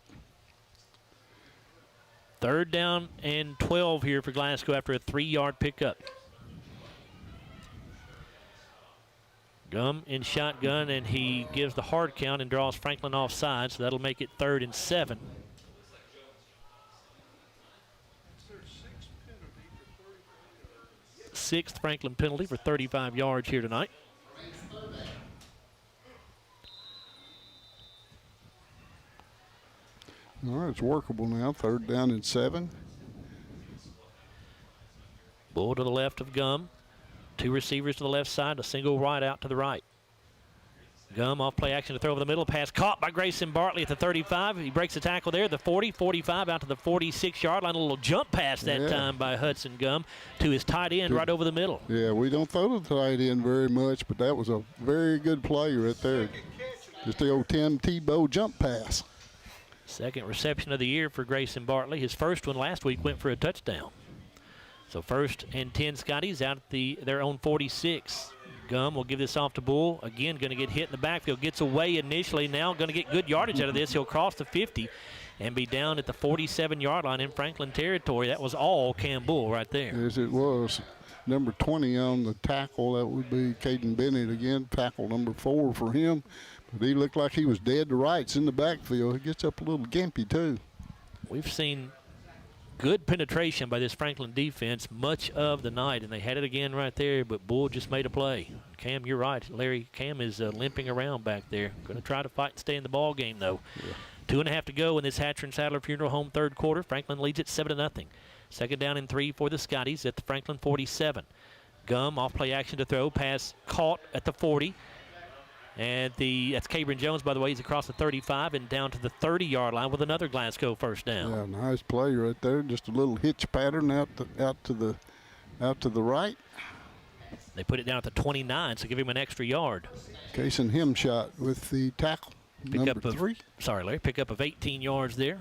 Speaker 1: 3rd down and 12 here for Glasgow after a 3-yard pickup. Gum in shotgun, and he gives the hard count and draws Franklin offside, so that'll make it 3rd and 7. Sixth Franklin penalty for 35 yards here tonight.
Speaker 19: All right, it's workable now. 3rd down and 7.
Speaker 1: Bull to the left of Gum. 2 receivers to the left side, a single wide out to the right. Gum off play action to throw over the middle. Pass caught by Grayson Bartley at the 35. He breaks the tackle there. The 40, 45 out to the 46-yard line. A little jump pass that time by Hudson Gum to his tight end right over the middle.
Speaker 19: Yeah, we don't throw the tight end very much, but that was a very good play right there. Just the old Tim Tebow jump pass.
Speaker 1: Second reception of the year for Grayson Bartley. His first one last week went for a touchdown. So 1st and 10 Scotties out at their own 46. Gum will give this off to Bull. Again, going to get hit in the backfield. Gets away initially. Now going to get good yardage out of this. He'll cross the 50 and be down at the 47-yard line in Franklin territory. That was all Cam Bull right there.
Speaker 19: Yes, it was. Number 20 on the tackle, that would be Caden Bennett again. Tackle number 4 for him. But he looked like he was dead to rights in the backfield. He gets up a little gimpy, too.
Speaker 1: We've seen good penetration by this Franklin defense much of the night, and they had it again right there, but Bull just made a play. Cam, you're right, Larry. Cam is limping around back there. Going to try to fight and stay in the ball game, though. Yeah. 2.5 to go in this Hatcher and Sadler Funeral Home third quarter. Franklin leads it 7-0. Second down and 3 for the Scotties at the Franklin 47. Gum off play action to throw. Pass caught at the 40. And that's Cabron Jones, by the way. He's across the 35 and down to the 30-yard line with another Glasgow first down.
Speaker 19: Yeah, nice play right there. Just a little hitch pattern out to the right.
Speaker 1: They put it down at the 29, so give him an extra yard.
Speaker 19: Cason Hemshot with the tackle, number 3.
Speaker 1: Sorry, Larry. Pickup of 18 yards there.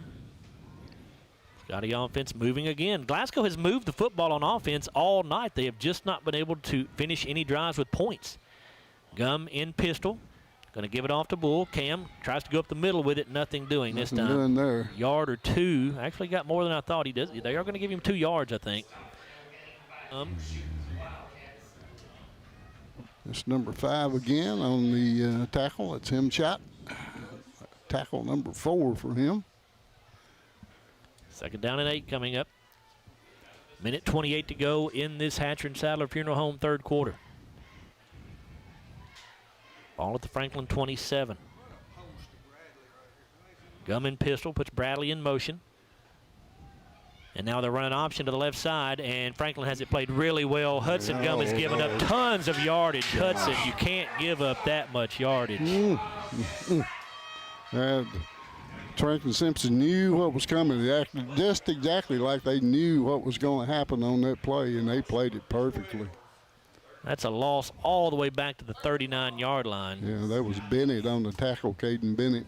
Speaker 1: Scotty offense moving again. Glasgow has moved the football on offense all night. They have just not been able to finish any drives with points. Gum in pistol. Going to give it off to Bull. Cam tries to go up the middle with it. Nothing doing this time.
Speaker 19: Doing there.
Speaker 1: Yard or 2. Actually got more than I thought he does. They are going to give him 2 yards, I think.
Speaker 19: It's number 5 again on the tackle. It's Hemshot. Tackle number 4 for him.
Speaker 1: Second down and 8 coming up. Minute 28 to go in this Hatcher and Sadler Funeral Home third quarter. Ball at the Franklin 27. Gum in pistol, puts Bradley in motion. And now they're running option to the left side, and Franklin has it played really well. Hudson Gum has given up tons of yardage. Hudson, you can't give up that much yardage.
Speaker 19: Franklin-Simpson knew what was coming. They acted just exactly like they knew what was going to happen on that play, and they played it perfectly.
Speaker 1: That's a loss all the way back to the 39-yard line.
Speaker 19: Yeah, that was Bennett on the tackle, Caden Bennett.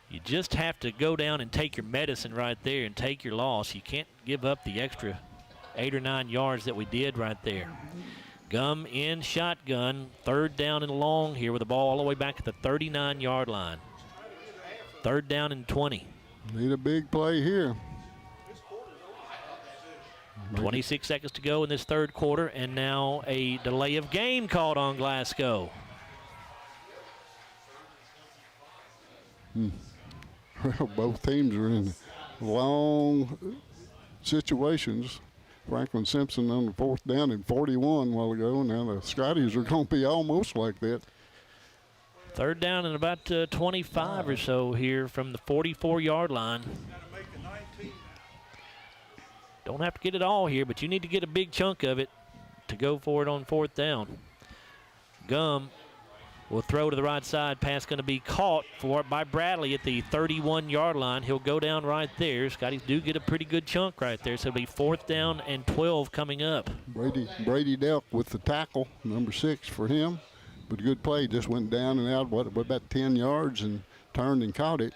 Speaker 1: You just have to go down and take your medicine right there and take your loss. You can't give up the extra 8 or 9 yards that we did right there. Gum in shotgun, third down and long here with the ball all the way back at the 39-yard line. Third down and 20.
Speaker 19: Need a big play here.
Speaker 1: 26 seconds to go in this third quarter, and now a delay of game called on Glasgow.
Speaker 19: Well, both teams are in long situations. Franklin-Simpson on the 4th down and 41 a while ago. Now the Scotties are going to be almost like that.
Speaker 1: Third down and about 25 or so here from the 44-yard line. Don't have to get it all here, but you need to get a big chunk of it to go for it on 4th down. Gum will throw to the right side. Pass going to be caught by Bradley at the 31-yard line. He'll go down right there. Scotties do get a pretty good chunk right there, so it'll be 4th down and 12 coming up.
Speaker 19: Brady Delk with the tackle, number 6 for him. But a good play, just went down and out, about 10 yards and turned and caught it.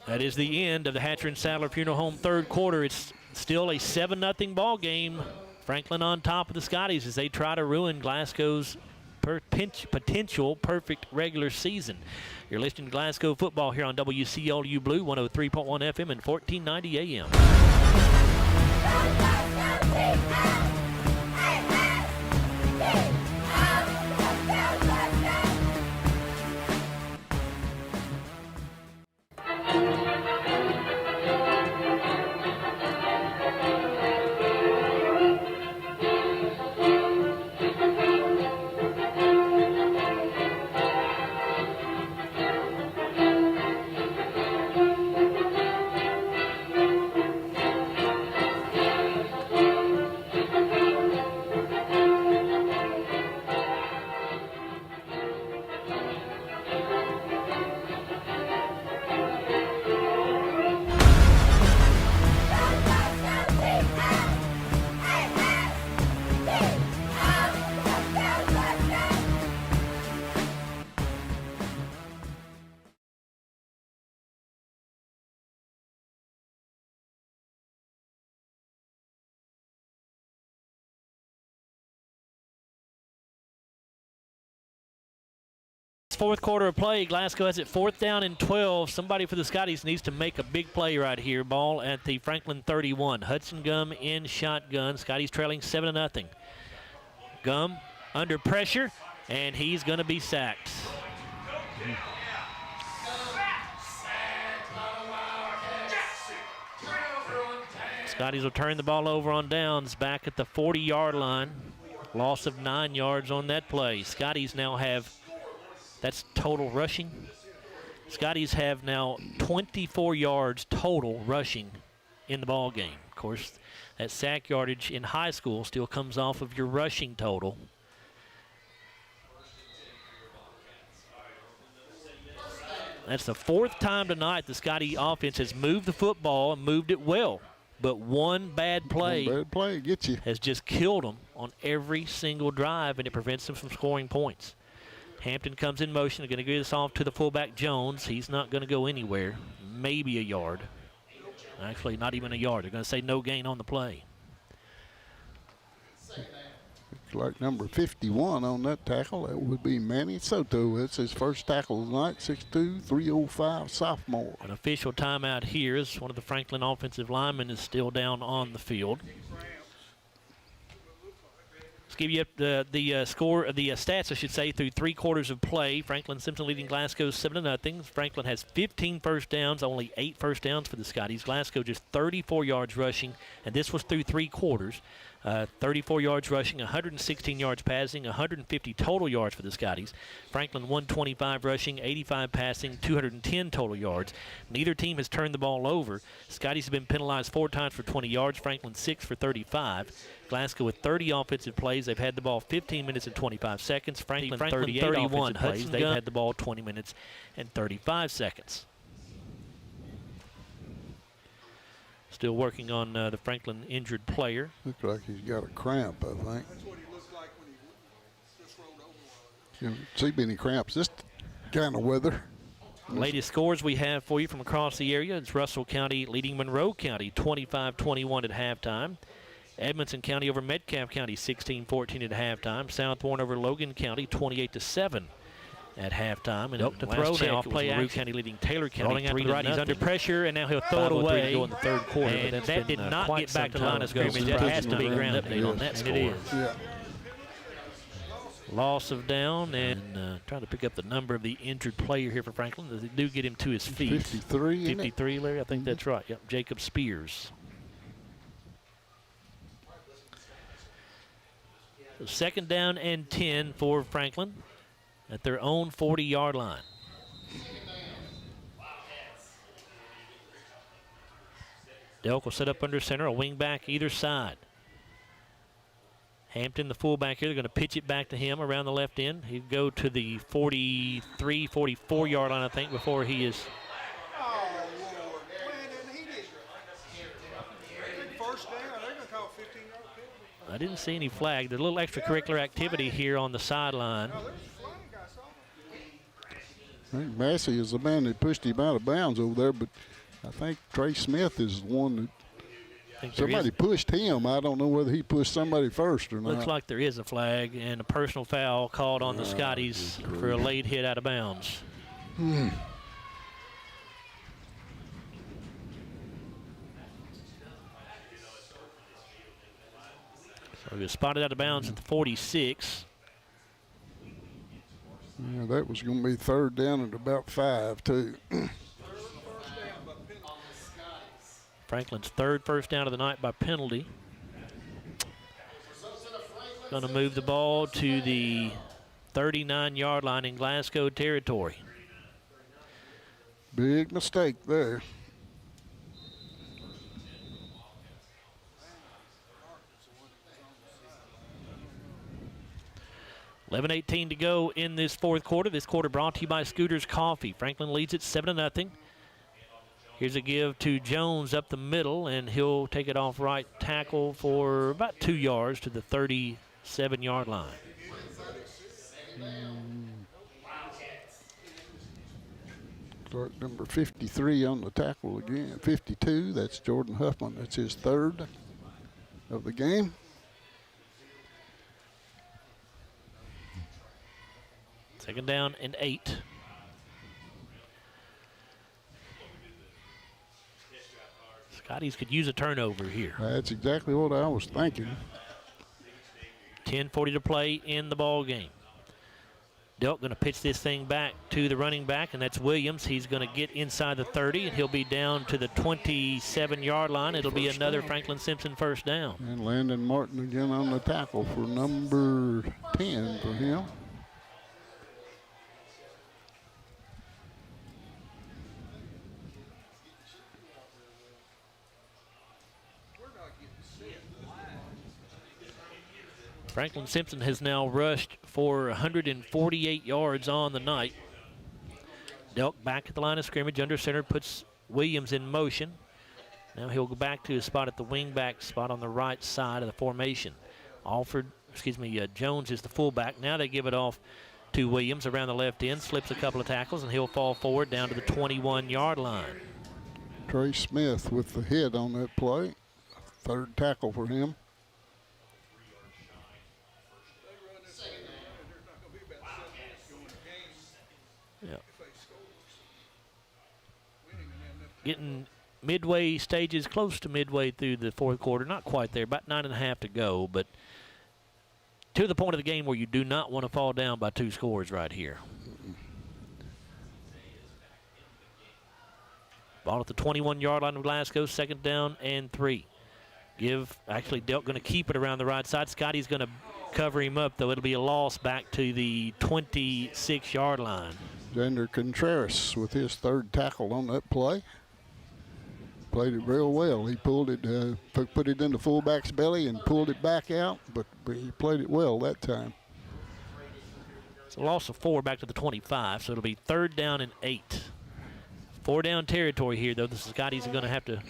Speaker 1: That is the end of the Hatcher and Sadler Funeral Home third quarter. It's still a 7-0 ball game. Franklin on top of the Scotties as they try to ruin Glasgow's potential perfect regular season. You're listening to Glasgow football here on WCLU Blue 103.1 FM and 1490 AM. fourth quarter of play. Glasgow has it 4th down and 12. Somebody for the Scotties needs to make a big play right here. Ball at the Franklin 31. Hudson Gum in shotgun. Scotties trailing 7-0. Gum under pressure, and he's going to be sacked. Scotties will turn the ball over on downs back at the 40-yard line. Loss of 9 yards on that play. Scotties now have, that's total rushing. Scotties have now 24 yards total rushing in the ball game. Of course, that sack yardage in high school still comes off of your rushing total. That's the 4th time tonight the Scotty offense has moved the football and moved it well. But one bad play
Speaker 19: gets you.
Speaker 1: Has just killed them on every single drive, and it prevents them from scoring points. Hampton comes in motion. They're going to give this off to the fullback, Jones. He's not going to go anywhere. Maybe a yard. Actually, not even a yard. They're going to say no gain on the play.
Speaker 19: Looks like number 51 on that tackle. That would be Manny Soto. That's his first tackle tonight, 6'2", 305, sophomore.
Speaker 1: An official timeout here as one of the Franklin offensive linemen is still down on the field. Let's give you the stats, I should say, through 3 quarters of play. Franklin-Simpson leading Glasgow 7-0. Franklin has 15 first downs, only 8 first downs for the Scotties. Glasgow just 34 yards rushing, and this was through 3 quarters. 34 yards rushing, 116 yards passing, 150 total yards for the Scotties. Franklin 125 rushing, 85 passing, 210 total yards. Neither team has turned the ball over. Scotties have been penalized 4 times for 20 yards, Franklin 6 for 35. Glasgow with 30 offensive plays. They've had the ball 15 minutes and 25 seconds. Franklin 38 31 plays. They've had the ball 20 minutes and 35 seconds. Still working on the Franklin injured player.
Speaker 19: Looks like he's got a cramp, I think.
Speaker 20: That's what he looked like when he just rolled over.
Speaker 19: You don't see many cramps this kind of weather.
Speaker 1: Latest scores we have for you from across the area. It's Russell County leading Monroe County 25-21 at halftime. Edmonson County over Metcalfe County 16-14 at halftime. South Warren over Logan County 28-7 at halftime. And
Speaker 18: to throw now, play
Speaker 1: LaRue County leading Taylor County 3-0. He's under pressure, and now he'll throw it away.
Speaker 18: In the third quarter,
Speaker 1: and that did not get back to the line of scrimmage. That has to be ground update on that score.
Speaker 18: It is.
Speaker 19: Yeah.
Speaker 1: Loss of down, and trying to pick up the number of the injured player here for Franklin. They do get him to his feet.
Speaker 19: 53,
Speaker 1: 53, Larry, I think that's right. Yep, Jacob Spears. So 2nd down and 10 for Franklin at their own 40-yard line. Delk will set up under center, a wing back either side. Hampton, the fullback here, they're going to pitch it back to him around the left end. He'll go to the 43, 44-yard line, I think, before he is.
Speaker 20: Oh, Lord. He did. First down, they're going to call 15-yard penalty.
Speaker 1: I didn't see any flag. There's a little extracurricular activity here on the sideline.
Speaker 19: I think Massey is the man that pushed him out of bounds over there, but I think Trey Smith is the one that somebody pushed him. I don't know whether he pushed somebody first or not.
Speaker 1: Looks like there is a flag and a personal foul called on the Scotties for a late hit out of bounds. So he was spotted out of bounds at the 46.
Speaker 19: Yeah, that was going to be 3rd down at about 5, too.
Speaker 1: Franklin's 3rd first down of the night by penalty. Going to move the ball to the 39-yard line in Glasgow territory.
Speaker 19: Big mistake there.
Speaker 1: $11:18 to go in this 4th quarter. This quarter brought to you by Scooters Coffee. Franklin leads it 7-0. Here's a give to Jones up the middle, and he'll take it off right tackle for about 2 yards to the 37-yard line.
Speaker 19: Start number 53 on the tackle again. 52, that's Jordan Huffman. That's his 3rd of the game.
Speaker 1: Second down and 8. Scotties could use a turnover here.
Speaker 19: That's exactly what I was thinking.
Speaker 1: 10:40 to play in the ball game. Delk going to pitch this thing back to the running back, and that's Williams. He's going to get inside the 30, and he'll be down to the 27-yard line. It'll be another Franklin-Simpson first down.
Speaker 19: And Landon Martin again on the tackle for number 10 for him.
Speaker 1: Franklin-Simpson has now rushed for 148 yards on the night. Delk back at the line of scrimmage, under center, puts Williams in motion. Now he'll go back to his spot at the wingback spot on the right side of the formation. Jones is the fullback. Now they give it off to Williams around the left end, slips a couple of tackles, and he'll fall forward down to the 21-yard line.
Speaker 19: Trey Smith with the hit on that play. Third tackle for him.
Speaker 1: Yeah. Getting midway stages, close to midway through the fourth quarter. Not quite there, about 9.5 to go, but to the point of the game where you do not want to fall down by 2 scores right here. Ball at the 21-yard line of Glasgow, second down and 3. Delk going to keep it around the right side. Scotty's going to cover him up, though. It'll be a loss back to the 26-yard line.
Speaker 19: Xander Contreras with his third tackle on that play. Played it real well. He pulled it, put it in the fullback's belly and pulled it back out, but he played it well that time.
Speaker 1: It's a loss of 4 back to the 25, so it'll be third down and 8. 4-down territory here, though. The Scotties are going to have to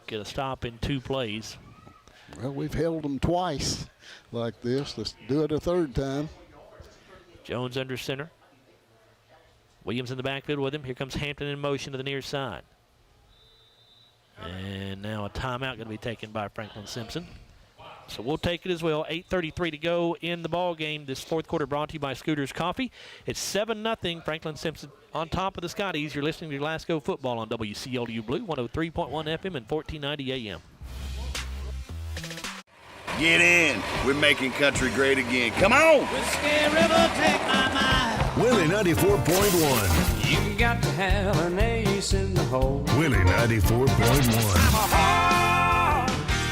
Speaker 1: get a stop in 2 plays.
Speaker 19: Well, we've held them twice like this. Let's do it a third time.
Speaker 1: Jones under center. Williams in the backfield with him. Here comes Hampton in motion to the near side. And now a timeout going to be taken by Franklin-Simpson. So we'll take it as well. 8:33 to go in the ball game. This fourth quarter brought to you by Scooters Coffee. It's 7-0 Franklin-Simpson on top of the Scotties. You're listening to Glasgow football on WCLU Blue, 103.1 FM and 1490 AM.
Speaker 16: Get in. We're making country great again. Come on.
Speaker 17: Whiskey River, take my mind.
Speaker 7: Willie 94.1.
Speaker 17: You got to have an ace in the hole.
Speaker 7: Willie 94.1.
Speaker 17: I'm a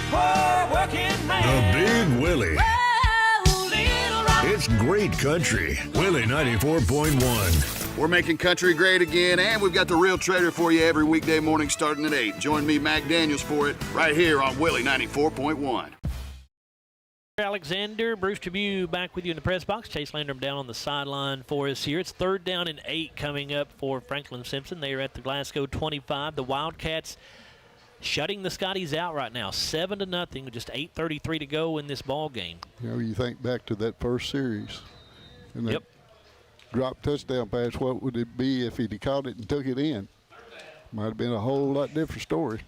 Speaker 17: hard working man.
Speaker 7: The Big Willie.
Speaker 17: Oh, little rock.
Speaker 7: It's great country. Willie 94.1.
Speaker 16: We're making country great again, and we've got the real trader for you every weekday morning starting at 8. Join me, Mac Daniels, for it right here on Willie 94.1.
Speaker 1: Alexander, Bruce Tribune back with you in the press box. Chase Landrum down on the sideline for us here. It's third down and 8 coming up for Franklin-Simpson. They are at the Glasgow 25. The Wildcats shutting the Scotties out right now, 7-0, with just 8:33 to go in this ball game.
Speaker 19: You know, you think back to that first series. And that drop touchdown pass, what would it be if he'd caught it and took it in? Might have been a whole lot different story.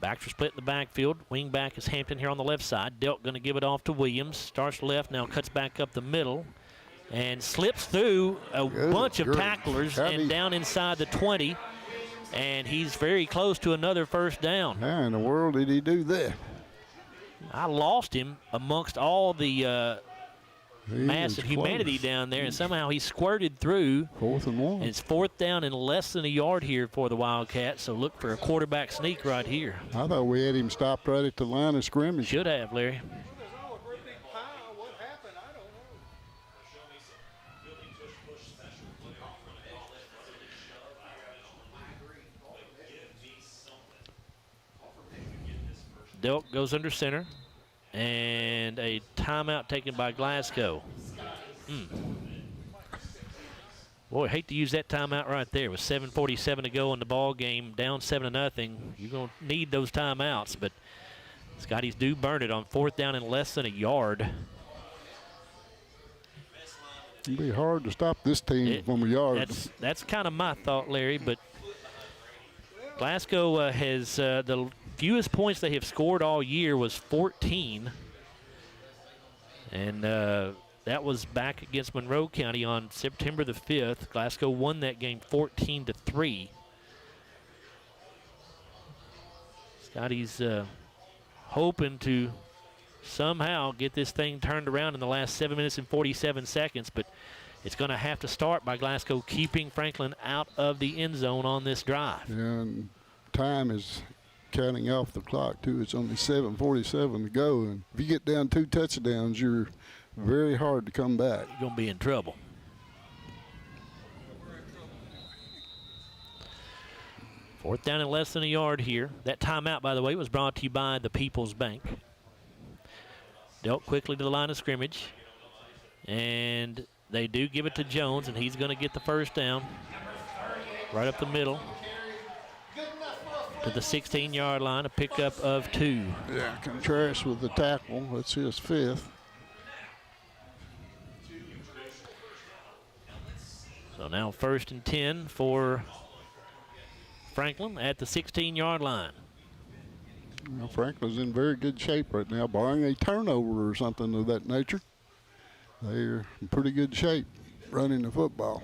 Speaker 1: Backs are split in the backfield. Wing back is Hampton here on the left side. Delk going to give it off to Williams. Starts left, now cuts back up the middle and slips through a bunch of tacklers and down inside the 20. And he's very close to another first down.
Speaker 19: How in the world did he do that?
Speaker 1: I lost him amongst all the mass of humanity down there, and somehow he squirted through.
Speaker 19: 4th and 1.
Speaker 1: And it's 4th down and less than a yard here for the Wildcats, so look for a quarterback sneak right here.
Speaker 19: I thought we had him stopped right at the line of scrimmage.
Speaker 1: Should have, Larry. Delk goes under center, and a timeout taken by Glasgow. Boy, I hate to use that timeout right there. With 7:47 to go in the ball game, down 7-0. You're going to need those timeouts, but Scotties do burn it on 4th down and less than a yard.
Speaker 19: It'd be hard to stop this team from a yard.
Speaker 1: That's kind of my thought, Larry, but Glasgow has the fewest points they have scored all year was 14. And that was back against Monroe County on September the 5th. Glasgow won that game 14-3. Scotty's hoping to somehow get this thing turned around in the last 7 minutes and 47 seconds, but it's going to have to start by Glasgow keeping Franklin out of the end zone on this drive.
Speaker 19: And time is counting off the clock, too. It's only 7:47 to go, and if you get down 2 touchdowns, you're very hard to come back.
Speaker 1: You're going to be in trouble. Fourth down and less than a yard here. That timeout, by the way, was brought to you by the People's Bank. Dealt quickly to the line of scrimmage. And they do give it to Jones, and he's going to get the first down. Right up the middle. To the 16-yard line, a pickup of 2.
Speaker 19: Yeah, Contreras with the tackle. That's his 5th.
Speaker 1: So now 1st and 10 for Franklin at the 16-yard line.
Speaker 19: Well, Franklin's in very good shape right now, barring a turnover or something of that nature. They're in pretty good shape running the football.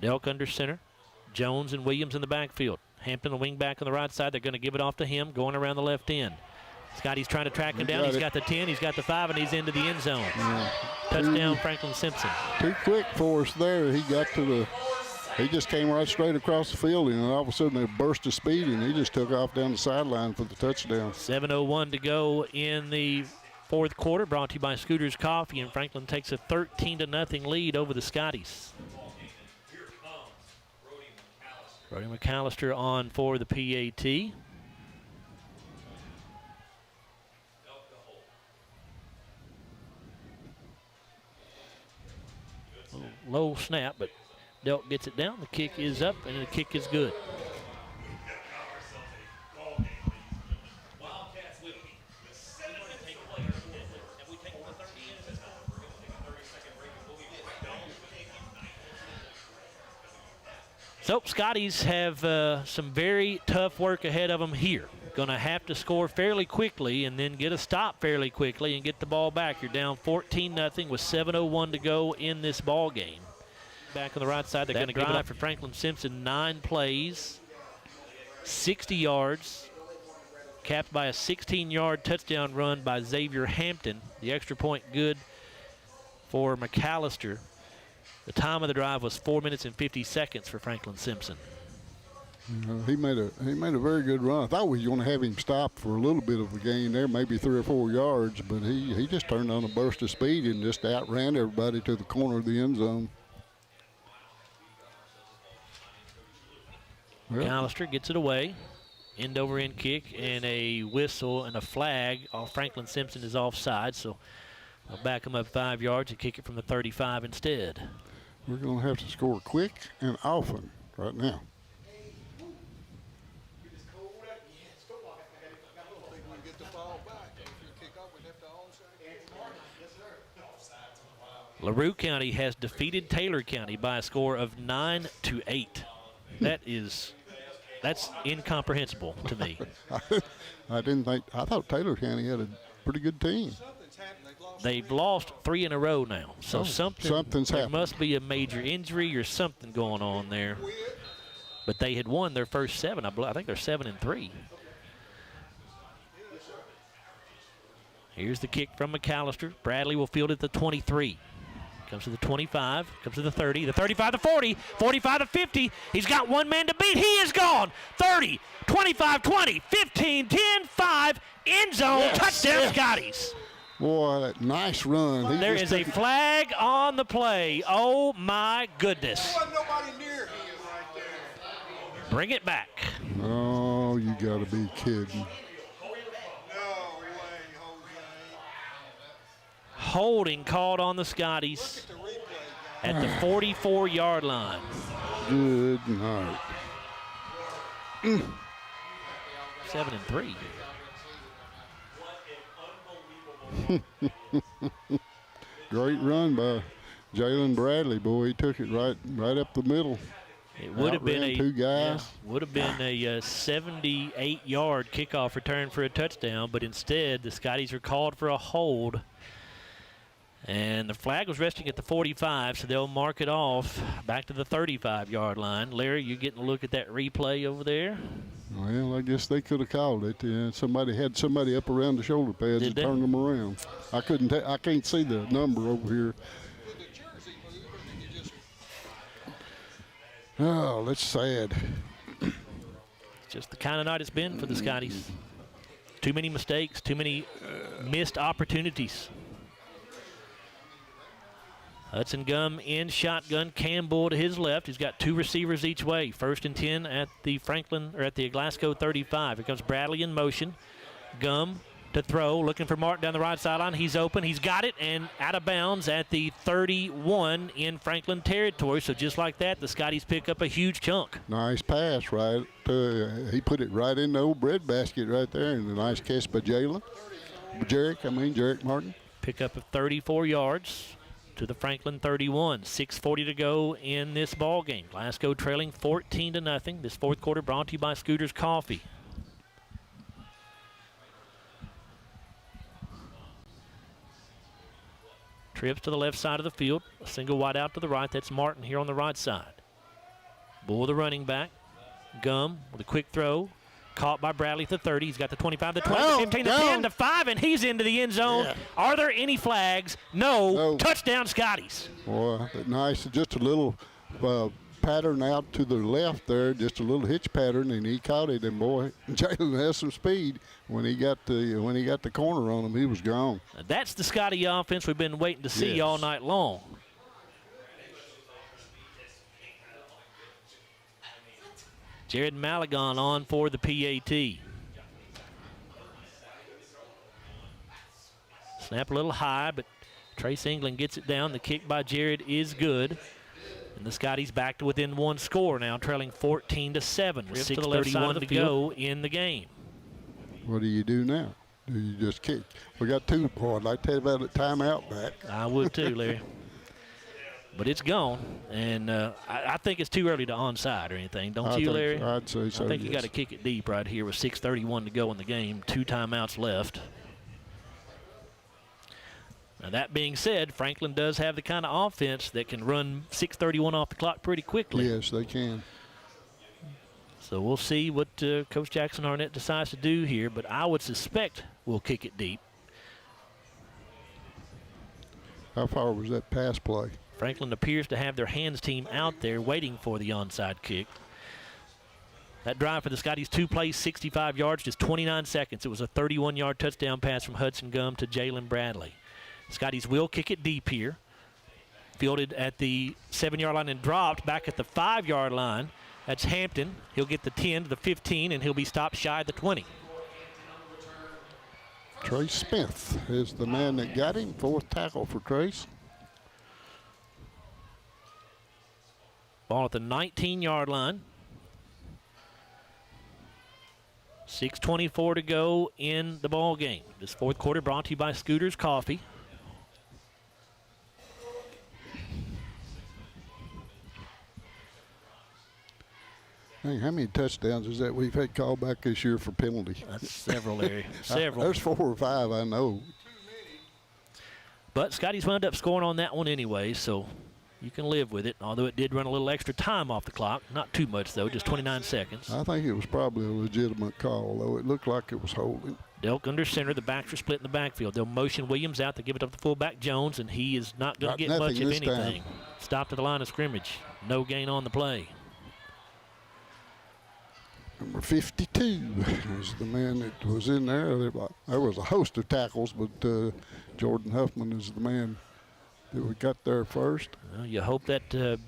Speaker 1: Delk under center. Jones and Williams in the backfield. Hampton, the wing back on the right side. They're going to give it off to him, going around the left end. Scotty's trying to track him down. He's got the 10, he's got the 5, and he's into the end zone.
Speaker 19: Yeah.
Speaker 1: Touchdown, Franklin-Simpson.
Speaker 19: Too quick for us there. He got to the, he just came right straight across the field, and all of a sudden a burst of speed, and he just took off down the sideline for the touchdown.
Speaker 1: 7:01 to go in the fourth quarter, brought to you by Scooters Coffee, and Franklin takes a 13-0 lead over the Scotties. Brody McAllister on for the PAT. Low snap, but Delk gets it down. The kick is up, and the kick is good. So Scotties have some very tough work ahead of them here. Going to have to score fairly quickly and then get a stop fairly quickly and get the ball back. You're down 14-0 with 7:01 to go in this ball game. Back on the right side, they're going to give it up for Franklin-Simpson. 9 plays, 60 yards, capped by a 16-yard touchdown run by Xavier Hampton. The extra point good for McAllister. The time of the drive was 4 minutes and 50 seconds for Franklin-Simpson.
Speaker 19: He made a very good run. I thought we were going to have him stop for a little bit of a gain there, maybe 3 or 4 yards, but he just turned on a burst of speed and just outran everybody to the corner of the end zone.
Speaker 1: McAllister gets it away. End over end kick and a whistle and a flag. Franklin-Simpson is offside, so they'll back him up 5 yards and kick it from the 35 instead.
Speaker 19: We're going to have to score quick and often right now.
Speaker 1: LaRue County has defeated Taylor County by a score of 9-8. That's incomprehensible to me.
Speaker 19: I thought Taylor County had a pretty good team.
Speaker 1: They've lost 3 in a row now, so
Speaker 19: something's
Speaker 1: there
Speaker 19: happened.
Speaker 1: must be a major injury or something going on there. But they had won their first 7. I think they're 7-3. Here's the kick from McAllister. Bradley will field at the 23. Comes to the 25, comes to the 30, the 35 to 40, 45 to 50. He's got one man to beat. He is gone. 30, 25, 20, 15, 10, 5, end zone,
Speaker 19: Yes,
Speaker 1: touchdown,
Speaker 19: yes.
Speaker 1: Scotties.
Speaker 19: Boy, that nice run.
Speaker 1: There is a flag on the play. Oh, my goodness. Bring it back.
Speaker 19: Oh, you got to be kidding.
Speaker 1: Holding called on the Scotties at the 44-yard line.
Speaker 19: Good night.
Speaker 1: 7-3.
Speaker 19: Great run by Jalen Bradley. Boy, he took it right up the middle.
Speaker 1: It would have been
Speaker 19: two guys.
Speaker 1: Would have been a 78-yard kickoff return for a touchdown, but instead the Scotties are called for a hold. And the flag was resting at the 45, so they'll mark it off back to the 35-yard line. Larry, you getting a look at that replay over there?
Speaker 19: Well, I guess they could have called it. Somebody had somebody up around the shoulder pads and turned them around. I can't see the number over here. Oh, that's sad.
Speaker 1: It's just the kind of night it's been for the Scotties. Too many mistakes, too many missed opportunities. Hudson Gum in shotgun. Campbell to his left. He's got two receivers each way. 1st and 10 at the at the Glasgow 35. Here comes Bradley in motion. Gum to throw, looking for Martin down the right sideline. He's open. He's got it, and out of bounds at the 31 in Franklin territory. So just like that, the Scotties pick up a huge chunk.
Speaker 19: Nice pass, right? He put it right in the old bread basket right there, and a nice catch by Jarek Martin.
Speaker 1: Pick up of 34 yards to the Franklin 31. 6:40 to go in this ball game. Glasgow trailing 14-0. This fourth quarter brought to you by Scooters Coffee. Trips to the left side of the field. A single wide out to the right. That's Martin here on the right side. Bull, the running back. Gum with a quick throw. Caught by Bradley at the 30. He's got the 25, the 20, the 15, the 10, the 5, and he's into the end zone. Yeah. Are there any flags? No. Touchdown, Scotties.
Speaker 19: Boy, nice. Just a little pattern out to the left there, just a little hitch pattern, and he caught it. And boy, Jalen has some speed. When he got the corner on him, he was gone.
Speaker 1: That's the Scotty offense we've been waiting to see all night long. Jared Maligon on for the PAT. Snap a little high, but Trace England gets it down. The kick by Jared is good. And the Scotties back to within one score now, trailing 14-7 with 6:31 to go in the game.
Speaker 19: What do you do now? Do you just kick? We got 2 points. I'd like to have a timeout back.
Speaker 1: I would too, Larry. But it's gone, and I think it's too early to onside or anything. Don't you, Larry?
Speaker 19: I'd say so,
Speaker 1: I think you got to kick it deep right here with 6:31 to go in the game. 2 timeouts left. Now, that being said, Franklin does have the kind of offense that can run 6:31 off the clock pretty quickly.
Speaker 19: Yes, they can.
Speaker 1: So we'll see what Coach Jackson Arnett decides to do here, but I would suspect we'll kick it deep.
Speaker 19: How far was that pass play?
Speaker 1: Franklin appears to have their hands team out there waiting for the onside kick. That drive for the Scotties, 2 plays, 65 yards, just 29 seconds. It was a 31-yard touchdown pass from Hudson Gum to Jalen Bradley. Scotties will kick it deep here. Fielded at the 7-yard line and dropped back at the 5-yard line. That's Hampton. He'll get the 10 to the 15, and he'll be stopped shy of the 20.
Speaker 19: Trace Smith is the man that got him. 4th tackle for Trace.
Speaker 1: Ball at the 19-yard line. 6:24 to go in the ball game. This fourth quarter brought to you by Scooters Coffee.
Speaker 19: Hey, how many touchdowns is that we've had called back this year for penalty?
Speaker 1: That's several, Larry. Several.
Speaker 19: There's 4 or 5, I know.
Speaker 1: But Scotties wound up scoring on that one anyway, so you can live with it, although it did run a little extra time off the clock. Not too much, though, just 29 seconds.
Speaker 19: I think it was probably a legitimate call, though. It looked like it was holding.
Speaker 1: Delk under center. The backs are split in the backfield. They'll motion Williams out to give it up to fullback Jones, and he is not going to get much of anything. Stopped at the line of scrimmage. No gain on the play.
Speaker 19: Number 52 is the man that was in there. There was a host of tackles, but Jordan Huffman is the man that we got there first.
Speaker 1: Well, you hope that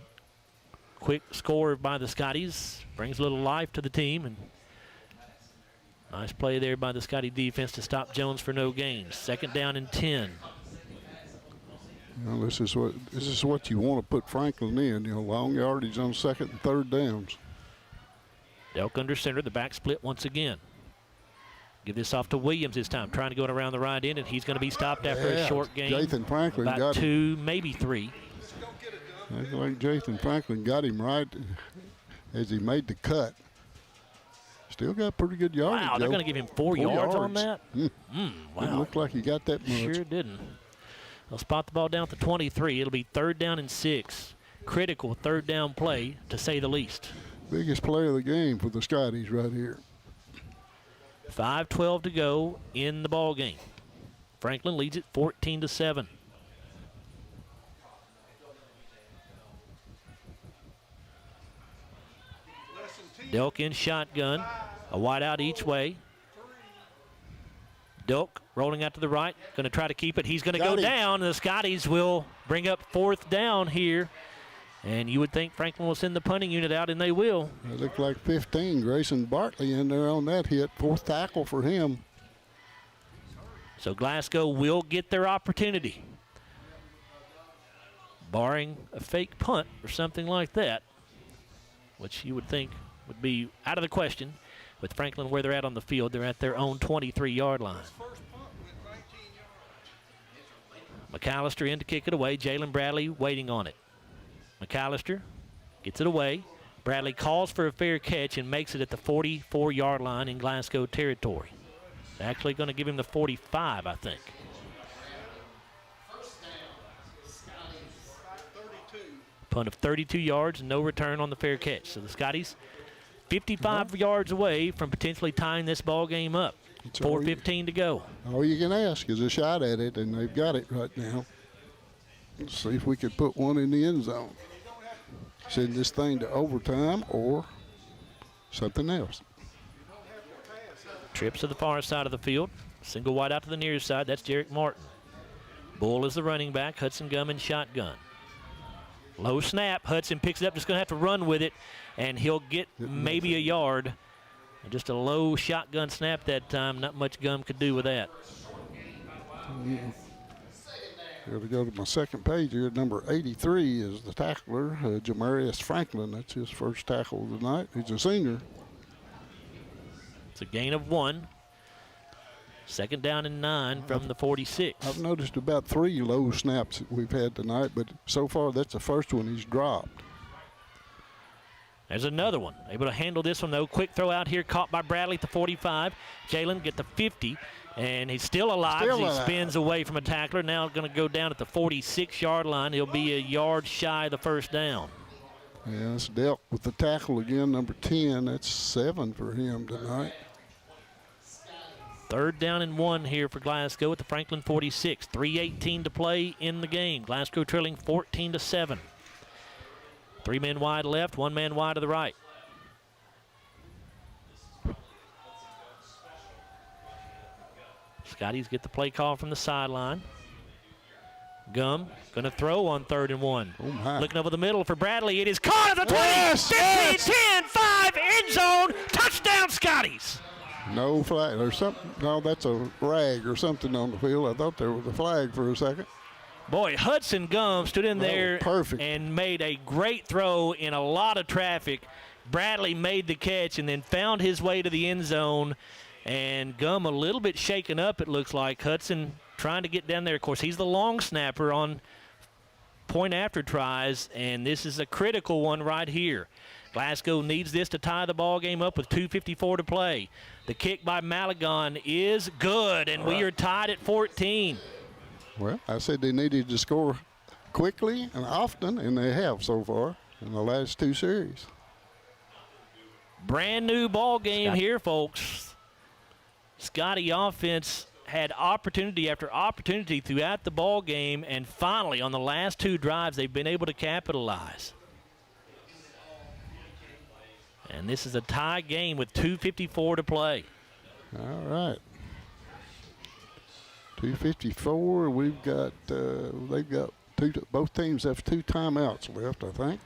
Speaker 1: quick score by the Scotties brings a little life to the team. And nice play there by the Scotty defense to stop Jones for no gains. 2nd down and 10.
Speaker 19: Well, this is what you want to put Franklin in. Long yardage on 2nd and 3rd downs.
Speaker 1: Delk under center. The back split once again. Give this off to Williams this time, trying to go around the right end, and he's going to be stopped after a short gain.
Speaker 19: Jathan Franklin
Speaker 1: about
Speaker 19: got
Speaker 1: 2, maybe 3.
Speaker 19: I think Jathan Franklin got him right as he made the cut. Still got pretty good yardage.
Speaker 1: Wow, they're going to give him 4 yards on that? Wow.
Speaker 19: Didn't look like he got that much.
Speaker 1: Sure didn't. They'll spot the ball down at the 23. It'll be 3rd down and 6. Critical 3rd down play, to say the least.
Speaker 19: Biggest play of the game for the Scotties right here.
Speaker 1: 5:12 to go in the ball game. Franklin leads it 14-7. Delk in shotgun, a wide out each way. Delk rolling out to the right, going to try to keep it. He's going to go down, and the Scotties will bring up 4th down here. And you would think Franklin will send the punting unit out, and they will.
Speaker 19: It looked like 15. Grayson Bartley in there on that hit. 4th tackle for him.
Speaker 1: So Glasgow will get their opportunity. Barring a fake punt or something like that, which you would think would be out of the question. With Franklin where they're at on the field, they're at their own 23-yard line. McAllister in to kick it away. Jalen Bradley waiting on it. McAllister gets it away. Bradley calls for a fair catch and makes it at the 44-yard line in Glasgow territory. Actually going to give him the 45, I think. Punt of 32 yards, no return on the fair catch. So the Scotties 55 yards away from potentially tying this ball game up. 4:15 to go.
Speaker 19: All you can ask is a shot at it, and they've got it right now. Let's see if we could put one in the end zone. Send this thing to overtime or something else.
Speaker 1: Trips to the far side of the field. Single wide out to the near side. That's Jarek Martin. Bull is the running back. Hudson Gum in shotgun. Low snap. Hudson picks it up. Just going to have to run with it, and he'll get maybe a yard. Just a low shotgun snap that time. Not much Gum could do with that.
Speaker 19: Got to go to my second page here. Number 83 is the tackler, Jamarius Franklin. That's his first tackle of the night. He's a senior.
Speaker 1: It's a gain of 1. 2nd down and 9 from the 46.
Speaker 19: I've noticed about 3 low snaps that we've had tonight, but so far that's the first one he's dropped.
Speaker 1: There's another one. Able to handle this one, though. Quick throw out here, caught by Bradley at the 45. Jalen get the 50, and he's still alive as he spins away from a tackler. Now going to go down at the 46-yard line. He'll be a yard shy of the 1st down.
Speaker 19: Yeah, it's dealt with the tackle again, number 10. That's 7 for him tonight.
Speaker 1: 3rd down and 1 here for Glasgow at the Franklin 46. 3:18 to play in the game. Glasgow trailing 14-7. 3 men wide left, 1 man wide to the right. Scotties get the play call from the sideline. Gum going to throw on 3rd and 1. Looking over the middle for Bradley. It is caught at the 20, 15, 10, 5, end zone. Touchdown, Scotties.
Speaker 19: No flag. There's something. No, that's a rag or something on the field. I thought there was a flag for a second.
Speaker 1: Boy, Hudson Gum stood in there and made a great throw in a lot of traffic. Bradley made the catch and then found his way to the end zone. And Gum a little bit shaken up, it looks like. Hudson trying to get down there. Of course, he's the long snapper on point after tries, and this is a critical one right here. Glasgow needs this to tie the ball game up with 2:54 to play. The kick by Malagon is good, and we are tied at 14.
Speaker 19: Well, I said they needed to score quickly and often, and they have so far in the last 2 series.
Speaker 1: Brand new ball game here, folks. Scotty offense had opportunity after opportunity throughout the ball game, and finally on the last 2 drives they've been able to capitalize. And this is a tie game with 2:54 to play.
Speaker 19: All right. 2:54. We've got. They've got 2. Both teams have 2 timeouts left, I think.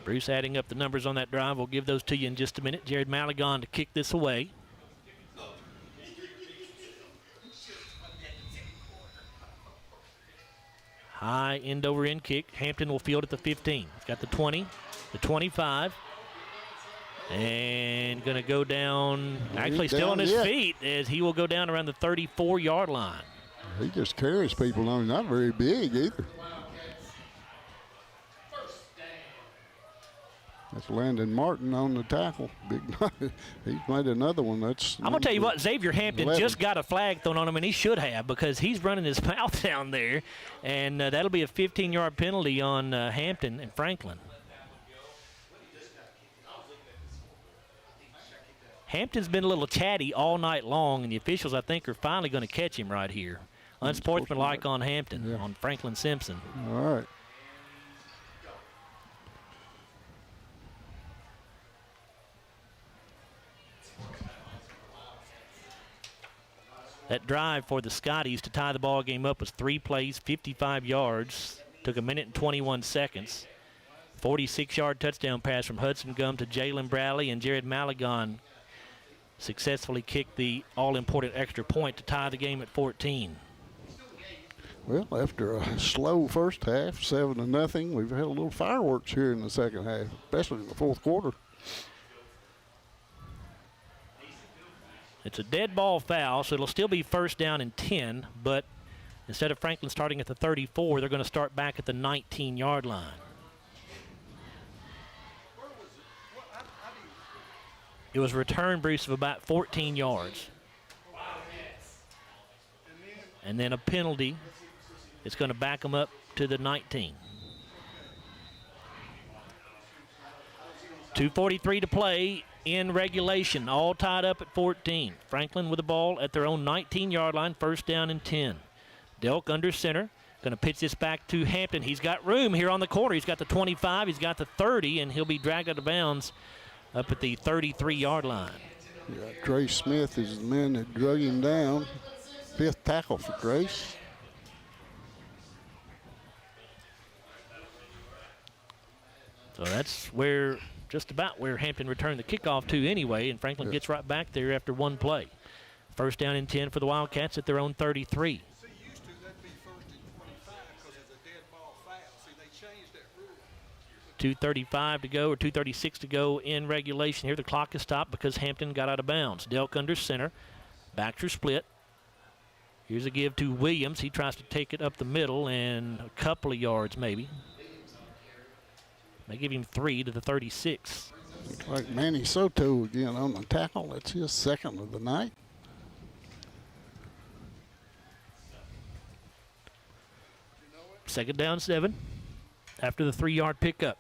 Speaker 1: Bruce adding up the numbers on that drive. We'll give those to you in just a minute. Jared Malagon to kick this away. High end over end kick. Hampton will field at the 15. He's got the 20, the 25. And going to go down, actually still on his feet, as he will go down around the 34-yard line.
Speaker 19: He just carries people on. Not very big either. That's Landon Martin on the tackle. Big, he's made another one. That's.
Speaker 1: I'm gonna tell you what, Xavier Hampton
Speaker 19: 11.
Speaker 1: just got a flag thrown on him, and he should have, because he's running his mouth down there, and that'll be a 15-yard penalty on Hampton and Franklin. Hampton's been a little chatty all night long, and the officials, I think, are finally going to catch him right here. Unsportsmanlike on Hampton, on Franklin-Simpson.
Speaker 19: All right.
Speaker 1: That drive for the Scotties to tie the ball game up was 3 plays, 55 yards. Took 1 minute and 21 seconds. 46-yard touchdown pass from Hudson Gum to Jalen Bradley, and Jared Malagon successfully kicked the all-important extra point to tie the game at 14.
Speaker 19: Well, after a slow first half, 7-0, we've had a little fireworks here in the second half, especially in the fourth quarter.
Speaker 1: It's a dead ball foul, so it'll still be 1st down and 10, but instead of Franklin starting at the 34, they're going to start back at the 19-yard line. It was a return, Bruce, of about 14 yards. And then a penalty. It's going to back them up to the 19. 2:43 to play in regulation, all tied up at 14. Franklin with the ball at their own 19-yard line, 1st down and 10. Delk under center, going to pitch this back to Hampton. He's got room here on the corner. He's got the 25, he's got the 30, and he'll be dragged out of bounds up at the 33-yard line.
Speaker 19: Yeah, Trace Smith is the man that drug him down. 5th tackle for Trace.
Speaker 1: So that's where, just about where Hampton returned the kickoff to anyway, and Franklin gets right back there after 1 play. 1st down and 10 for the Wildcats at their own 33. 2:35 to go, or 2:36 to go in regulation. Here the clock is stopped because Hampton got out of bounds. Delk under center. Baxter split. Here's a give to Williams. He tries to take it up the middle and a couple of yards maybe. They give him 3 to the 36.
Speaker 19: Looks like Manny Soto again on the tackle. That's his 2nd of the night.
Speaker 1: Second down, 7 after the 3-yard pickup.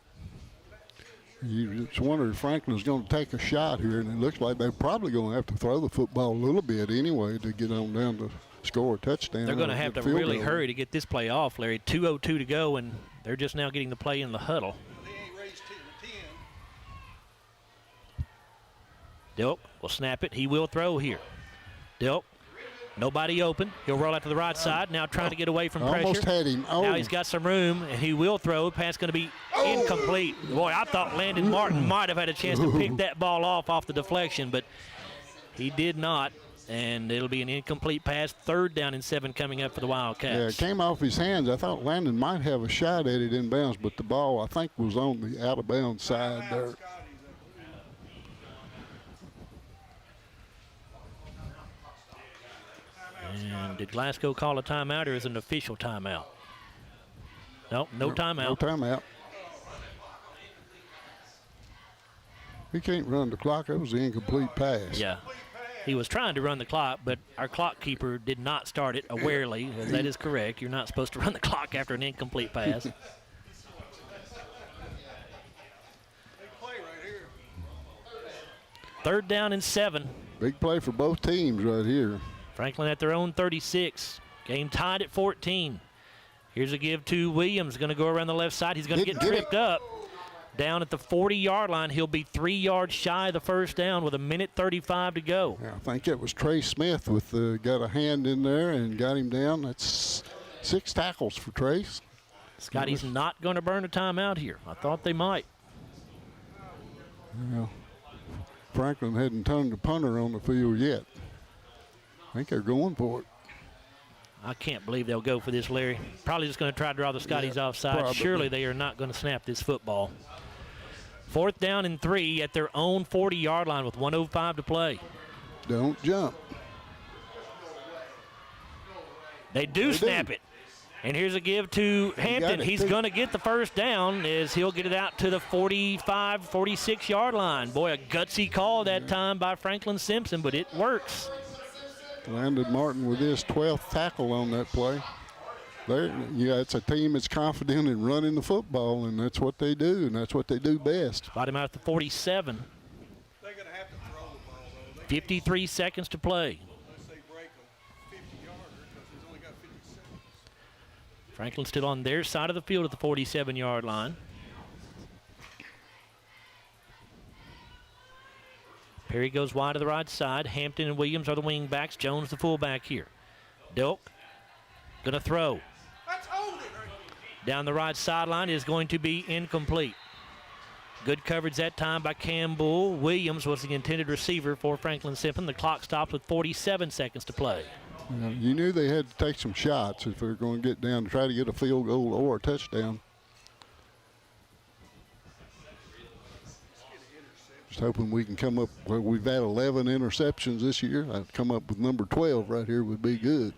Speaker 19: You just wonder if Franklin's going to take a shot here, and it looks like they're probably going to have to throw the football a little bit anyway to get on down to score a touchdown.
Speaker 1: They're going to have to really hurry to get this play off, Larry. 2:02 to go, and they're just now getting the play in the huddle. Delk will snap it. He will throw here. Delk, nobody open. He'll roll out to the right side. Now trying to get away from pressure.
Speaker 19: Almost had him. Oh.
Speaker 1: Now he's got some room, and he will throw. Pass going to be incomplete. Boy, I thought Landon Martin might have had a chance to pick that ball off the deflection, but he did not, and it'll be an incomplete pass. 3rd down and 7 coming up for the Wildcats.
Speaker 19: Yeah, it came off his hands. I thought Landon might have a shot at it in bounds, but the ball, I think, was on the out-of-bounds side there.
Speaker 1: And did Glasgow call a timeout, or is it an official timeout? Nope, no timeout.
Speaker 19: No timeout. He can't run the clock. That was the incomplete pass.
Speaker 1: Yeah. He was trying to run the clock, but our clock keeper did not start it awarely. That is correct. You're not supposed to run the clock after an incomplete pass. Third down and 7.
Speaker 19: Big play for both teams right here.
Speaker 1: Franklin at their own 36. Game tied at 14. Here's a give to Williams. Going to go around the left side. He's going to get tripped up. Down at the 40-yard line. He'll be 3 yards shy of the 1st down with 1:35 to go.
Speaker 19: Yeah, I think it was Trey Smith with got a hand in there and got him down. That's 6 tackles for Trace.
Speaker 1: Scotty's not going to burn a timeout here. I thought they might.
Speaker 19: Yeah. Franklin hadn't turned the punter on the field yet. I think they're going for it.
Speaker 1: I can't believe they'll go for this, Larry. Probably just going to try to draw the Scotties offside.
Speaker 19: Probably.
Speaker 1: Surely they are not going to snap this football. 4th down and 3 at their own 40-yard line with 1:05 to play.
Speaker 19: Don't jump.
Speaker 1: They do snap it. And here's a give to Hampton. He's going to get the first down as he'll get it out to the 45, 46-yard line. Boy, a gutsy call that time by Franklin-Simpson, but it works.
Speaker 19: Landon Martin with his 12th tackle on that play. It's a team that's confident in running the football, and that's what they do, and that's what they do best.
Speaker 1: Got him out at the 47. 53 seconds to play. Franklin still on their side of the field at the 47-yard line. Perry goes wide to the right side. Hampton and Williams are the wing backs. Jones the fullback here. Delk gonna throw. Down the right sideline is going to be incomplete. Good coverage that time by Campbell. Williams was the intended receiver for Franklin-Simpson. The clock stops with 47 seconds to play.
Speaker 19: You knew they had to take some shots if they were going to get down to try to get a field goal or a touchdown. Just hoping we can come up, well, we've had 11 interceptions this year. I'd come up with number 12 right here would be good.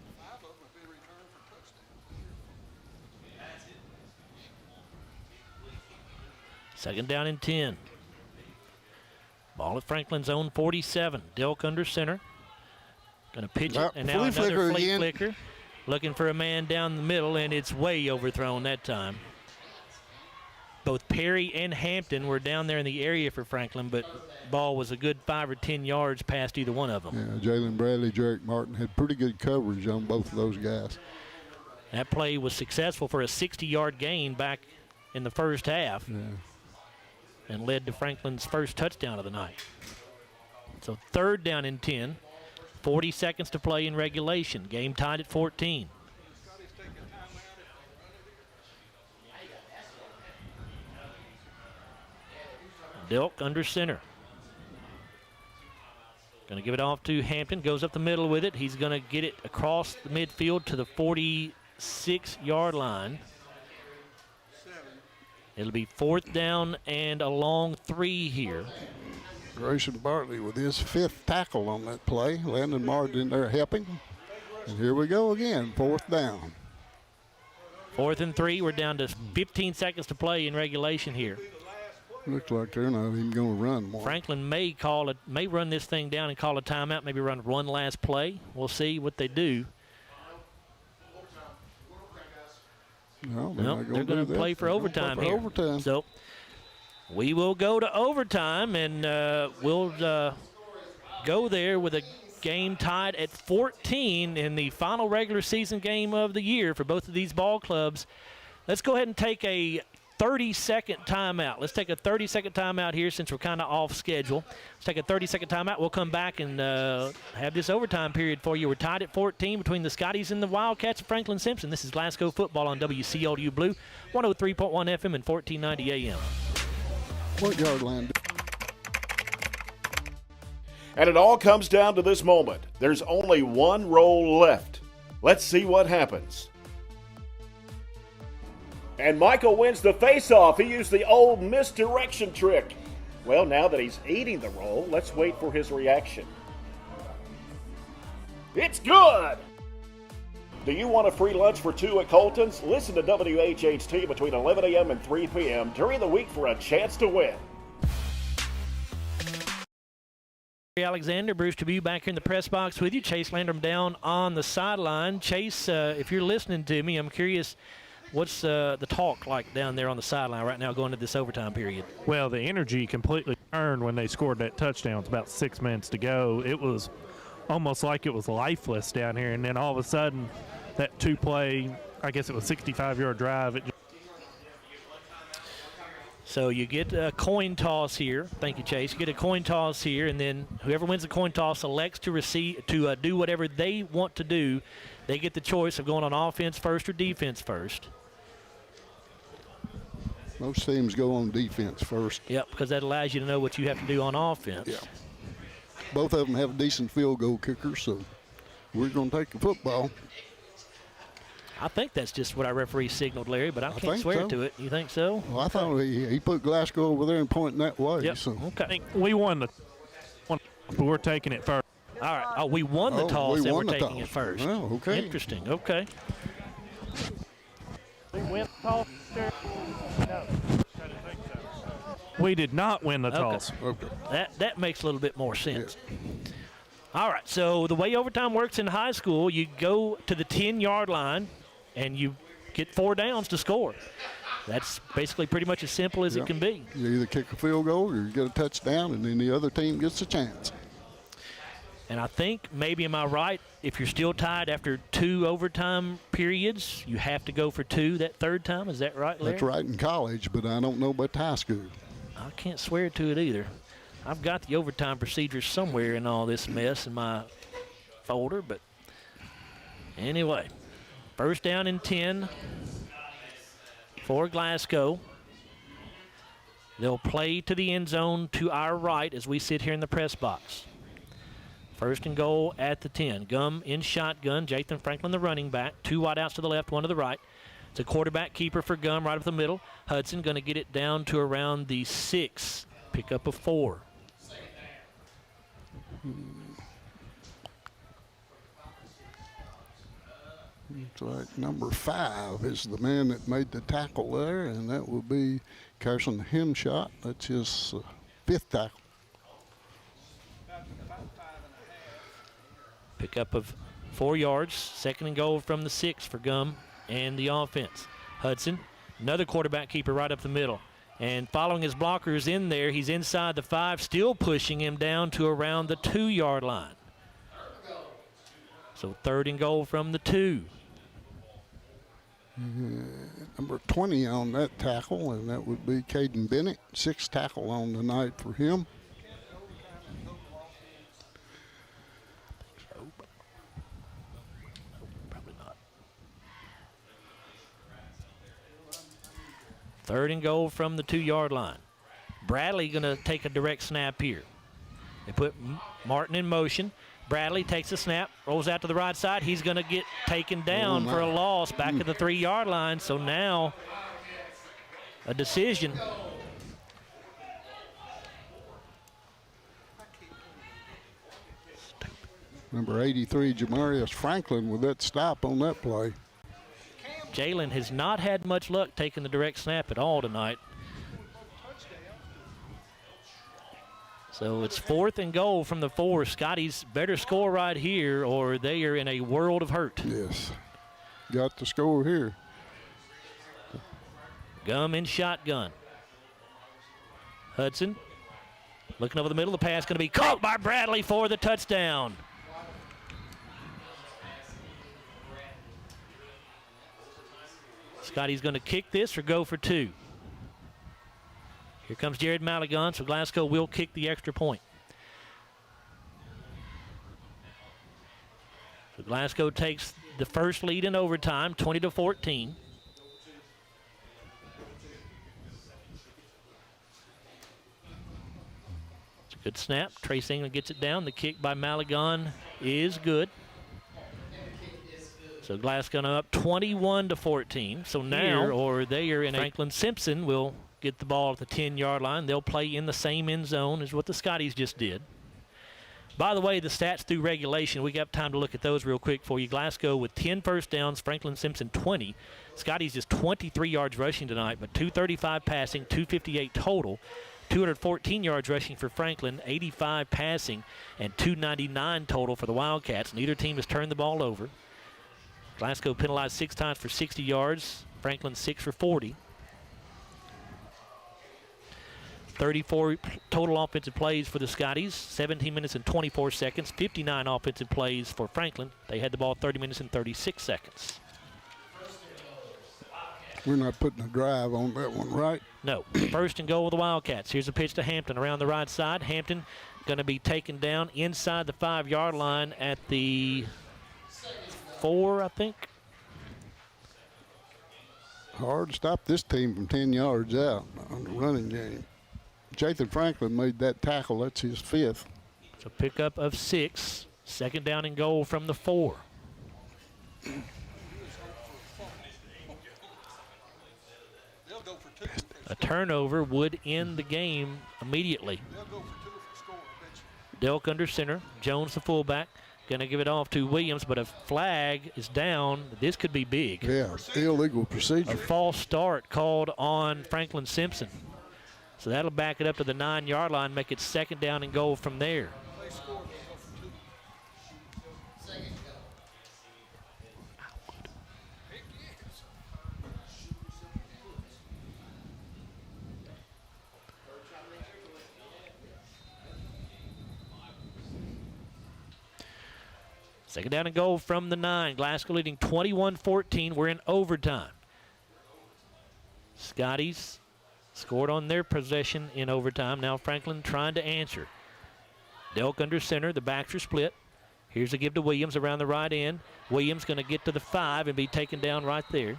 Speaker 1: Second down and 10. Ball at Franklin's own 47. Delk under center. Going to pitch it, and now another flea flicker. Looking for a man down the middle, and it's way overthrown that time. Both Perry and Hampton were down there in the area for Franklin, but ball was a good 5 or 10 yards past either one of them.
Speaker 19: Yeah, Jalen Bradley, Jarek Martin had pretty good coverage on both of those guys.
Speaker 1: That play was successful for a 60-yard gain back in the first half.
Speaker 19: Yeah.
Speaker 1: And led to Franklin's first touchdown of the night. So third down and 10. 40 seconds to play in regulation. Game tied at 14. Delk under center. Going to give it off to Hampton. Goes up the middle with it. He's going to get it across the midfield to the 46-yard line. It'll be fourth down and a long 3 here.
Speaker 19: Grayson Bartley with his 5th tackle on that play. Landon Martin in there helping. And here we go again, fourth down.
Speaker 1: 4th and 3. We're down to 15 seconds to play in regulation here.
Speaker 19: Looks like they're not even going to run more.
Speaker 1: Franklin may run this thing down and call a timeout, maybe run one last play. We'll see what they do.
Speaker 19: No,
Speaker 1: they're going to play for overtime here. So we will go to overtime, and we'll go there with a game tied at 14 in the final regular season game of the year for both of these ball clubs. Let's go ahead and take a 30-second timeout. Let's take a 30-second timeout here since we're kind of off schedule. Let's take a 30-second timeout. We'll come back and have this overtime period for you. We're tied at 14 between the Scotties and the Wildcats of Franklin-Simpson. This is Glasgow football on WCLU Blue, 103.1 FM and 1490 AM.
Speaker 19: What yard line?
Speaker 8: And it all comes down to this moment. There's only one roll left. Let's see what happens. And Michael wins the face-off. He used the old misdirection trick. Well, now that he's eating the roll, let's wait for his reaction. It's good! Do you want a free lunch for 2 at Colton's? Listen to WHHT between 11 a.m. and 3 p.m. during the week for a chance to win.
Speaker 1: Alexander, Bruce Dubuque back here in the press box with you. Chase Landrum down on the sideline. Chase, if you're listening to me, I'm curious, what's the talk like down there on the sideline right now going into this overtime period?
Speaker 18: Well, the energy completely turned when they scored that touchdown. It's about 6 minutes to go. It was almost like it was lifeless down here, and then all of a sudden that 2-play, I guess it was 65-yard drive.
Speaker 1: So you get a coin toss here. Thank you, Chase. You get a coin toss here, and then whoever wins the coin toss elects to do whatever they want to do. They get the choice of going on offense first or defense first.
Speaker 19: Most teams go on defense first.
Speaker 1: Yep, because that allows you to know what you have to do on offense.
Speaker 19: Yeah. Both of them have a decent field goal kicker, so we're going to take the football.
Speaker 1: I think that's just what our referee signaled, Larry, but I can't swear to it. You think so?
Speaker 19: Well, I thought he put Glasgow over there and pointing that way.
Speaker 1: Yep.
Speaker 19: So.
Speaker 1: Okay.
Speaker 18: We won the one, but we're taking it first.
Speaker 1: All right. Oh, we won the toss and we're taking it first.
Speaker 19: Oh, okay.
Speaker 1: Interesting. Okay.
Speaker 18: win the toss? No. We did not win the toss.
Speaker 19: Okay.
Speaker 1: That makes a little bit more sense. All right, so the way overtime works in high school, you go to the 10-yard line, and you get 4 downs to score. That's basically pretty much as simple as it can be.
Speaker 19: You either kick a field goal or you get a touchdown, and then the other team gets a chance.
Speaker 1: And I think, maybe am I right, if you're still tied after 2 overtime periods, you have to go for 2 that third time. Is that right, Larry?
Speaker 19: That's right in college, but I don't know about high school.
Speaker 1: I can't swear to it either. I've got the overtime procedures somewhere in all this mess in my folder, but anyway, first down and 10 for Glasgow. They'll play to the end zone to our right as we sit here in the press box. First and goal at the 10. Gum in shotgun. Jathan Franklin, the running back. 2 wideouts to the left, 1 to the right. It's a quarterback keeper for Gum right up the middle. Hudson going to get it down to around the 6. Pick up a 4.
Speaker 19: That's right. Number 5 is the man that made the tackle there, and that will be Carson Hemshot. That's his 5th tackle.
Speaker 1: Pickup of 4 yards. Second and goal from the 6 for Gum and the offense. Hudson, another quarterback keeper right up the middle. And following his blockers in there, he's inside the 5, still pushing him down to around the 2-yard line. So third and goal from the 2.
Speaker 19: Number 20 on that tackle, and that would be Caden Bennett. 6th tackle on the night for him.
Speaker 1: Probably not. Third and goal from the 2-yard line. Bradley going to take a direct snap here. They put Martin in motion. Bradley takes a snap, rolls out to the right side. He's going to get taken down for a loss back at the 3-yard line. So now a decision.
Speaker 19: Number 83, Jamarius Franklin, with that stop on that play.
Speaker 1: Jalen has not had much luck taking the direct snap at all tonight. So it's 4th and goal from the 4. Scotty's better score right here, or they are in a world of hurt.
Speaker 19: Yes. Got the score here.
Speaker 1: Gum in shotgun. Hudson looking over the middle. The pass going to be caught by Bradley for the touchdown. Scotty's going to kick this or go for 2. Here comes Jared Maligon, so Glasgow will kick the extra point. So Glasgow takes the first lead in overtime, 20-14. It's a good snap. Trace England gets it down. The kick by Maligon is good. So Glasgow up 21-14. So now, or they are in Franklin-Simpson will get the ball at the 10-yard line. They'll play in the same end zone as what the Scotties just did. By the way, the stats through regulation, we got time to look at those real quick for you. Glasgow with 10 first downs, Franklin-Simpson 20. Scotties just 23 yards rushing tonight, but 235 passing, 258 total. 214 yards rushing for Franklin, 85 passing, and 299 total for the Wildcats. Neither team has turned the ball over. Glasgow penalized 6 times for 60 yards. Franklin 6 for 40. 34 total offensive plays for the Scotties, 17 minutes and 24 seconds, 59 offensive plays for Franklin. They had the ball 30 minutes and 36 seconds.
Speaker 19: We're not putting a drive on that one, right?
Speaker 1: No. First and goal with the Wildcats. Here's a pitch to Hampton around the right side. Hampton going to be taken down inside the 5-yard line at the 4, I think.
Speaker 19: Hard to stop this team from 10 yards out on the running game. Jathan Franklin made that tackle. That's his 5th.
Speaker 1: So pickup of 6. Second down and goal from the 4. A turnover would end the game immediately. Delk under center. Jones the fullback. Going to give it off to Williams, but a flag is down. This could be big.
Speaker 19: Yeah, illegal procedure.
Speaker 1: A false start called on Franklin-Simpson. So that'll back it up to the 9-yard line, make it 2nd down and goal from there. Second down and goal from the 9. Glasgow leading 21-14. We're in overtime. Scotties scored on their possession in overtime. Now Franklin trying to answer. Delk under center. The backs are split. Here's a give to Williams around the right end. Williams going to get to the 5 and be taken down right there.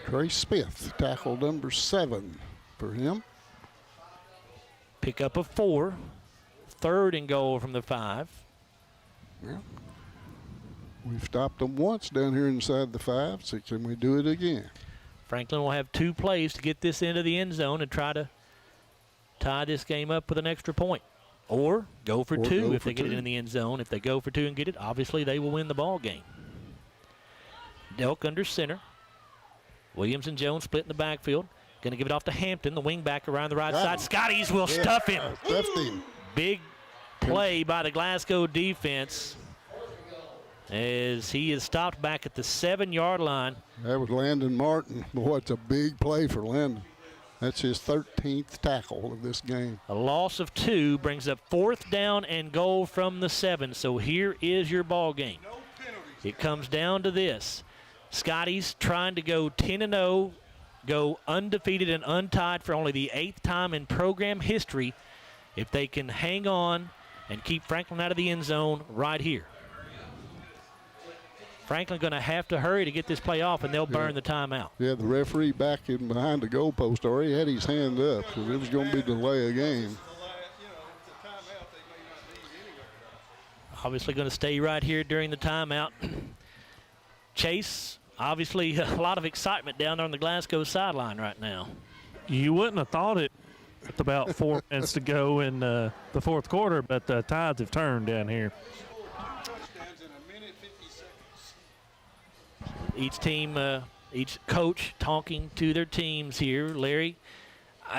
Speaker 19: Trey Smith, tackle number 7 for him.
Speaker 1: Pick up a 4. 3rd and goal from the 5.
Speaker 19: Yeah. We've stopped them once down here inside the 5, so can we do it again?
Speaker 1: Franklin will have 2 plays to get this into the end zone and try to tie this game up with an extra point. Or go for 2 if they get it in the end zone. If they go for 2 and get it, obviously they will win the ball game. Delk under center. Williams and Jones split in the backfield. Going to give it off to Hampton, the wing back around the right side. Scotties will stuff him.
Speaker 19: Stuffed him.
Speaker 1: Big play by the Glasgow defense as he is stopped back at the 7-yard line.
Speaker 19: That was Landon Martin. Boy, it's a big play for Landon. That's his 13th tackle of this game.
Speaker 1: A loss of 2 brings up 4th down and goal from the 7. So here is your ball game. It comes down to this. Scotty's trying to go 10-0, go undefeated and untied for only the 8th time in program history if they can hang on and keep Franklin out of the end zone right here. Franklin going to have to hurry to get this play off, and they'll burn the timeout.
Speaker 19: Yeah, the referee back in behind the goalpost already had his hand up, so it was going to be delay a game.
Speaker 1: Obviously going to stay right here during the timeout. Chase, obviously a lot of excitement down there on the Glasgow sideline right now.
Speaker 18: You wouldn't have thought it with about 4 minutes to go in the 4th quarter, but the tides have turned down here.
Speaker 1: Each team, each coach talking to their teams here. Larry,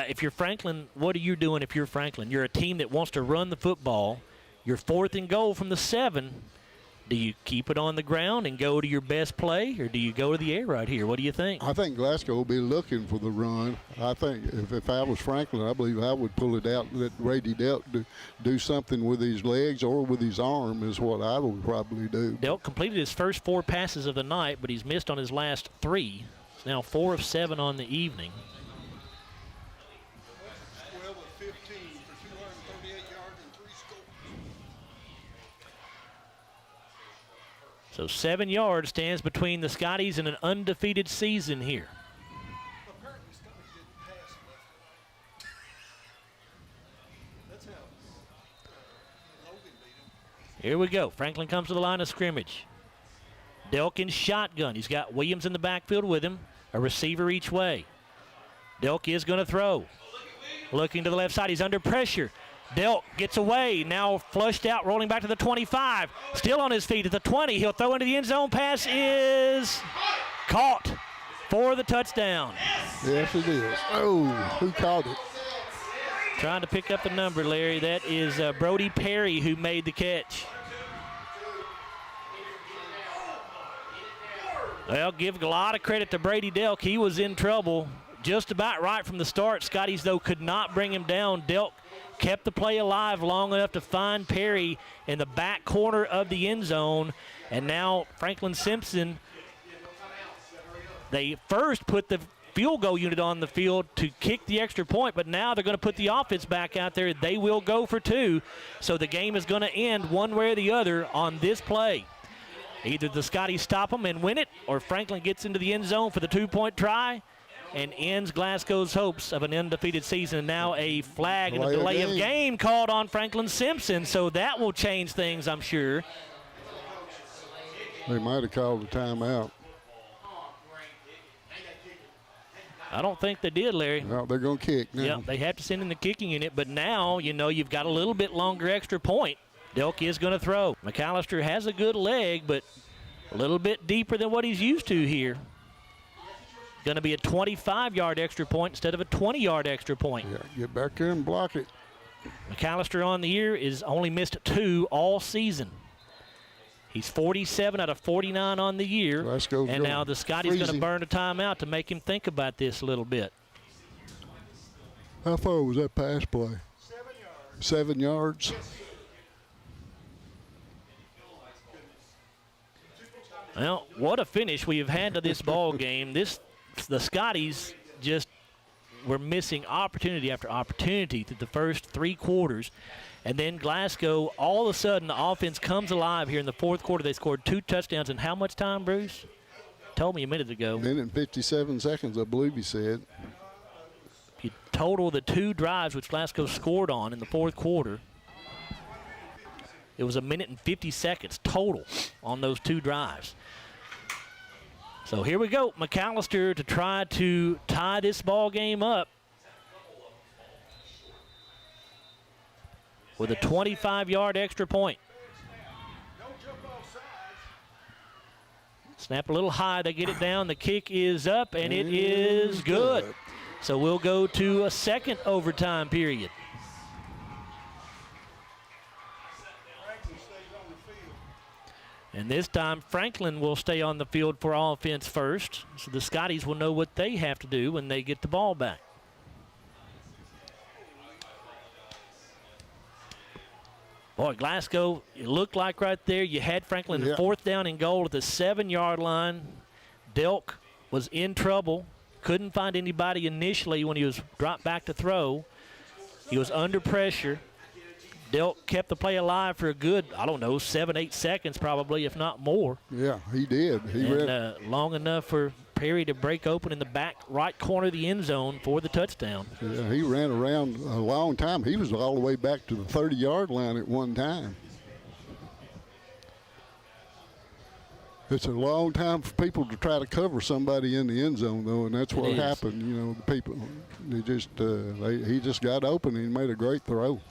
Speaker 1: if you're Franklin, what are you doing if you're Franklin? You're a team that wants to run the football. You're 4th and goal from the 7. Do you keep it on the ground and go to your best play, or do you go to the air right here? What do you think?
Speaker 19: I think Glasgow will be looking for the run. I think if I was Franklin, I believe I would pull it out and let Brady Delk do something with his legs or with his arm is what I would probably do.
Speaker 1: Delk completed his first 4 passes of the night, but he's missed on his last 3. It's now 4 of 7 on the evening. So 7 yards stands between the Scotties and an undefeated season here. Here we go. Franklin comes to the line of scrimmage. Delk in shotgun. He's got Williams in the backfield with him. A receiver each way. Delk is going to throw. Looking to the left side. He's under pressure. Delk gets away, now flushed out, rolling back to the 25. Still on his feet at the 20. He'll throw into the end zone. Pass is caught for the touchdown.
Speaker 19: Yes, it is. Oh, who caught it?
Speaker 1: Trying to pick up the number, Larry. That is Brody Perry who made the catch. Well, give a lot of credit to Brady Delk. He was in trouble just about right from the start. Scotties, though, could not bring him down. Delk kept the play alive long enough to find Perry in the back corner of the end zone. And now Franklin-Simpson, they first put the field goal unit on the field to kick the extra point, but now they're going to put the offense back out there. They will go for 2. So the game is going to end one way or the other on this play. Either the Scotties stop them and win it, or Franklin gets into the end zone for the 2-point try and ends Glasgow's hopes of an undefeated season. Now a flag and a delay of game called on Franklin-Simpson, so that will change things, I'm sure.
Speaker 19: They might have called a timeout.
Speaker 1: I don't think they did, Larry.
Speaker 19: No, they're going to kick now.
Speaker 1: Yeah, they have to send in the kicking unit, but now, you know, you've got a little bit longer extra point. Delk is going to throw. McAllister has a good leg, but a little bit deeper than what he's used to here. Going to be a 25-yard extra point instead of a 20-yard extra point.
Speaker 19: Yeah, get back there and block it.
Speaker 1: McAllister on the year is only missed 2 all season. He's 47 out of 49 on the year. And now the Scotty's going to burn a timeout to make him think about this a little bit.
Speaker 19: How far was that pass play? 7 yards.
Speaker 1: Well, what a finish we have had to this ball game. The Scotties just were missing opportunity after opportunity through the first 3 quarters. And then Glasgow, all of a sudden, the offense comes alive here in the 4th quarter. They scored 2 touchdowns in how much time, Bruce? Told me a minute ago.
Speaker 19: Minute and 57 seconds, I believe he said.
Speaker 1: If you total the 2 drives which Glasgow scored on in the 4th quarter, it was a minute and 50 seconds total on those 2 drives. So here we go, McAllister to try to tie this ball game up with a 25-yard extra point. Snap a little high, they get it down, the kick is up, and it is good. So we'll go to a second overtime period. And this time, Franklin will stay on the field for offense first. So the Scotties will know what they have to do when they get the ball back. Boy, Glasgow, it looked like right there you had Franklin in 4th down and goal at the 7-yard line. Delk was in trouble. Couldn't find anybody initially when he was dropped back to throw. He was under pressure. Delk kept the play alive for a good, 7-8 seconds probably, if not more.
Speaker 19: Yeah, he did. He
Speaker 1: ran long enough for Perry to break open in the back right corner of the end zone for the touchdown.
Speaker 19: Yeah, he ran around a long time. He was all the way back to the 30-yard line at one time. It's a long time for people to try to cover somebody in the end zone, though, and that's what happened. You know, the people, he just got open and he made a great throw.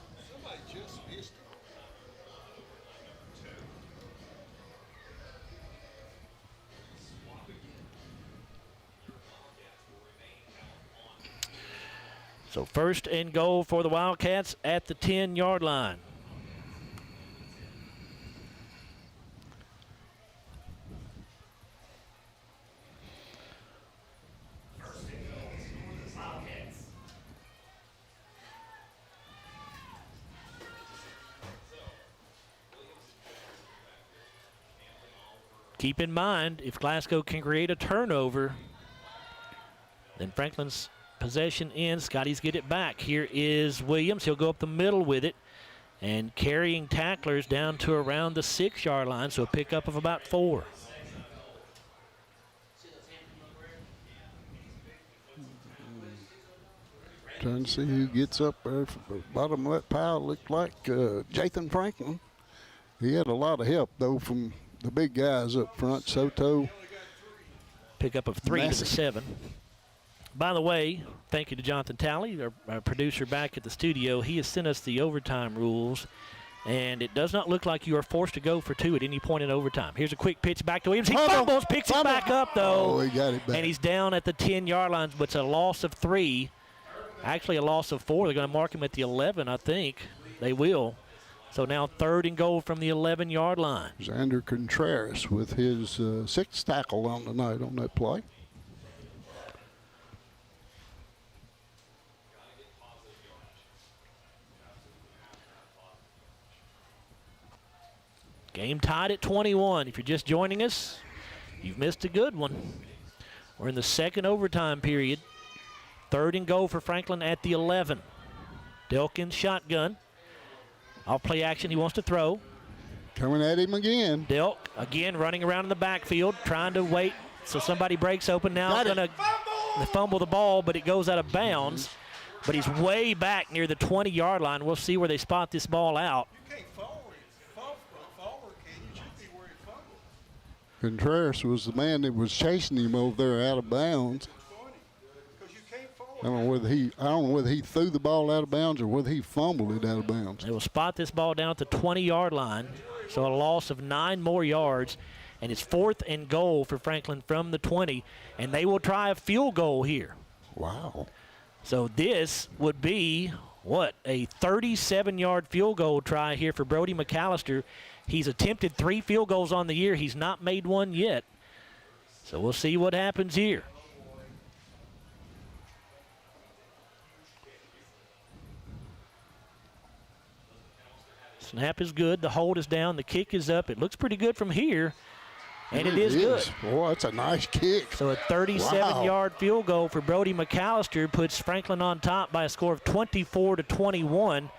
Speaker 1: So 1st and goal for the Wildcats at the 10-yard line. Keep in mind, if Glasgow can create a turnover, then Franklin's possession ends. Scotties get it back. Here is Williams. He'll go up the middle with it and carrying tacklers down to around the 6-yard line, so a pickup of about 4.
Speaker 19: Trying to see who gets up there from the bottom of that pile. Looked like Jathan Franklin. He had a lot of help, though, from the big guys up front. Soto.
Speaker 1: Pickup of 3 to the 7. By the way, thank you to Jonathan Talley, our producer back at the studio. He has sent us the overtime rules, and it does not look like you are forced to go for 2 at any point in overtime. Here's a quick pitch back to Williams. He fumbles, picks it back up, though.
Speaker 19: Oh, he got it back.
Speaker 1: And he's down at the 10-yard line, but it's a loss of 3. Actually, a loss of 4. They're going to mark him at the 11, I think. They will. So now 3rd and goal from the 11-yard line.
Speaker 19: Xander Contreras with his 6th tackle on the night on that play.
Speaker 1: Game tied at 21. If you're just joining us, you've missed a good one. We're in the 2nd overtime period. 3rd and goal for Franklin at the 11. Delkin shotgun. Off play action, he wants to throw.
Speaker 19: Coming at him again.
Speaker 1: Delk again running around in the backfield, trying to wait so somebody breaks open. Now going to fumble the ball, but it goes out of bounds. But he's way back near the 20-yard line. We'll see where they spot this ball out.
Speaker 19: Contreras was the man that was chasing him over there out of bounds. I don't know whether he threw the ball out of bounds or whether he fumbled it out of bounds.
Speaker 1: They will spot this ball down at the 20-yard line, so a loss of 9 more yards, and it's 4th and goal for Franklin from the 20, and they will try a field goal here.
Speaker 19: Wow.
Speaker 1: So this would be, a 37-yard field goal try here for Brody McAllister. He's attempted 3 field goals on the year. He's not made one yet. So we'll see what happens here. Snap is good. The hold is down. The kick is up. It looks pretty good from here. And it is good.
Speaker 19: Boy, that's a nice kick.
Speaker 1: So a 37-yard field goal for Brody McAllister puts Franklin on top by a score of 24-21.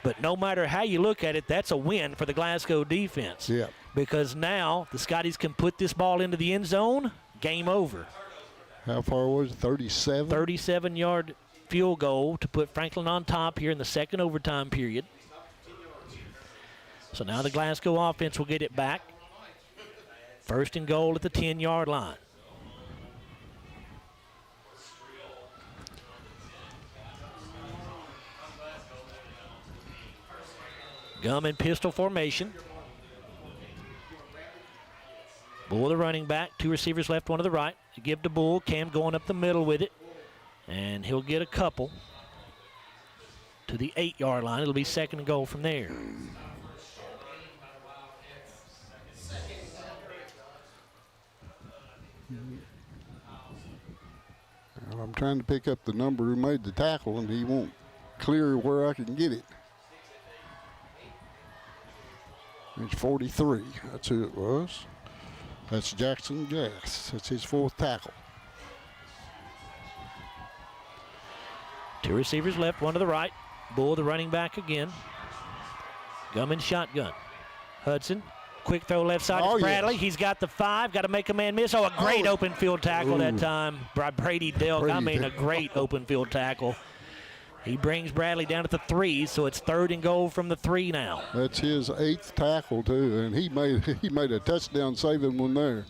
Speaker 1: But no matter how you look at it, that's a win for the Glasgow defense.
Speaker 19: Yeah.
Speaker 1: Because now the Scotties can put this ball into the end zone. Game over.
Speaker 19: How far was it? 37?
Speaker 1: 37-yard field goal to put Franklin on top here in the second overtime period. So now the Glasgow offense will get it back. 1st and goal at the 10-yard line. Gum in pistol formation. Bull the running back. 2 receivers left, 1 to the right. To give to Bull. Cam going up the middle with it. And he'll get a couple to the 8-yard line. It'll be 2nd and goal from there.
Speaker 19: I'm trying to pick up the number who made the tackle, and he won't clear where I can get it. It's 43. That's who it was. That's Jackson Gass. That's his 4th tackle.
Speaker 1: 2 receivers left, 1 to the right. Bull, the running back again. Gum in shotgun. Hudson, quick throw left side. It's Bradley. Yes. He's got the 5. Got to make a man miss. A great open field tackle that time by Brady Delk. A great open field tackle. He brings Bradley down at the 3, so it's 3rd and goal from the 3 now.
Speaker 19: That's his 8th tackle too, and he made a touchdown saving one there.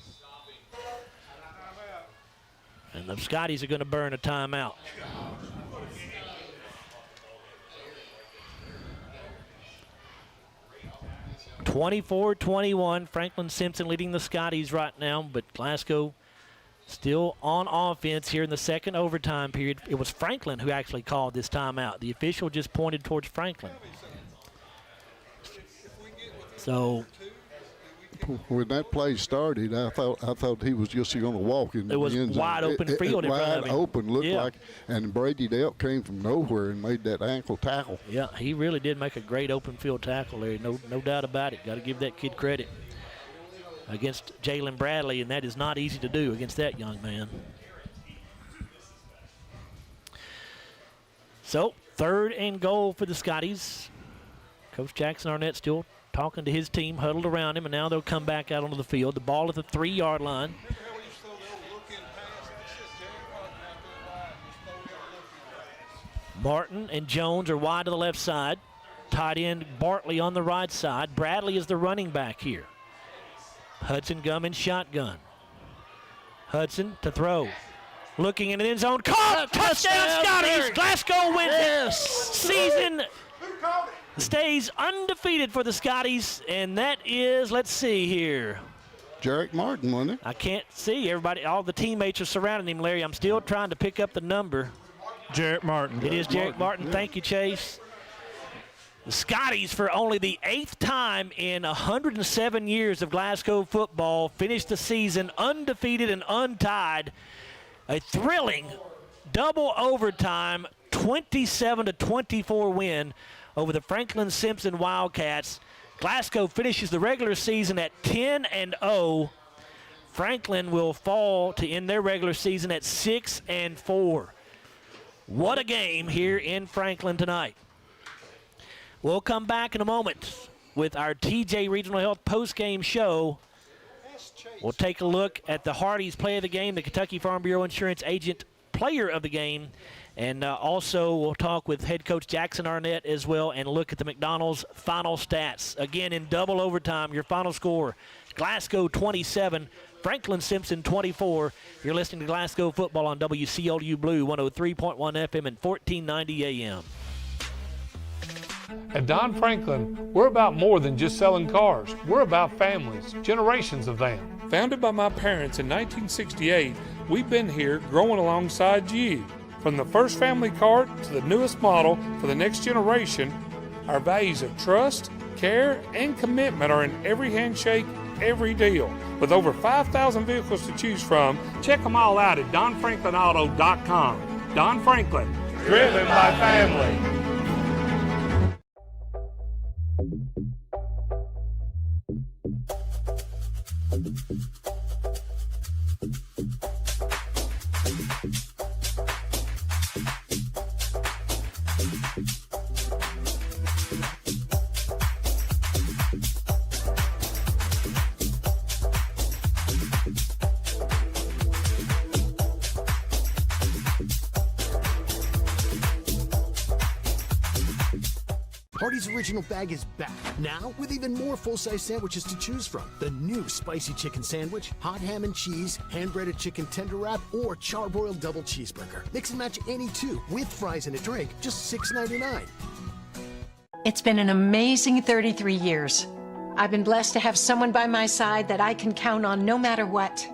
Speaker 1: And the Scotties are going to burn a timeout. (24-21), Franklin-Simpson leading the Scotties right now, but Glasgow still on offense here in the second overtime period. It was Franklin who actually called this timeout. The official just pointed towards Franklin. So
Speaker 19: when that play started, I thought he was just going to walk in the end zone.
Speaker 1: It was wide open field in front of him.
Speaker 19: Wide open, looked like, and Brady Delk came from nowhere and made that ankle tackle.
Speaker 1: Yeah, he really did make a great open field tackle there. No doubt about it. Got to give that kid credit against Jalen Bradley, and that is not easy to do against that young man. So 3rd and goal for the Scotties. Coach Jackson Arnett still talking to his team huddled around him, and now they'll come back out onto the field. The ball at the 3-yard line. Martin and Jones are wide to the left side. Tight end Bartley on the right side. Bradley is the running back here. Hudson Gum in shotgun. Hudson to throw. Looking in the end zone. Caught! Touchdown Scotties! Glasgow wins it. Season stays undefeated for the Scotties, and that is, let's see here.
Speaker 19: Jarek Martin, wasn't it?
Speaker 1: I can't see. Everybody, all the teammates are surrounding him, Larry. I'm still trying to pick up the number.
Speaker 18: Jarek Martin.
Speaker 1: It is Jarek Martin. Thank you, Chase. The Scotties, for only the 8th time in 107 years of Glasgow football, finished the season undefeated and untied. A thrilling double overtime 27-24 win over the Franklin-Simpson Wildcats. Glasgow finishes the regular season at 10-0. Franklin will fall to end their regular season at 6-4. What a game here in Franklin tonight. We'll come back in a moment with our TJ Regional Health post-game show. We'll take a look at the Hardee's play of the game, the Kentucky Farm Bureau Insurance Agent player of the game, and also we'll talk with head coach Jackson Arnett as well and look at the McDonald's final stats. Again, in double overtime, your final score, Glasgow 27, Franklin-Simpson 24. You're listening to Glasgow football on WCLU Blue 103.1 FM and 1490 AM.
Speaker 6: At Don Franklin, we're about more than just selling cars. We're about families, generations of them. Founded by my parents in 1968, we've been here growing alongside you. From the first family car to the newest model for the next generation, our values of trust, care, and commitment are in every handshake, every deal. With over 5,000 vehicles to choose from, check them all out at DonFranklinAuto.com. Don Franklin, driven by family.
Speaker 5: Hardee's Original Bag is back, now with even more full-size sandwiches to choose from. The new spicy chicken sandwich, hot ham and cheese, hand-breaded chicken tender wrap, or charbroiled double cheeseburger. Mix and match any two, with fries and a drink, just $6.99.
Speaker 22: It's been an amazing 33 years. I've been blessed to have someone by my side that I can count on no matter what.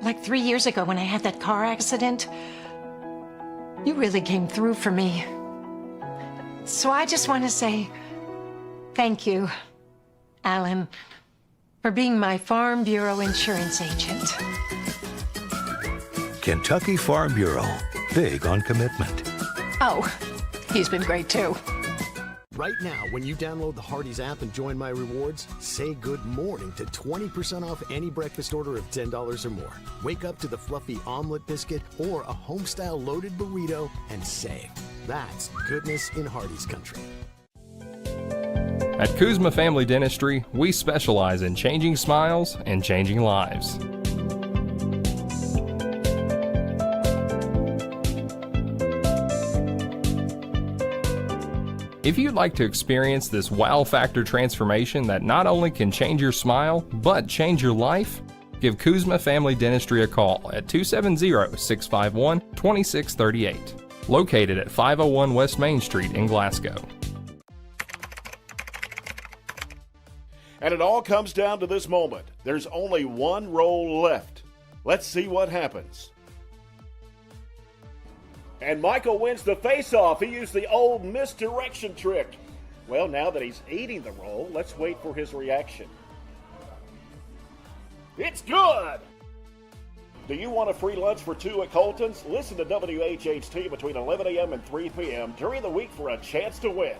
Speaker 22: Like 3 years ago when I had that car accident, you really came through for me. So I just want to say thank you, Alan, for being my Farm Bureau insurance agent.
Speaker 9: Kentucky Farm Bureau, big on commitment.
Speaker 22: Oh, he's been great too.
Speaker 5: Right now, when you download the Hardee's app and join My Rewards, say good morning to 20% off any breakfast order of $10 or more. Wake up to the fluffy omelet biscuit or a home-style loaded burrito and save. That's goodness in Hardee's country.
Speaker 4: At Kuzma Family Dentistry, we specialize in changing smiles and changing lives. If you'd like to experience this wow factor transformation that not only can change your smile, but change your life, give Kuzma Family Dentistry a call at 270-651-2638. Located at 501 West Main Street in Glasgow.
Speaker 8: And it all comes down to this moment. There's only one roll left. Let's see what happens. And Michael wins the face-off. He used the old misdirection trick. Well, now that he's eating the roll, let's wait for his reaction. It's good! Do you want a free lunch for two at Colton's? Listen to WHHT between 11 a.m. and 3 p.m. during the week for a chance to win.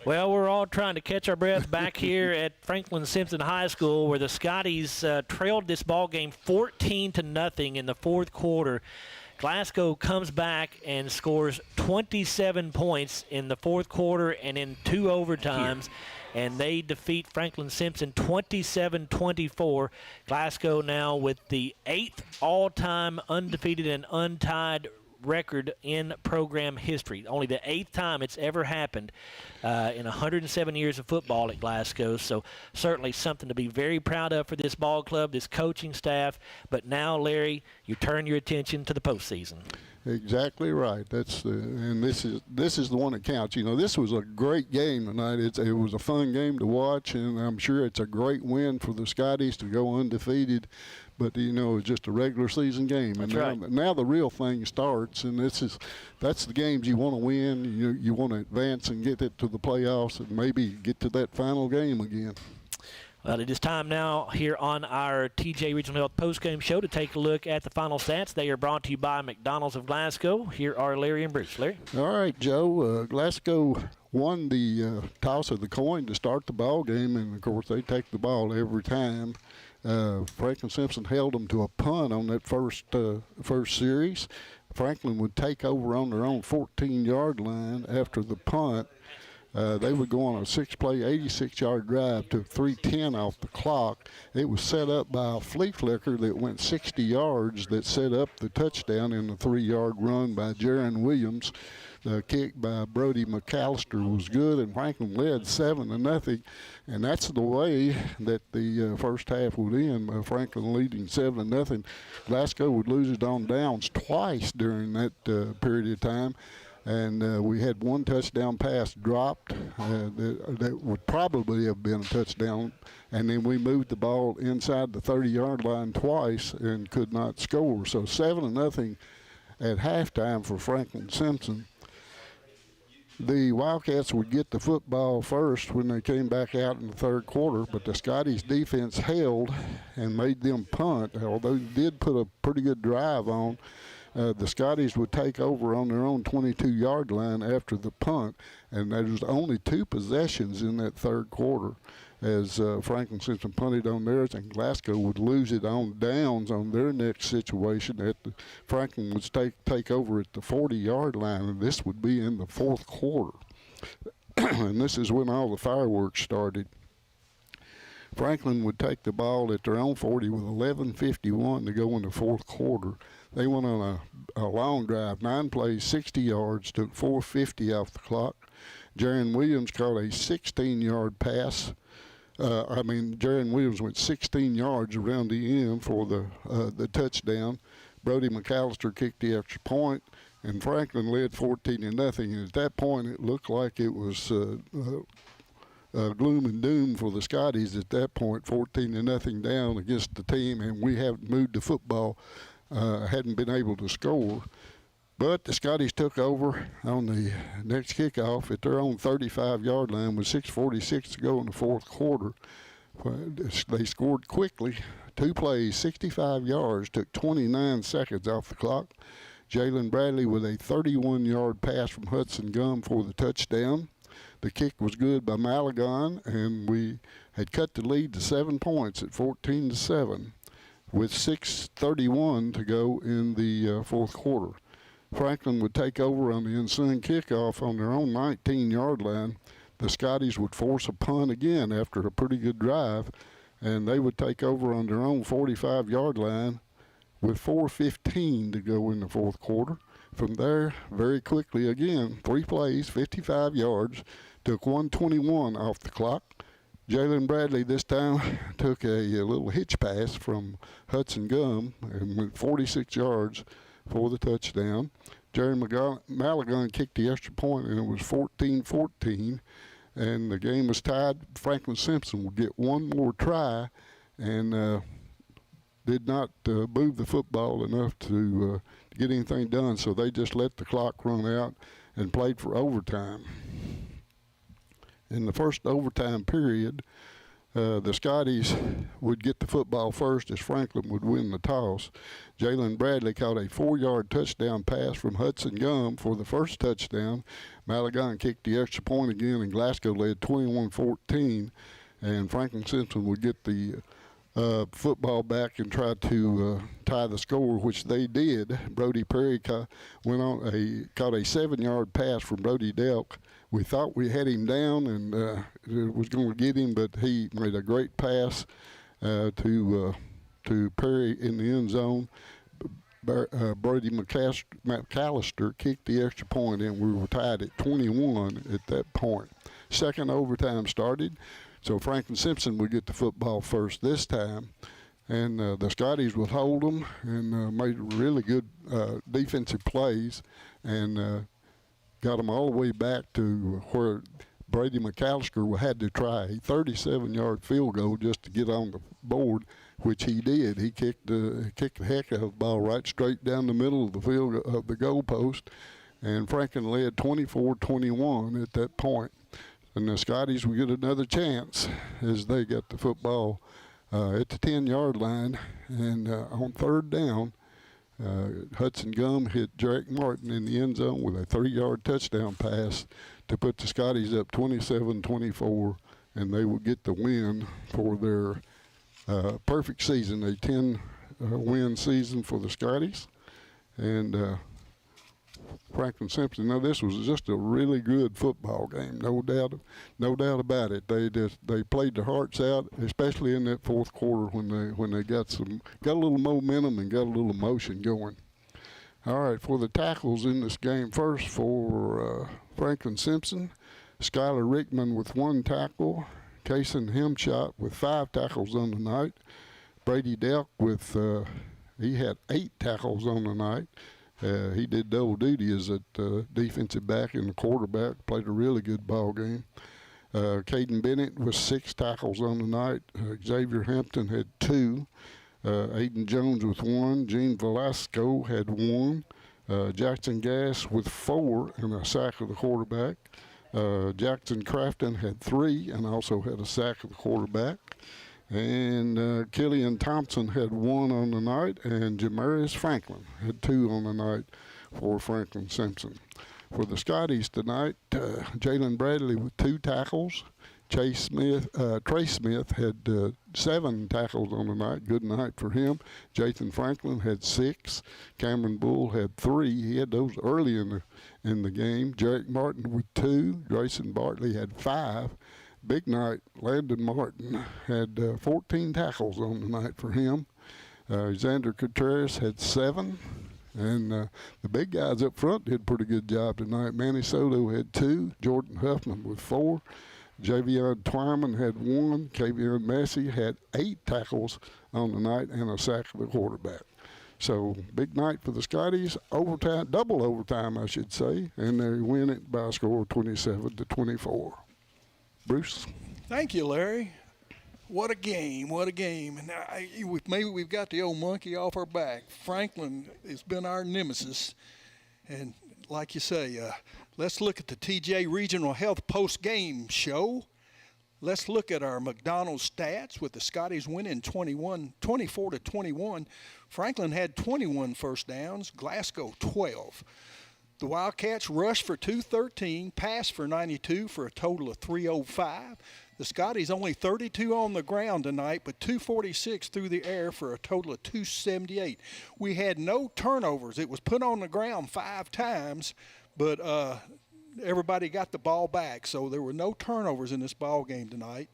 Speaker 1: Well, we're all trying to catch our breath back here at Franklin-Simpson High School, where the Scotties trailed this ball game 14-0 in the fourth quarter. Glasgow comes back and scores 27 points in the fourth quarter and in two overtimes, and they defeat Franklin-Simpson 27-24. Glasgow now with the 8th all-time undefeated and untied record in program history. Only the 8th time it's ever happened in 107 years of football at Glasgow. So certainly something to be very proud of for this ball club, this coaching staff. But now, Larry, you turn your attention to the postseason.
Speaker 19: Exactly right. And this is the one that counts. You know, this was a great game tonight. It was a fun game to watch, and I'm sure it's a great win for the Scotties to go undefeated. But you know, it's just a regular season game, and now the real thing starts. And that's the games you want to win. You want to advance and get it to the playoffs, and maybe get to that final game again.
Speaker 1: Well, it is time now here on our TJ Regional Health postgame show to take a look at the final stats. They are brought to you by McDonald's of Glasgow. Here are Larry and Bruce. Larry?
Speaker 19: All right, Joe. Glasgow won the toss of the coin to start the ball game, and, of course, they take the ball every time. Franklin-Simpson held them to a punt on that first series. Franklin would take over on their own 14-yard line after the punt. They would go on a 6-play, 86-yard drive, took 3:10 off the clock. It was set up by a flea flicker that went 60 yards that set up the touchdown in the 3-yard run by Jaron Williams. The kick by Brody McAllister was good, and Franklin led 7-0. And that's the way that the first half would end, Franklin leading 7-0. Glasgow would lose it on downs twice during that period of time. And we had one touchdown pass dropped that would probably have been a touchdown. And then we moved the ball inside the 30-yard line twice and could not score. So 7-0 at halftime for Franklin-Simpson. The Wildcats would get the football first when they came back out in the third quarter, but the Scotties defense held and made them punt. Although they did put a pretty good drive on, the Scotties would take over on their own 22-yard line after the punt, and there was only 2 possessions in that third quarter as Franklin-Simpson punted on theirs, and Glasgow would lose it on downs on their next situation. Franklin would take over at the 40-yard line, and this would be in the fourth quarter. And this is when all the fireworks started. Franklin would take the ball at their own 40 with 11:51 to go in the fourth quarter. They went on a long drive, 9 plays, 60 yards, took 4:50 off the clock. Jaron Williams caught a 16-yard pass. Jaron Williams went 16 yards around the end for the touchdown. Brody McAllister kicked the extra point, and Franklin led 14-0. And at that point, it looked like it was gloom and doom for the Scotties at that point, 14-0 down against the team, and we haven't moved the football, hadn't been able to score. But the Scotties took over on the next kickoff at their own 35-yard line with 6:46 to go in the fourth quarter. They scored quickly. 2 plays, 65 yards, took 29 seconds off the clock. Jalen Bradley with a 31-yard pass from Hudson Gum for the touchdown. The kick was good by Malagon, and we had cut the lead to 7 points at 14-7 with 6:31 to go in the fourth quarter. Franklin would take over on the ensuing kickoff on their own 19-yard line. The Scotties would force a punt again after a pretty good drive, and they would take over on their own 45-yard line with 4:15 to go in the fourth quarter. From there, very quickly again, 3 plays, 55 yards, took 1:21 off the clock. Jalen Bradley this time took a little hitch pass from Hudson Gum and went 46 yards for the touchdown. Jerry Malagon kicked the extra point, and it was 14-14, and the game was tied. Franklin-Simpson would get one more try and did not move the football enough to get anything done, so they just let the clock run out and played for overtime. In the first overtime period, the Scotties would get the football first as Franklin would win the toss. Jalen Bradley caught a 4-yard touchdown pass from Hudson Gum for the first touchdown. Malagon kicked the extra point again, and Glasgow led 21-14. And Franklin-Simpson would get the football back and try to tie the score, which they did. Brody Perry caught a 7-yard pass from Brody Delk. We thought we had him down and was going to get him, but he made a great pass to Perry in the end zone. Brody McAllister kicked the extra point, and we were tied at 21 at that point. Second overtime started, so Franklin-Simpson would get the football first this time. and the Scotties would hold them and made really good defensive plays, and got them all the way back to where Brady McAllister had to try a 37-yard field goal just to get on the board, which he did. He kicked the heck out of the ball right straight down the middle of the field of the goalpost, and Franklin led 24-21 at that point. And the Scotties would get another chance as they got the football at the 10-yard line, and on third down, Hudson Gum hit Jarek Martin in the end zone with a 3-yard touchdown pass to put the Scotties up 27-24, and they would get the win for their perfect season, a 10-win season for the Scotties. And Franklin-Simpson. Now, this was just a really good football game, no doubt about it. They played their hearts out, especially in that fourth quarter when they got a little momentum and got a little emotion going. All right, for the tackles in this game, first for Franklin-Simpson, Skylar Rickman with 1 tackle, Kason Hemshot with 5 tackles on the night, Brady Delk with he had 8 tackles on the night. He did double duty as a defensive back and the quarterback, played a really good ball game. Caden Bennett with 6 tackles on the night. Xavier Hampton had 2. Aiden Jones with 1. Gene Velasco had 1. Jackson Gass with 4 and a sack of the quarterback. Jackson Crafton had 3 and also had a sack of the quarterback. And Killian Thompson had 1 on the night, and Jamarius Franklin had 2 on the night for Franklin-Simpson. For the Scotties tonight, Jalen Bradley with 2 tackles. Trey Smith had 7 tackles on the night. Good night for him. Jathan Franklin had 6. Cameron Bull had 3. He had those early in the game. Jarek Martin with 2. Grayson Bartley had 5. Big night, Landon Martin had 14 tackles on the night for him. Xander Contreras had 7. And the big guys up front did a pretty good job tonight. Manny Soto had 2. Jordan Huffman with 4. Javion Twyman had 1. Kavion Massey had 8 tackles on the night and a sack of the quarterback. So big night for the Scotties. Overtime, double overtime, I should say. And they win it by a score of 27-24. Bruce.
Speaker 20: Thank you, Larry. What a game, what a game. And maybe we've got the old monkey off our back. Franklin has been our nemesis. And like you say, let's look at the TJ Regional Health post-game show. Let's look at our McDonald's stats with the Scotties winning 24-21. Franklin had 21 first downs, Glasgow 12. The Wildcats rushed for 213, passed for 92 for a total of 305. The Scotties only 32 on the ground tonight, but 246 through the air for a total of 278. We had no turnovers. It was put on the ground 5 times, but everybody got the ball back, so there were no turnovers in this ball game tonight.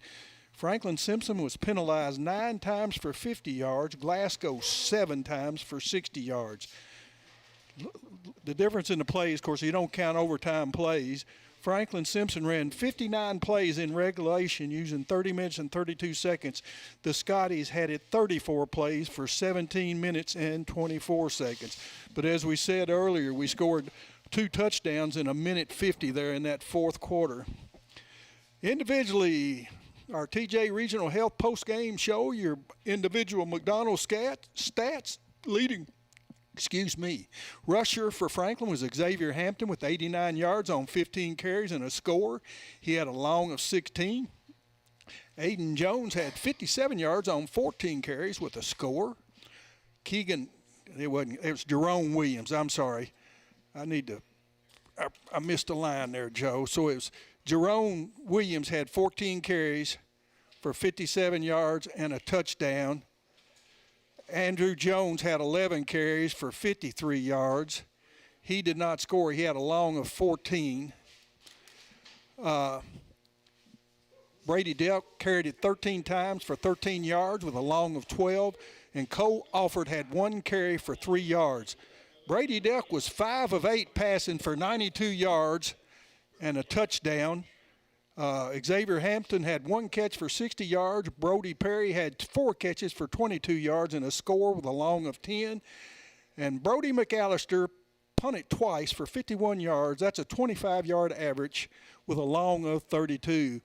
Speaker 20: Franklin-Simpson was penalized 9 times for 50 yards, Glasgow 7 times for 60 yards. The difference in the plays, of course, you don't count overtime plays. Franklin-Simpson ran 59 plays in regulation using 30 minutes and 32 seconds. The Scotties had it 34 plays for 17 minutes and 24 seconds. But as we said earlier, we scored 2 touchdowns in 1:50 there in that fourth quarter. Individually, our TJ Regional Health post-game show, your individual McDonald's stats leading. Rusher for Franklin was Xavier Hampton with 89 yards on 15 carries and a score. He had a long of 16. Aiden Jones had 57 yards on 14 carries with a score. It was Jerome Williams. I'm sorry. I missed a line there, Joe. So it was Jerome Williams had 14 carries for 57 yards and a touchdown. Andrew Jones had 11 carries for 53 yards. He did not score. He had a long of 14. Brady Delk carried it 13 times for 13 yards with a long of 12. And Cole Alford had 1 carry for 3 yards. Brady Delk was 5 of 8 passing for 92 yards and a touchdown. Xavier Hampton had 1 catch for 60 yards. Brody Perry had 4 catches for 22 yards and a score with a long of 10. And Brody McAllister punted twice for 51 yards. That's a 25-yard average with a long of 32.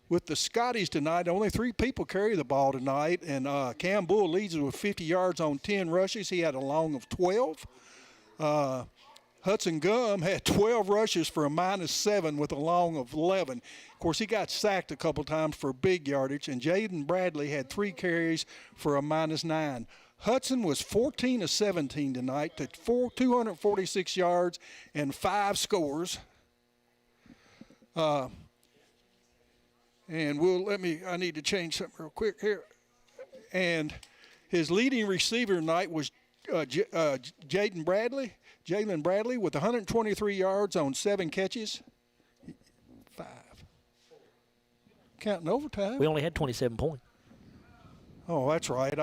Speaker 20: With the Scotties tonight, only 3 people carry the ball tonight, and Cam Bull leads us with 50 yards on 10 rushes. He had a long of 12. Hudson Gum had 12 rushes for a -7 with a long of 11. Of course, he got sacked a couple times for big yardage, and Jaden Bradley had 3 carries for a -9. Hudson was 14 of 17 tonight to 246 yards and 5 scores. And I need to change something real quick here. And his leading receiver tonight was Jalen Bradley with 123 yards on 7 catches. 5. Counting overtime.
Speaker 1: We only had 27 points.
Speaker 20: Oh, that's right.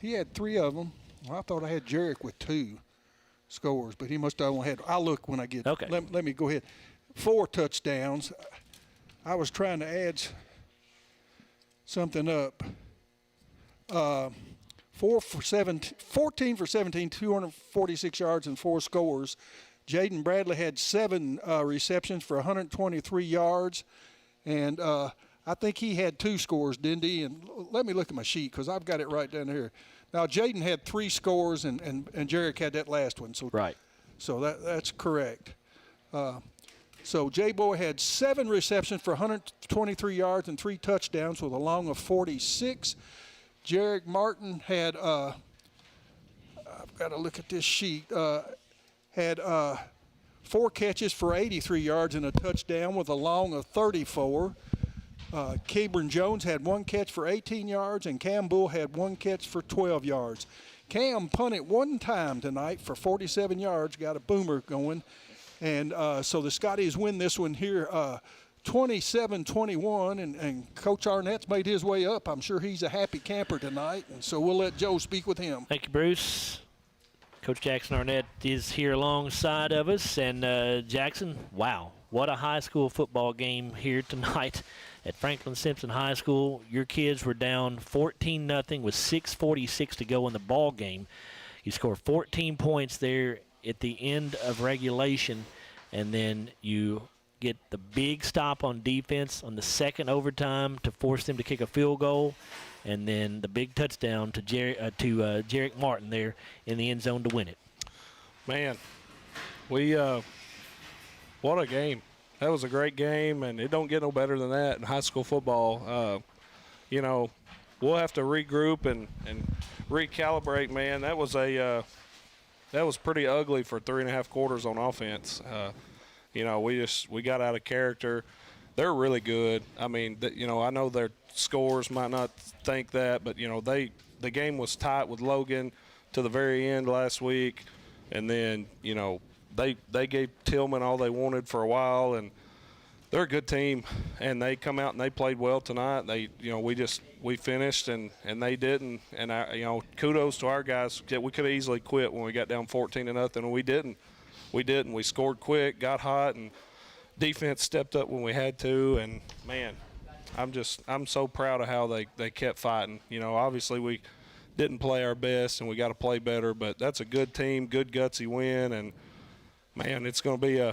Speaker 20: He had 3 of them. Well, I thought I had Jarek with 2 scores, but he must have only had. I'll look when I get.
Speaker 1: Okay.
Speaker 20: Let me go ahead. 4 touchdowns. I was trying to add something up. 14 for 17, 246 yards and 4 scores. Jaden Bradley had 7 receptions for 123 yards, and I think he had 2 scores, didn't he? And let me look at my sheet because I've got it right down here. Now Jaden had 3 scores, and Jarek had that last one. So
Speaker 1: right.
Speaker 20: So that's correct. So J-Boy had 7 receptions for 123 yards and 3 touchdowns with a long of 46. Jarek Martin had, I've got to look at this sheet, had 4 catches for 83 yards and a touchdown with a long of 34. Cabron Jones had 1 catch for 18 yards, and Cam Bull had 1 catch for 12 yards. Cam punted 1 time tonight for 47 yards, got a boomer going. And so the Scotties win this one here 27-21, and Coach Arnett's made his way up. I'm sure he's a happy camper tonight, and so we'll let Joe speak with him.
Speaker 1: Thank you, Bruce. Coach Jackson Arnett is here alongside of us. And Jackson, wow, what a high school football game here tonight at Franklin-Simpson High School. Your kids were down 14-0 with 6:46 to go in the ball game. You scored 14 points there at the end of regulation, and then you get the big stop on defense on the second overtime to force them to kick a field goal, and then the big touchdown to Jarek Martin there in the end zone to win it.
Speaker 10: Man, what a game. That was a great game, and it don't get no better than that in high school football. We'll have to regroup and recalibrate, man. That was pretty ugly for 3.5 quarters on offense. We got out of character. They're really good. I mean, I know their scores might not think that, but the game was tight with Logan to the very end last week, and then they gave Tillman all they wanted for a while, and they're a good team, and they come out and they played well tonight. We finished and they didn't, and kudos to our guys. We could have easily quit when we got down 14-0, and we didn't. We scored quick, got hot, and defense stepped up when we had to. And man, I'm so proud of how they kept fighting. Obviously we didn't play our best, and we got to play better. But that's a good team, good gutsy win, and man, it's going to be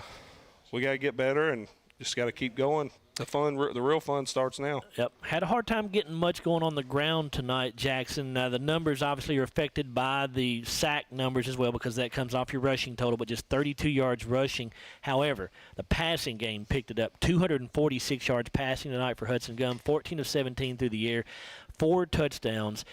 Speaker 10: we got to get better and just got to keep going. The real fun starts now.
Speaker 1: Yep. Had a hard time getting much going on the ground tonight, Jackson. The numbers obviously are affected by the sack numbers as well because that comes off your rushing total, but just 32 yards rushing. However, the passing game picked it up. 246 yards passing tonight for Hudson Gum, 14 of 17 through the air, 4 touchdowns.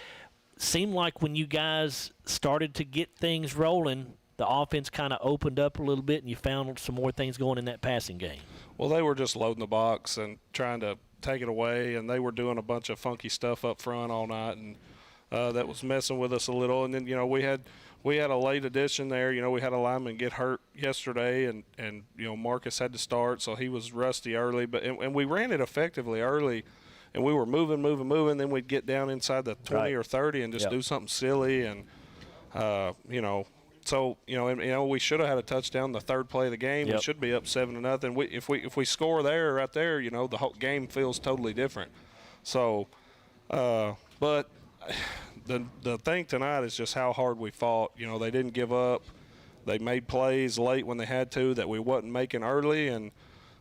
Speaker 1: Seemed like when you guys started to get things rolling, the offense kind of opened up a little bit and you found some more things going in that passing game.
Speaker 10: Well, they were just loading the box and trying to take it away, and they were doing a bunch of funky stuff up front all night, and that was messing with us a little. And then, we had a late addition there. We had a lineman get hurt yesterday, and Marcus had to start, so he was rusty early. And we ran it effectively early, and we were moving. Then we'd get down inside the 20 or 30 and just do something silly. And, So we should have had a touchdown the third play of the game.
Speaker 1: Yep.
Speaker 10: We should be up 7-0. If we score there right there, the whole game feels totally different. So, but the thing tonight is just how hard we fought. They didn't give up. They made plays late when they had to that we wasn't making early, and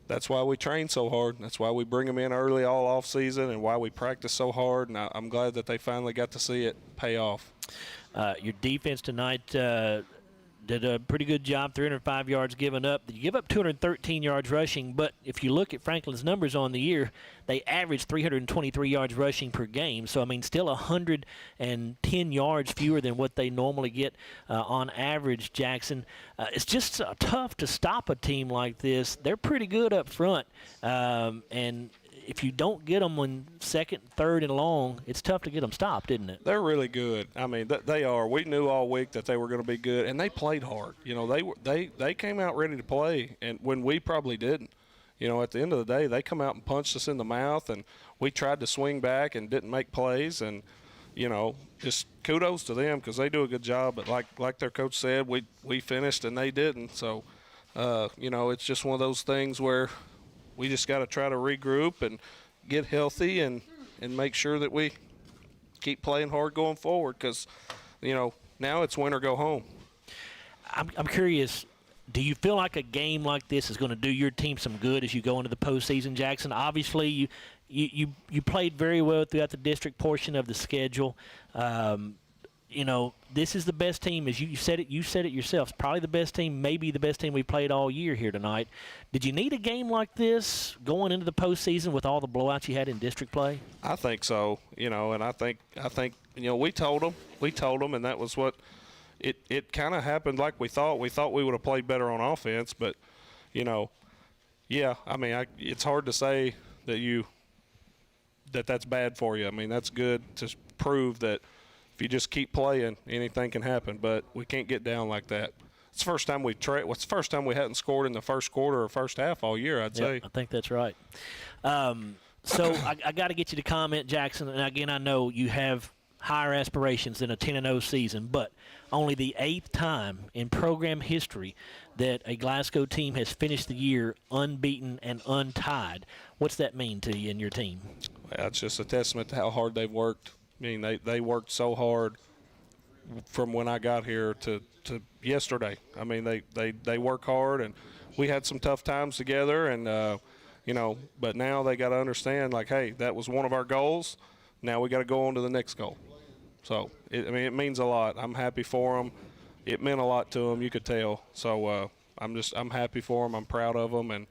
Speaker 10: that's why we train so hard. That's why we bring them in early all off season, and why we practice so hard. And I'm glad that they finally got to see it pay off.
Speaker 1: Your defense tonight did a pretty good job, 305 yards given up. You give up 213 yards rushing, but if you look at Franklin's numbers on the year, they average 323 yards rushing per game. So, still 110 yards fewer than what they normally get on average, Jackson. It's just tough to stop a team like this. They're pretty good up front, and if you don't get them on second, third, and long, it's tough to get them stopped, isn't it?
Speaker 10: They're really good. They are. We knew all week that they were going to be good, and they played hard. They came out ready to play, and when we probably didn't. At the end of the day, they come out and punched us in the mouth, and we tried to swing back and didn't make plays. And just kudos to them because they do a good job. But like their coach said, we finished and they didn't. So it's just one of those things where we just got to try to regroup and get healthy and make sure that we keep playing hard going forward because, now it's win or go home.
Speaker 1: I'm curious, do you feel like a game like this is going to do your team some good as you go into the postseason, Jackson? Obviously, you played very well throughout the district portion of the schedule. This is the best team, as you said it yourself. It's probably the best team, maybe the best team we played all year here tonight. Did you need a game like this going into the postseason with all the blowouts you had in district play?
Speaker 10: I think so, and I think we told them, and that was what it kind of happened like we thought. We thought we would have played better on offense, but it's hard to say that's bad for you. That's good to prove that. If you just keep playing, anything can happen. But we can't get down like that. It's the first time What's the first time we hadn't scored in the first quarter or first half all year, I'd say.
Speaker 1: I think that's right. So I got to get you to comment, Jackson. And, again, I know you have higher aspirations than a 10-0 season, but only the 8th time in program history that a Glasgow team has finished the year unbeaten and untied. What's that mean to you and your team?
Speaker 10: Well, it's just a testament to how hard they've worked. They worked so hard from when I got here to yesterday. They work hard, and we had some tough times together, and but now they got to understand, hey, that was one of our goals. Now we got to go on to the next goal. So it means a lot. I'm happy for them. It meant a lot to them. You could tell. So I'm happy for them. I'm proud of them, and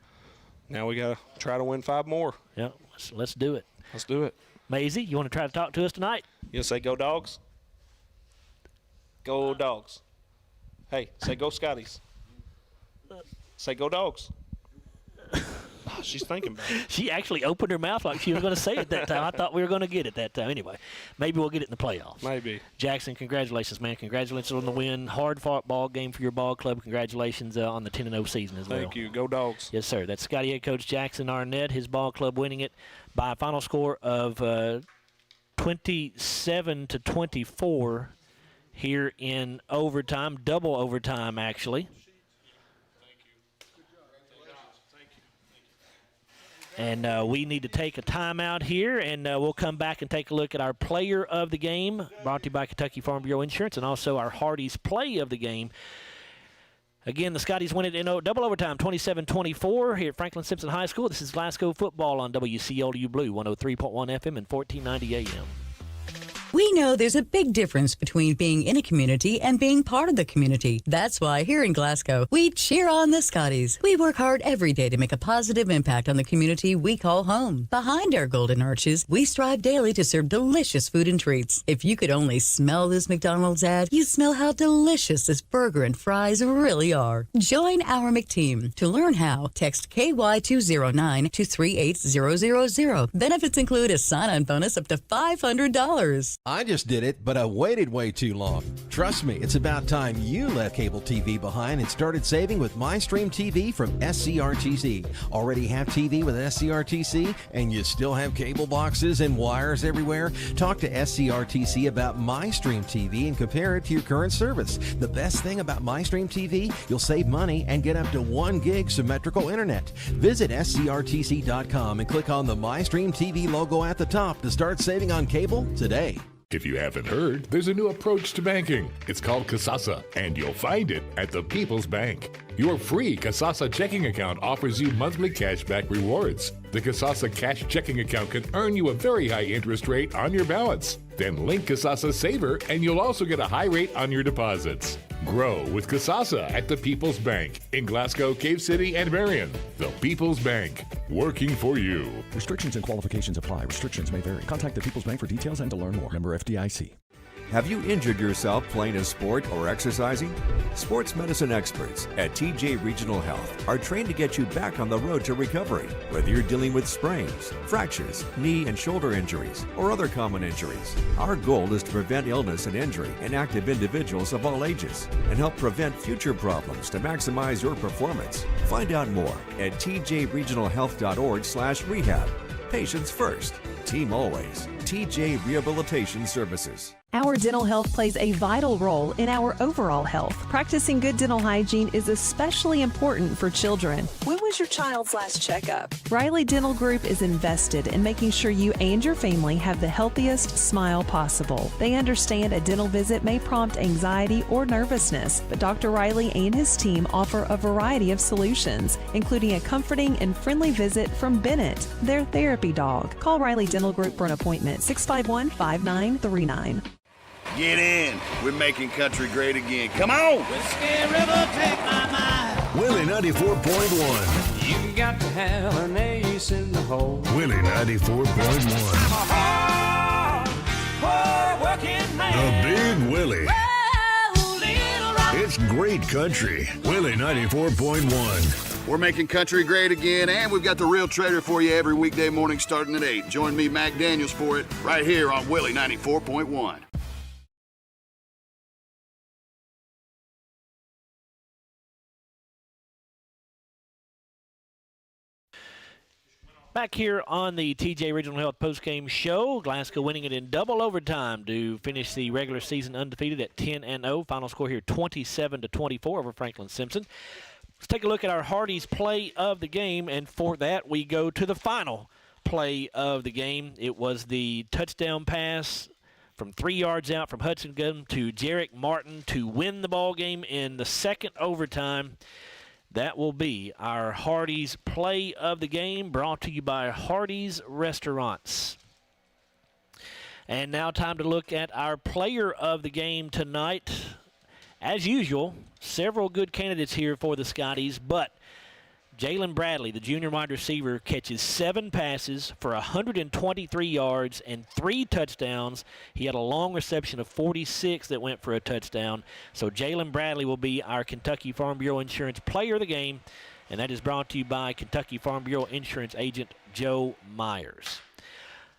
Speaker 10: now we got to try to win 5 more.
Speaker 1: Yeah, let's do it.
Speaker 10: Let's do it.
Speaker 1: Maisie, you want to try to talk to us tonight?
Speaker 10: You say go Dogs? Go Dogs. Hey, say go Scotties. Say go Dogs. Oh, she's thinking about it.
Speaker 1: She actually opened her mouth like she was going to say it that time. I thought we were going to get it that time. Anyway, maybe we'll get it in the playoffs.
Speaker 10: Maybe.
Speaker 1: Jackson, congratulations, man. Congratulations on the win. Hard-fought ball game for your ball club. Congratulations on the 10-0 season as well.
Speaker 10: Thank you. Go Dogs.
Speaker 1: Yes, sir. That's Scotty head coach Jackson Arnett, his ball club winning it by a final score of 27-24 here in overtime, double overtime actually. And we need to take a timeout here, and we'll come back and take a look at our player of the game, brought to you by Kentucky Farm Bureau Insurance, and also our Hardee's play of the game. Again, the Scotties win it in double overtime, 27-24 here at Franklin-Simpson High School. This is Glasgow football on WCLU Blue, 103.1 FM and 1490 AM.
Speaker 2: We know there's a big difference between being in a community and being part of the community. That's why here in Glasgow, we cheer on the Scotties. We work hard every day to make a positive impact on the community we call home. Behind our golden arches, we strive daily to serve delicious food and treats. If you could only smell this McDonald's ad, you'd smell how delicious this burger and fries really are. Join our McTeam. To learn how, text KY209 to 38000. Benefits include a sign-on bonus up to $500.
Speaker 3: I just did it, but I waited way too long. Trust me, it's about time you left cable TV behind and started saving with MyStream TV from SCRTC. Already have TV with SCRTC and you still have cable boxes and wires everywhere? Talk to SCRTC about MyStream TV and compare it to your current service. The best thing about MyStream TV, you'll save money and get up to 1 gig symmetrical internet. Visit scrtc.com and click on the MyStream TV logo at the top to start saving on cable today.
Speaker 11: If you haven't heard, there's a new approach to banking. It's called Kasasa, and you'll find it at the People's Bank. Your free Kasasa checking account offers you monthly cashback rewards. The Kasasa cash checking account can earn you a very high interest rate on your balance. Then link Kasasa Saver, and you'll also get a high rate on your deposits. Grow with Kasasa at the People's Bank in Glasgow, Cave City, and Marion. The People's Bank, working for you.
Speaker 12: Restrictions and qualifications apply. Restrictions may vary. Contact the People's Bank for details and to learn more. Member FDIC.
Speaker 13: Have you injured yourself playing a sport or exercising? Sports medicine experts at TJ Regional Health are trained to get you back on the road to recovery, whether you're dealing with sprains, fractures, knee and shoulder injuries, or other common injuries. Our goal is to prevent illness and injury in active individuals of all ages and help prevent future problems to maximize your performance. Find out more at tjregionalhealth.org/rehab. Patients first, team always. TJ Rehabilitation Services.
Speaker 14: Our dental health plays a vital role in our overall health. Practicing good dental hygiene is especially important for children.
Speaker 15: When was your child's last checkup?
Speaker 14: Riley Dental Group is invested in making sure you and your family have the healthiest smile possible. They understand a dental visit may prompt anxiety or nervousness, but Dr. Riley and his team offer a variety of solutions, including a comforting and friendly visit from Bennett, their therapy dog. Call Riley Dental Group for an appointment, 651-5939.
Speaker 16: Get in. We're making country great again. Come on.
Speaker 17: Whiskey River, take my mind.
Speaker 7: Willie 94.1.
Speaker 17: You got to have an ace in the hole.
Speaker 7: Willie 94.1.
Speaker 17: I'm a hard working man.
Speaker 7: The Big Willie.
Speaker 17: Oh, little rock.
Speaker 7: It's great country. Willie 94.1.
Speaker 16: We're making country great again, and we've got the real trader for you every weekday morning starting at 8. Join me, Mac Daniels, for it right here on Willie 94.1.
Speaker 1: Back here on the TJ Regional Health Postgame Show, Glasgow winning it in double overtime to finish the regular season undefeated at 10-0. Final score here 27-24 over Franklin-Simpson. Let's take a look at our Hardy's play of the game, and for that we go to the final play of the game. It was the touchdown pass from 3 yards out from Hudson Gunn to Jarek Martin to win the ball game in the second overtime. That will be our Hardy's play of the game, brought to you by Hardy's Restaurants. And now time to look at our player of the game tonight. As usual, several good candidates here for the Scotties, but Jalen Bradley, the junior wide receiver, catches 7 passes for 123 yards and 3 touchdowns. He had a long reception of 46 that went for a touchdown. So Jalen Bradley will be our Kentucky Farm Bureau Insurance player of the game, and that is brought to you by Kentucky Farm Bureau Insurance agent Joe Myers.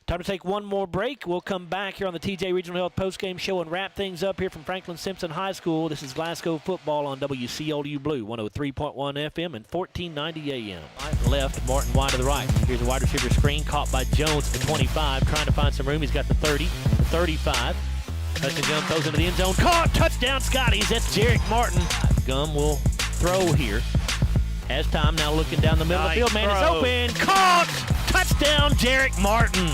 Speaker 1: Time to take one more break. We'll come back here on the TJ Regional Health Postgame Show and wrap things up here from Franklin-Simpson High School. This is Glasgow football on WCLU Blue, 103.1 FM and 1490 AM. Right left, Martin wide to the right. Here's a wide receiver screen caught by Jones at the 25, trying to find some room. He's got the 30, the 35. Hudson Gum throws into the end zone. Caught! Touchdown, Scotties! That's Jarek Martin. Gum will throw here. Has time now looking down the middle of the field. Man, it's open. Caught! Touchdown, Jarek Martin.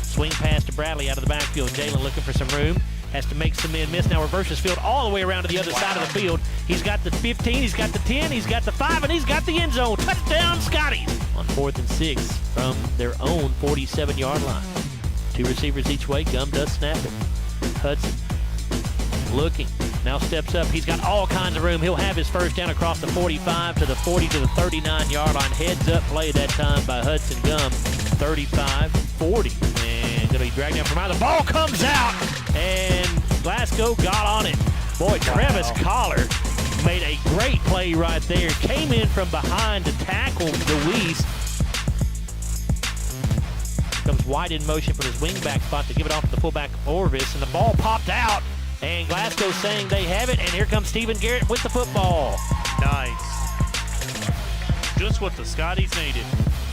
Speaker 1: Swing pass to Bradley out of the backfield. Jalen looking for some room. Has to make some men miss. Now reverses field all the way around to the other side of the field. He's got the 15, he's got the 10, he's got the 5, and he's got the end zone. Touchdown, Scotties! On 4th and 6 from their own 47-yard line. 2 receivers each way. Gum does snap it. Hudson looking. Now steps up. He's got all kinds of room. He'll have his first down across the 45 to the 40 to the 39-yard line. Heads up play that time by Hudson Gum. 35, 40. And going to be dragged down from out. The ball comes out, and Glasgow got on it. Boy, Travis Collar made a great play right there. Came in from behind to tackle DeWeese. comes White in motion from his wingback spot to give it off to the fullback Orvis, and the ball popped out. And Glasgow saying they have it, and here comes Stephen Garrett with the football.
Speaker 18: Nice. Just what the Scotties needed.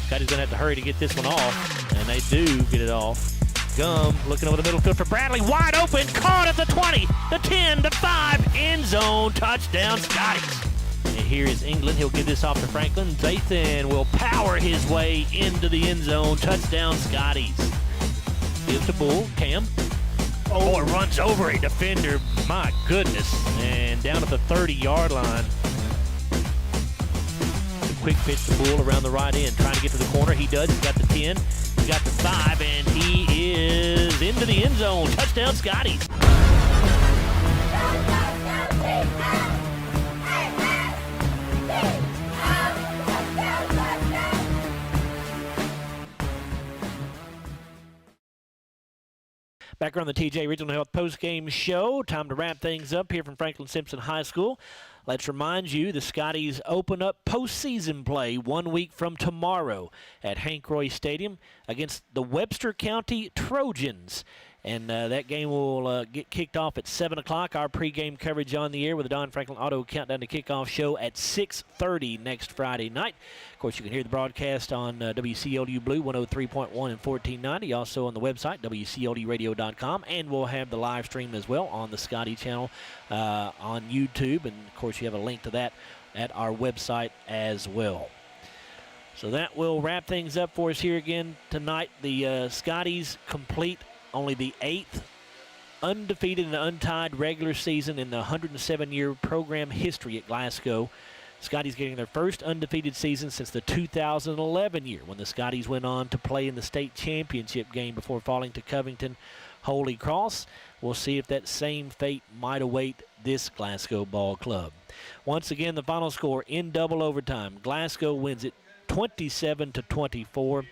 Speaker 1: Scotty's going to have to hurry to get this one off, and they do get it off. Gum looking over the middle field for Bradley, wide open, caught at the 20, the 10, the 5, end zone, touchdown Scotties. And here is England. He'll give this off to Franklin. Zathan will power his way into the end zone, touchdown Scotties. Gives to Bull, Cam. Oh, it runs over a defender, my goodness, and down at the 30-yard line. Quick pitch to Bull around the right end, trying to get to the corner. He does. He's got the 10. He's got the 5, and he is into the end zone. Touchdown, Scotties. Back on the TJ Regional Health Postgame Show. Time to wrap things up here from Franklin-Simpson High School. Let's remind you the Scotties open up postseason play 1 week from tomorrow at Hank Roy Stadium against the Webster County Trojans. And that game will get kicked off at 7 o'clock. Our pregame coverage on the air with the Don Franklin Auto Countdown to Kickoff show at 6:30 next Friday night. Of course, you can hear the broadcast on WCLU Blue 103.1 and 1490. Also on the website, WCLDradio.com. And we'll have the live stream as well on the Scotty channel on YouTube. And, of course, you have a link to that at our website as well. So that will wrap things up for us here again tonight. The Scotties complete only the 8th undefeated and untied regular season in the 107-year program history at Glasgow. Scotties getting their first undefeated season since the 2011 year when the Scotties went on to play in the state championship game before falling to Covington Holy Cross. We'll see if that same fate might await this Glasgow ball club. Once again, the final score in double overtime. Glasgow wins it 27-24.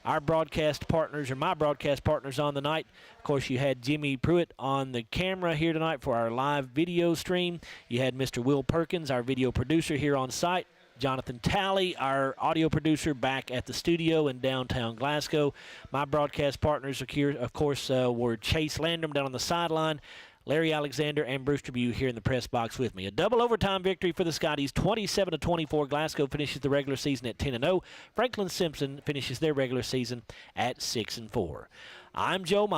Speaker 1: Our broadcast partners, or my broadcast partners on the night, of course, you had Jimmy Pruitt on the camera here tonight for our live video stream. You had Mr. Will Perkins, our video producer here on site. Jonathan Talley, our audio producer, back at the studio in downtown Glasgow. My broadcast partners, of course, were Chase Landrum down on the sideline, Larry Alexander, and Bruce Tribune here in the press box with me. A double overtime victory for the Scotties, 27-24. Glasgow finishes the regular season at 10-0. Franklin-Simpson finishes their regular season at 6-4. I'm Joe Meyer.